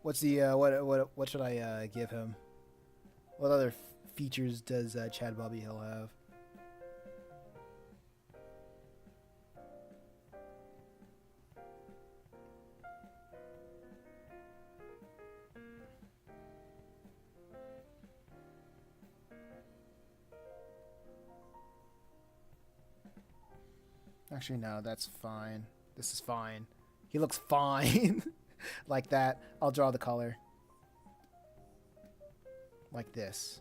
What's the what should I give him? What other features does Chad Bobby Hill have? Actually, no, that's fine. This is fine. He looks fine. Like that. I'll draw the color. Like this.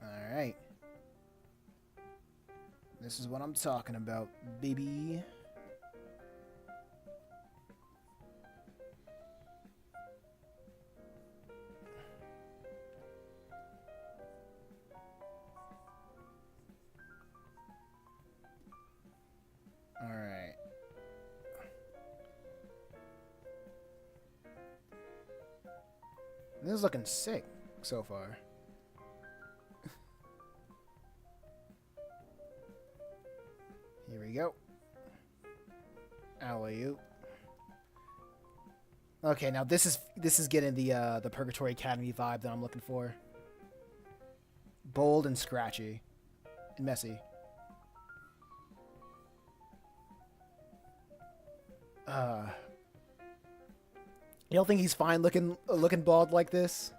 Alright. This is what I'm talking about, baby. Alright. This is looking sick so far. Here we go. Alley-oop. Okay, now this is getting the Purgatory Academy vibe that I'm looking for. Bold and scratchy. And messy. You don't think he's fine looking bald like this?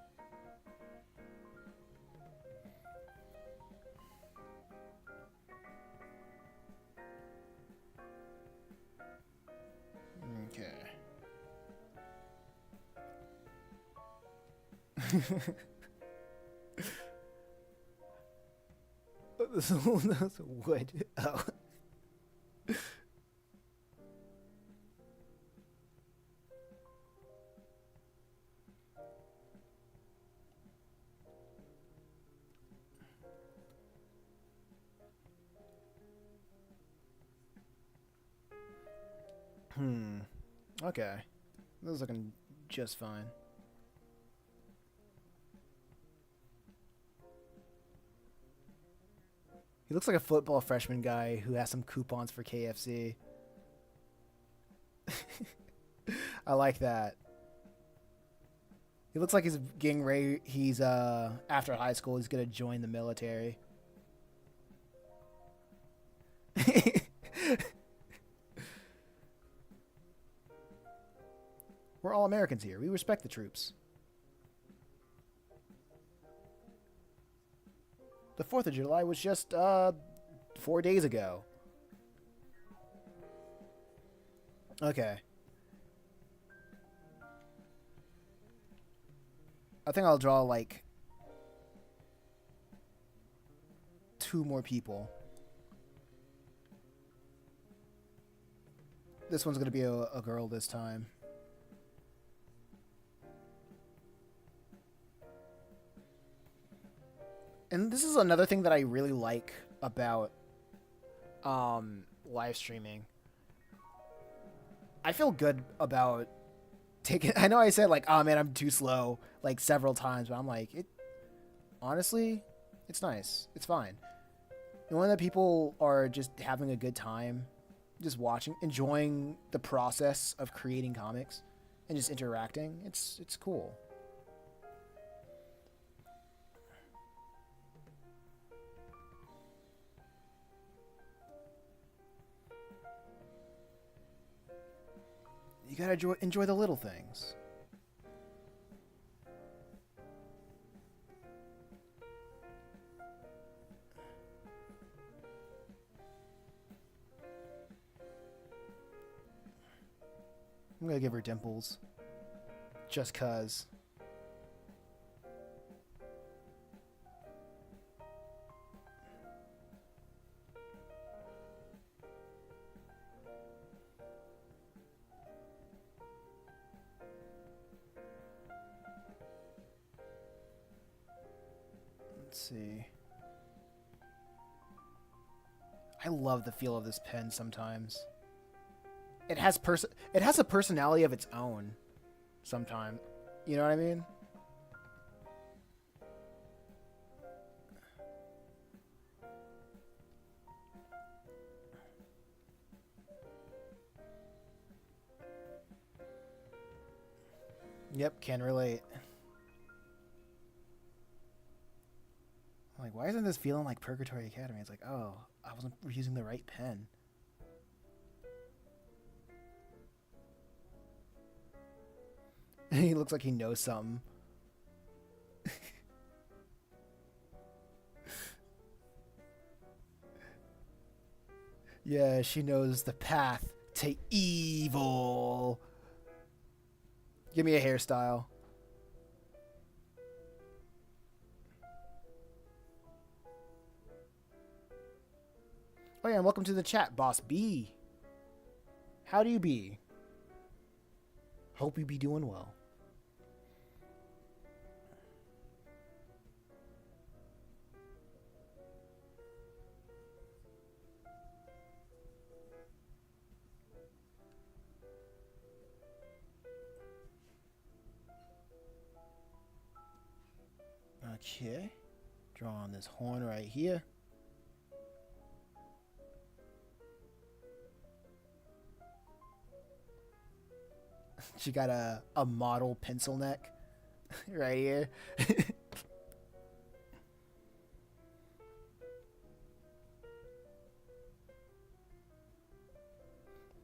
Okay. That's wood. Oh. Okay. This is looking just fine. He looks like a football freshman guy who has some coupons for KFC. I like that. He looks like he's getting ready. He's after high school, he's gonna join the military. We're all Americans here. We respect the troops. The 4th of July was just 4 days ago. Okay. I think I'll draw like 2 more people. This one's gonna be a girl this time. And this is another thing that I really like about live streaming. I feel good about taking... I know I said, like, oh, man, I'm too slow, like, several times, but I'm like, honestly, it's nice. It's fine. Knowing that people are just having a good time, just watching, enjoying the process of creating comics and just interacting, it's cool. You gotta enjoy the little things. I'm gonna give her dimples. Just cuz. Let's see. I love the feel of this pen sometimes. It has a personality of its own sometimes. You know what I mean? Yep, can relate. I'm like, why isn't this feeling like Purgatory Academy? It's like, oh, I wasn't using the right pen. He looks like he knows something. Yeah, she knows the path to evil. Give me a hairstyle. Oh yeah, and welcome to the chat, Boss B. How do you be? Hope you be doing well. Okay. Drawing this horn right here. She got a model pencil neck right here.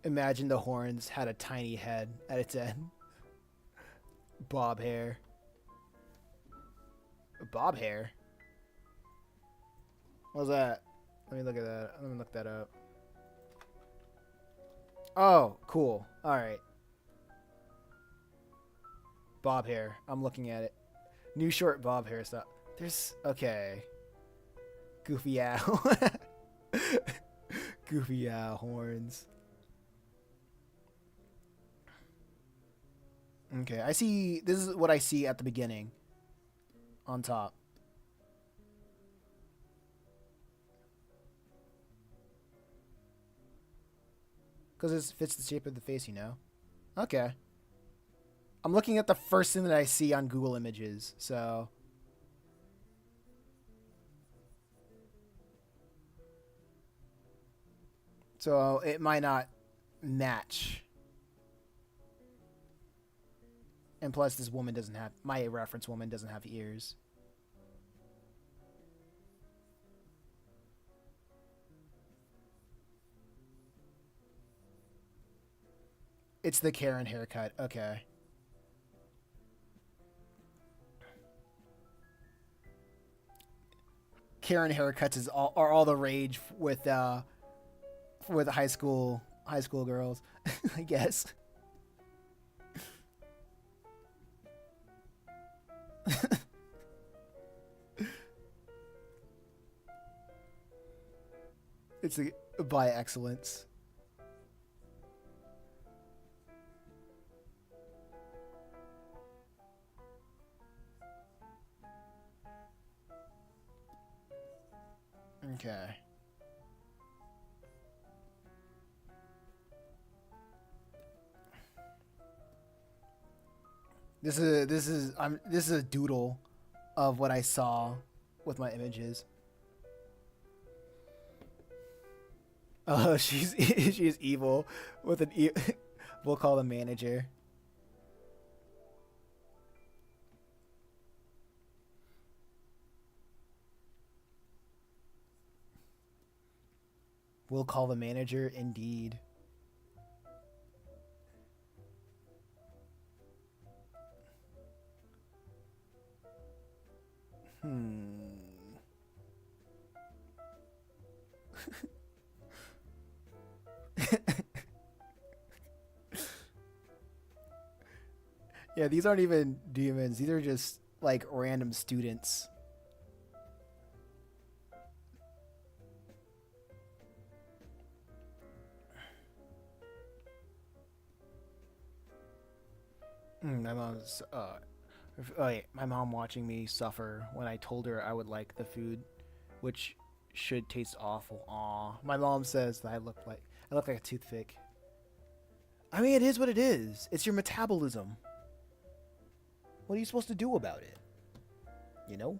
Imagine the horns had a tiny head at its end. Bob hair. Bob hair? What's that? Let me look at that. Let me look that up. Oh, cool. Alright. Bob hair. I'm looking at it. New short bob hair stuff. There's... Okay. Goofy owl. Goofy owl horns. Okay, I see... This is what I see at the beginning. On top. Because it fits the shape of the face, you know? Okay. I'm looking at the first thing that I see on Google Images, so... So it might not match. And plus, this woman doesn't have... My reference woman doesn't have ears. It's the Karen haircut. Okay. Karen haircuts are all the rage with high school girls, I guess. It's by excellence. Okay. This is a doodle of what I saw with my images. Oh, she's evil with an we'll call the manager. We'll call the manager indeed. Yeah, these aren't even demons. These are just like random students. My mom's my mom watching me suffer when I told her I would like the food, which should taste awful. Aw, my mom says that I look like a toothpick. I mean, it is what it is. It's your metabolism. What are you supposed to do about it? You know?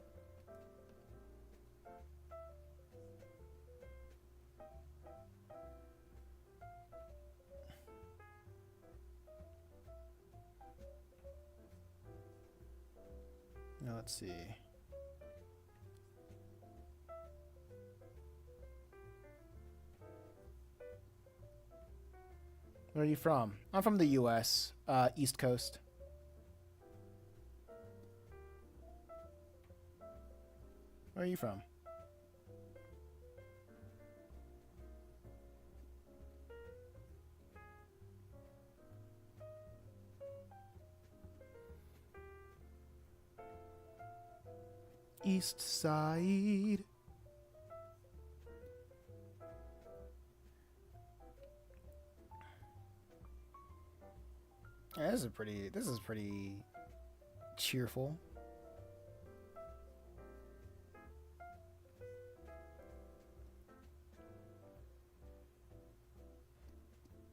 Now let's see. Where are you from? I'm from the U.S., East Coast. Where are you from? East Side. Yeah, this is pretty cheerful.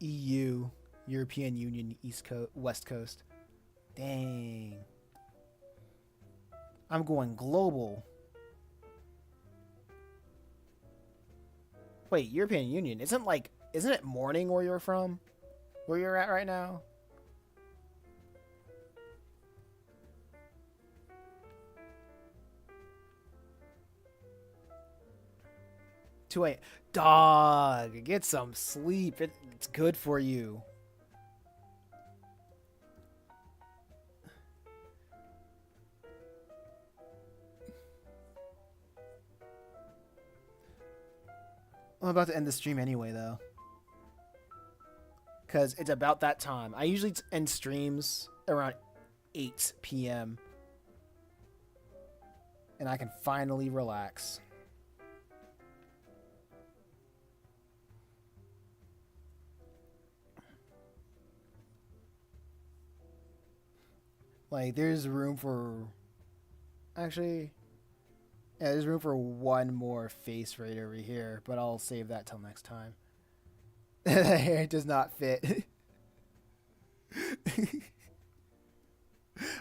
EU, European Union, East Coast, West Coast. Dang. I'm going global. Wait, European Union. Isn't it morning where you're from? Where you're at right now? 2 a.m. Dog, get some sleep. It's good for you. I'm about to end the stream anyway, though. Because it's about that time. I usually end streams around 8 p.m. And I can finally relax. Like, there's room for... Actually... Yeah, there's room for one more face right over here, but I'll save that till next time. The hair does not fit.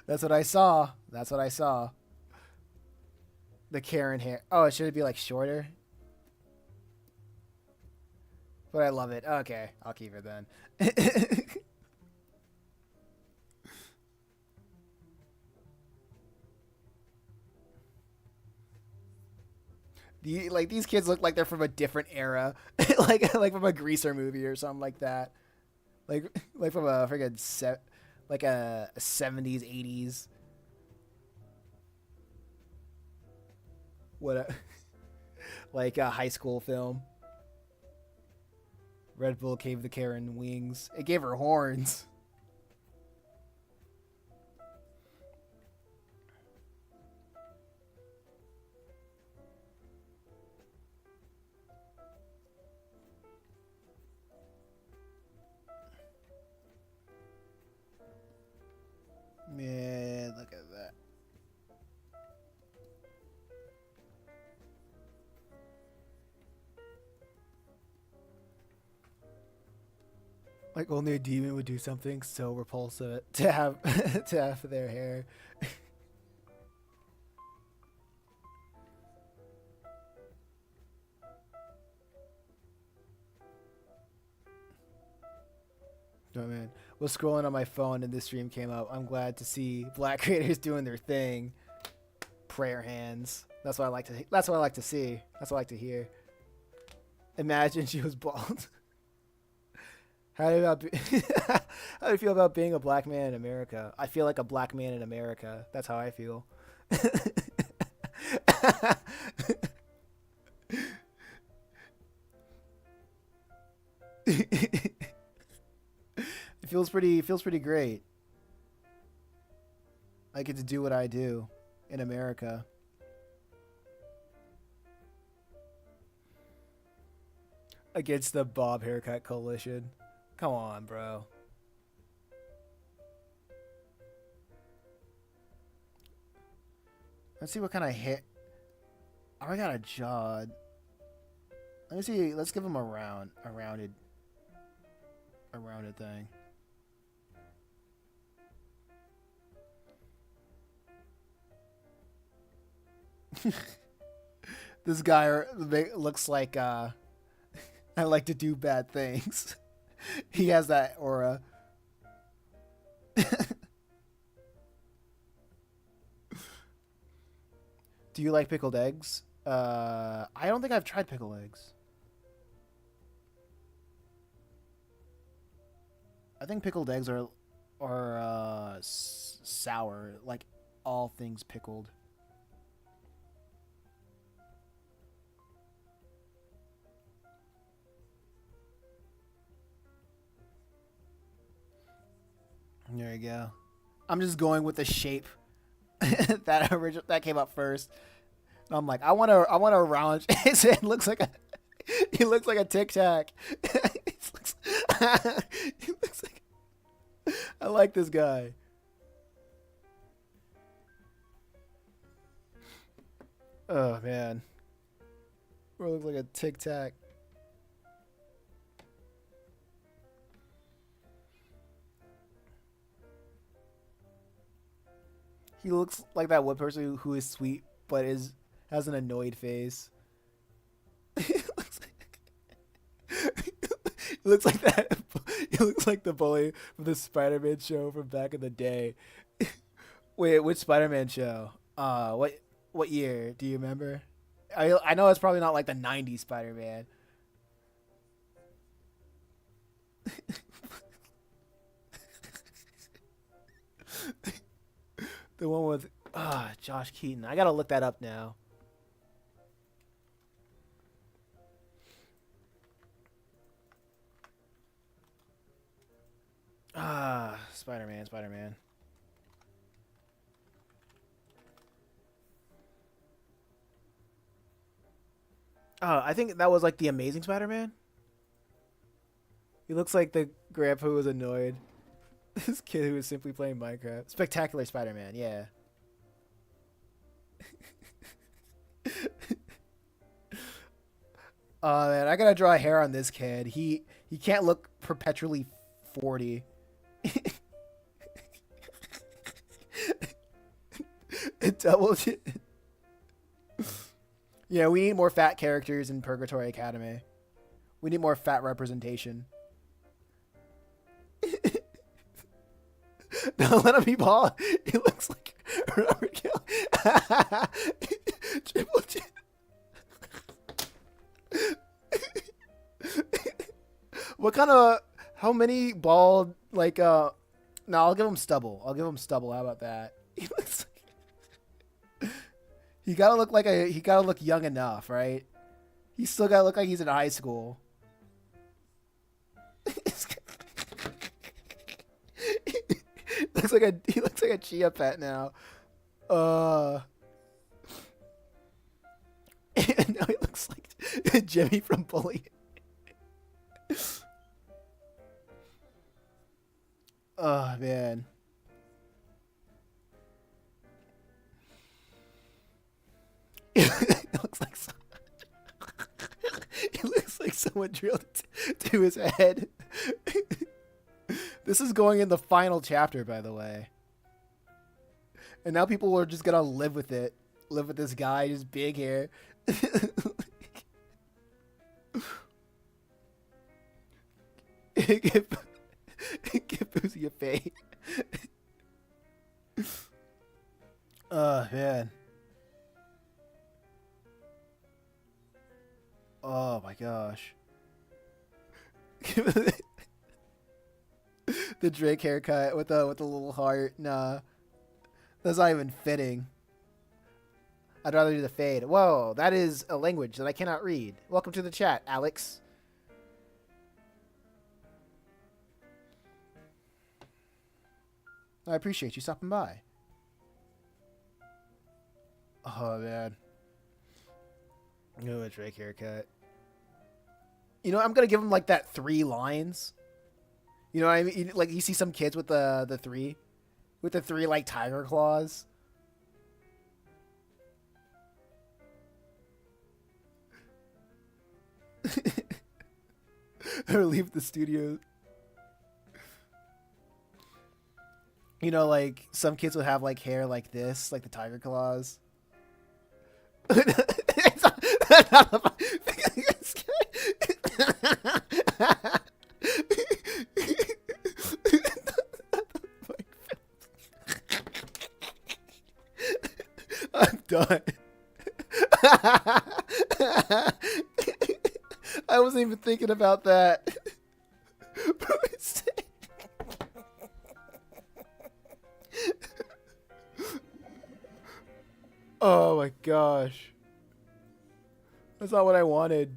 That's what I saw. That's what I saw. The Karen hair. Oh, should it be like shorter? But I love it. Okay, I'll keep it then. These kids look like they're from a different era, like from a greaser movie or something like that, like from a freaking like a 70s 80s. What a like a high school film. Red Bull gave the Karen wings. It gave her horns. Man, look at that. Like only a demon would do something so repulsive to have to have their hair. Oh man, was scrolling on my phone and this stream came up. I'm glad to see black creators doing their thing. Prayer hands. That's what I like to. That's what I like to see. That's what I like to hear. Imagine she was bald. How do you about how do you feel about being a black man in America? I feel like a black man in America. That's how I feel. It feels pretty great. I get to do what I do in America. Against the Bob Haircut Coalition. Come on, bro. Let's see what kind of hit. Oh, I got a jawed. Let me see. Let's give him a rounded thing. This guy looks like I like to do bad things. He has that aura. Do you like pickled eggs? I don't think I've tried pickled eggs. I think pickled eggs are sour, like all things pickled. There you go. I'm just going with the shape that came up first. And I'm like, I want to round. It looks like a, he looks like a Tic Tac. He looks like. I like this guy. Oh man, bro looks like a Tic Tac. He looks like that one person who is sweet but is has an annoyed face. he looks he looks like that. He looks like the bully from the Spider-Man show from back in the day. Wait, which Spider-Man show? What year? Do you remember? I know it's probably not like the '90s Spider-Man. The one with Josh Keaton. I gotta look that up now. Spider-Man, Spider-Man. I think that was like the Amazing Spider-Man. He looks like the grandpa who was annoyed. This kid who was simply playing Minecraft. Spectacular Spider-Man, yeah. Oh man, I gotta draw a hair on this kid. He can't look perpetually 40. Double. Yeah, we need more fat characters in Purgatory Academy. We need more fat representation. No, let him be bald. He looks like Robert Kill. Triple J. What kind of? How many bald? Like no, I'll give him stubble. I'll give him stubble. How about that? He looks. He gotta look like a. He gotta look young enough, right? He still gotta look like he's in high school. Looks like a. He looks like a chia pet now. And now he looks like Jimmy from Bully. Oh man. It looks like it looks like someone drilled to his head. This is going in the final chapter, by the way. And now people are just gonna live with it. Live with this guy, just big hair. Give Boozy a fade. Oh man. Oh my gosh. The Drake haircut with the little heart. Nah, that's not even fitting. I'd rather do the fade. Whoa, that is a language that I cannot read. Welcome to the chat, Alex. I appreciate you stopping by. Oh man. Oh, a Drake haircut. You know, I'm gonna give him like that 3 lines. You know what I mean? Like you see some kids with the 3, with the 3 like tiger claws. Or leave the studio. You know, like some kids would have like hair like this, like the tiger claws. I'm done. I wasn't even thinking about that. Oh my gosh. That's not what I wanted.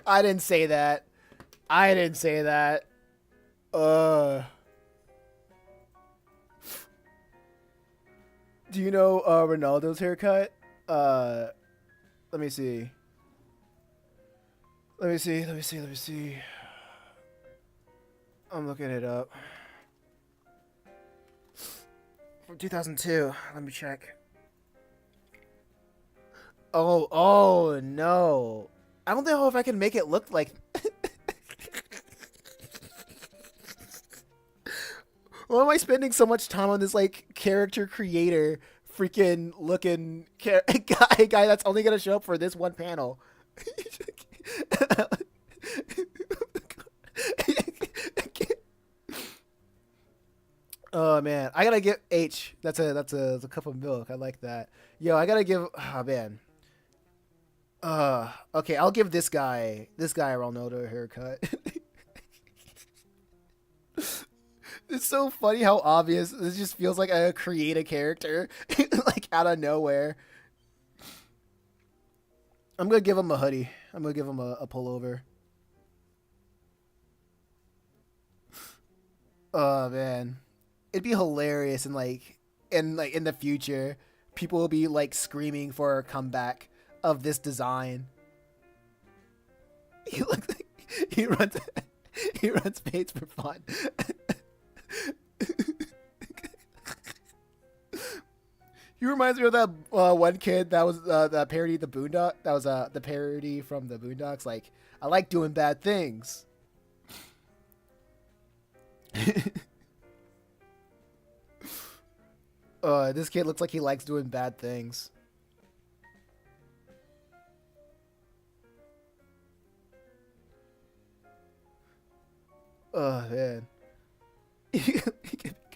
I didn't say that. I didn't say that. Uh, do you know Ronaldo's haircut? Uh, let me see. Let me see. Let me see. Let me see. I'm looking it up. From 2002. Let me check. Oh no. I don't know if I can make it look like. Why am I spending so much time on this like character creator freaking looking guy that's only gonna show up for this one panel? Oh man, I gotta give H. That's a cup of milk. I like that. Yo, I gotta give. Oh man. Okay, I'll give this guy a Ronaldo haircut. It's so funny how obvious this just feels like a create a character like out of nowhere. I'm gonna give him a hoodie. I'm gonna give him a pullover. Oh man, it'd be hilarious and like in the future, people will be like screaming for a comeback of this design. He looks like he runs he runs paints for fun. He reminds me of that one kid that was that parody the Boondock. That was the parody from the Boondocks. Like, I like doing bad things. This kid looks like he likes doing bad things. Oh man,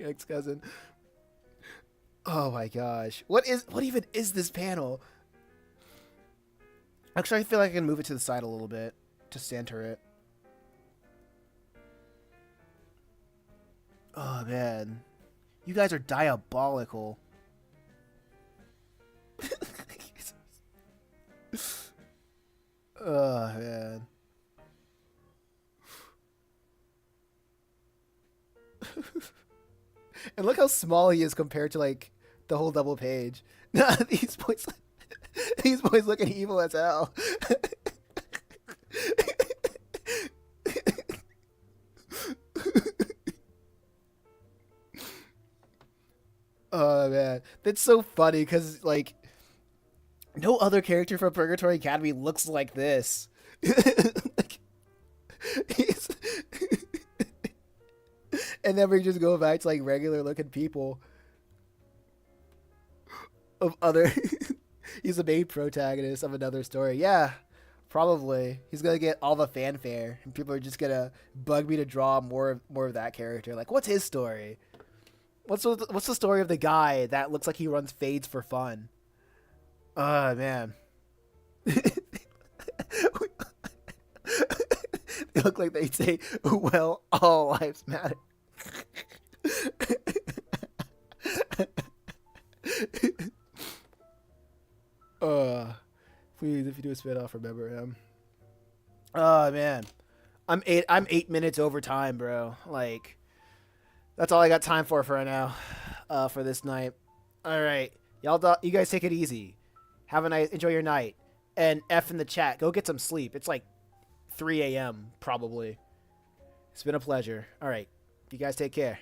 ex cousin. Oh my gosh, what even is this panel? Actually, I feel like I can move it to the side a little bit to center it. Oh man, you guys are diabolical. Oh man. And look how small he is compared to like the whole double page. these boys, these boys looking evil as hell. Oh man, that's so funny because like no other character from Purgatory Academy looks like this. Like, he's and then we just go back to like regular looking people of other. He's the main protagonist of another story. Yeah, probably he's gonna get all the fanfare, and people are just gonna bug me to draw more of that character. Like, what's his story? What's the story of the guy that looks like he runs fades for fun? Oh man. They look like they say, "Well, all lives matter." Please, if you do a spin off, remember him. Oh man, I'm 8 minutes over time, bro. Like, that's all I got time for right now, for this night. All right, you guys take it easy. Have a nice, enjoy your night, and F in the chat. Go get some sleep. It's like 3 a.m. probably. It's been a pleasure. All right, you guys take care.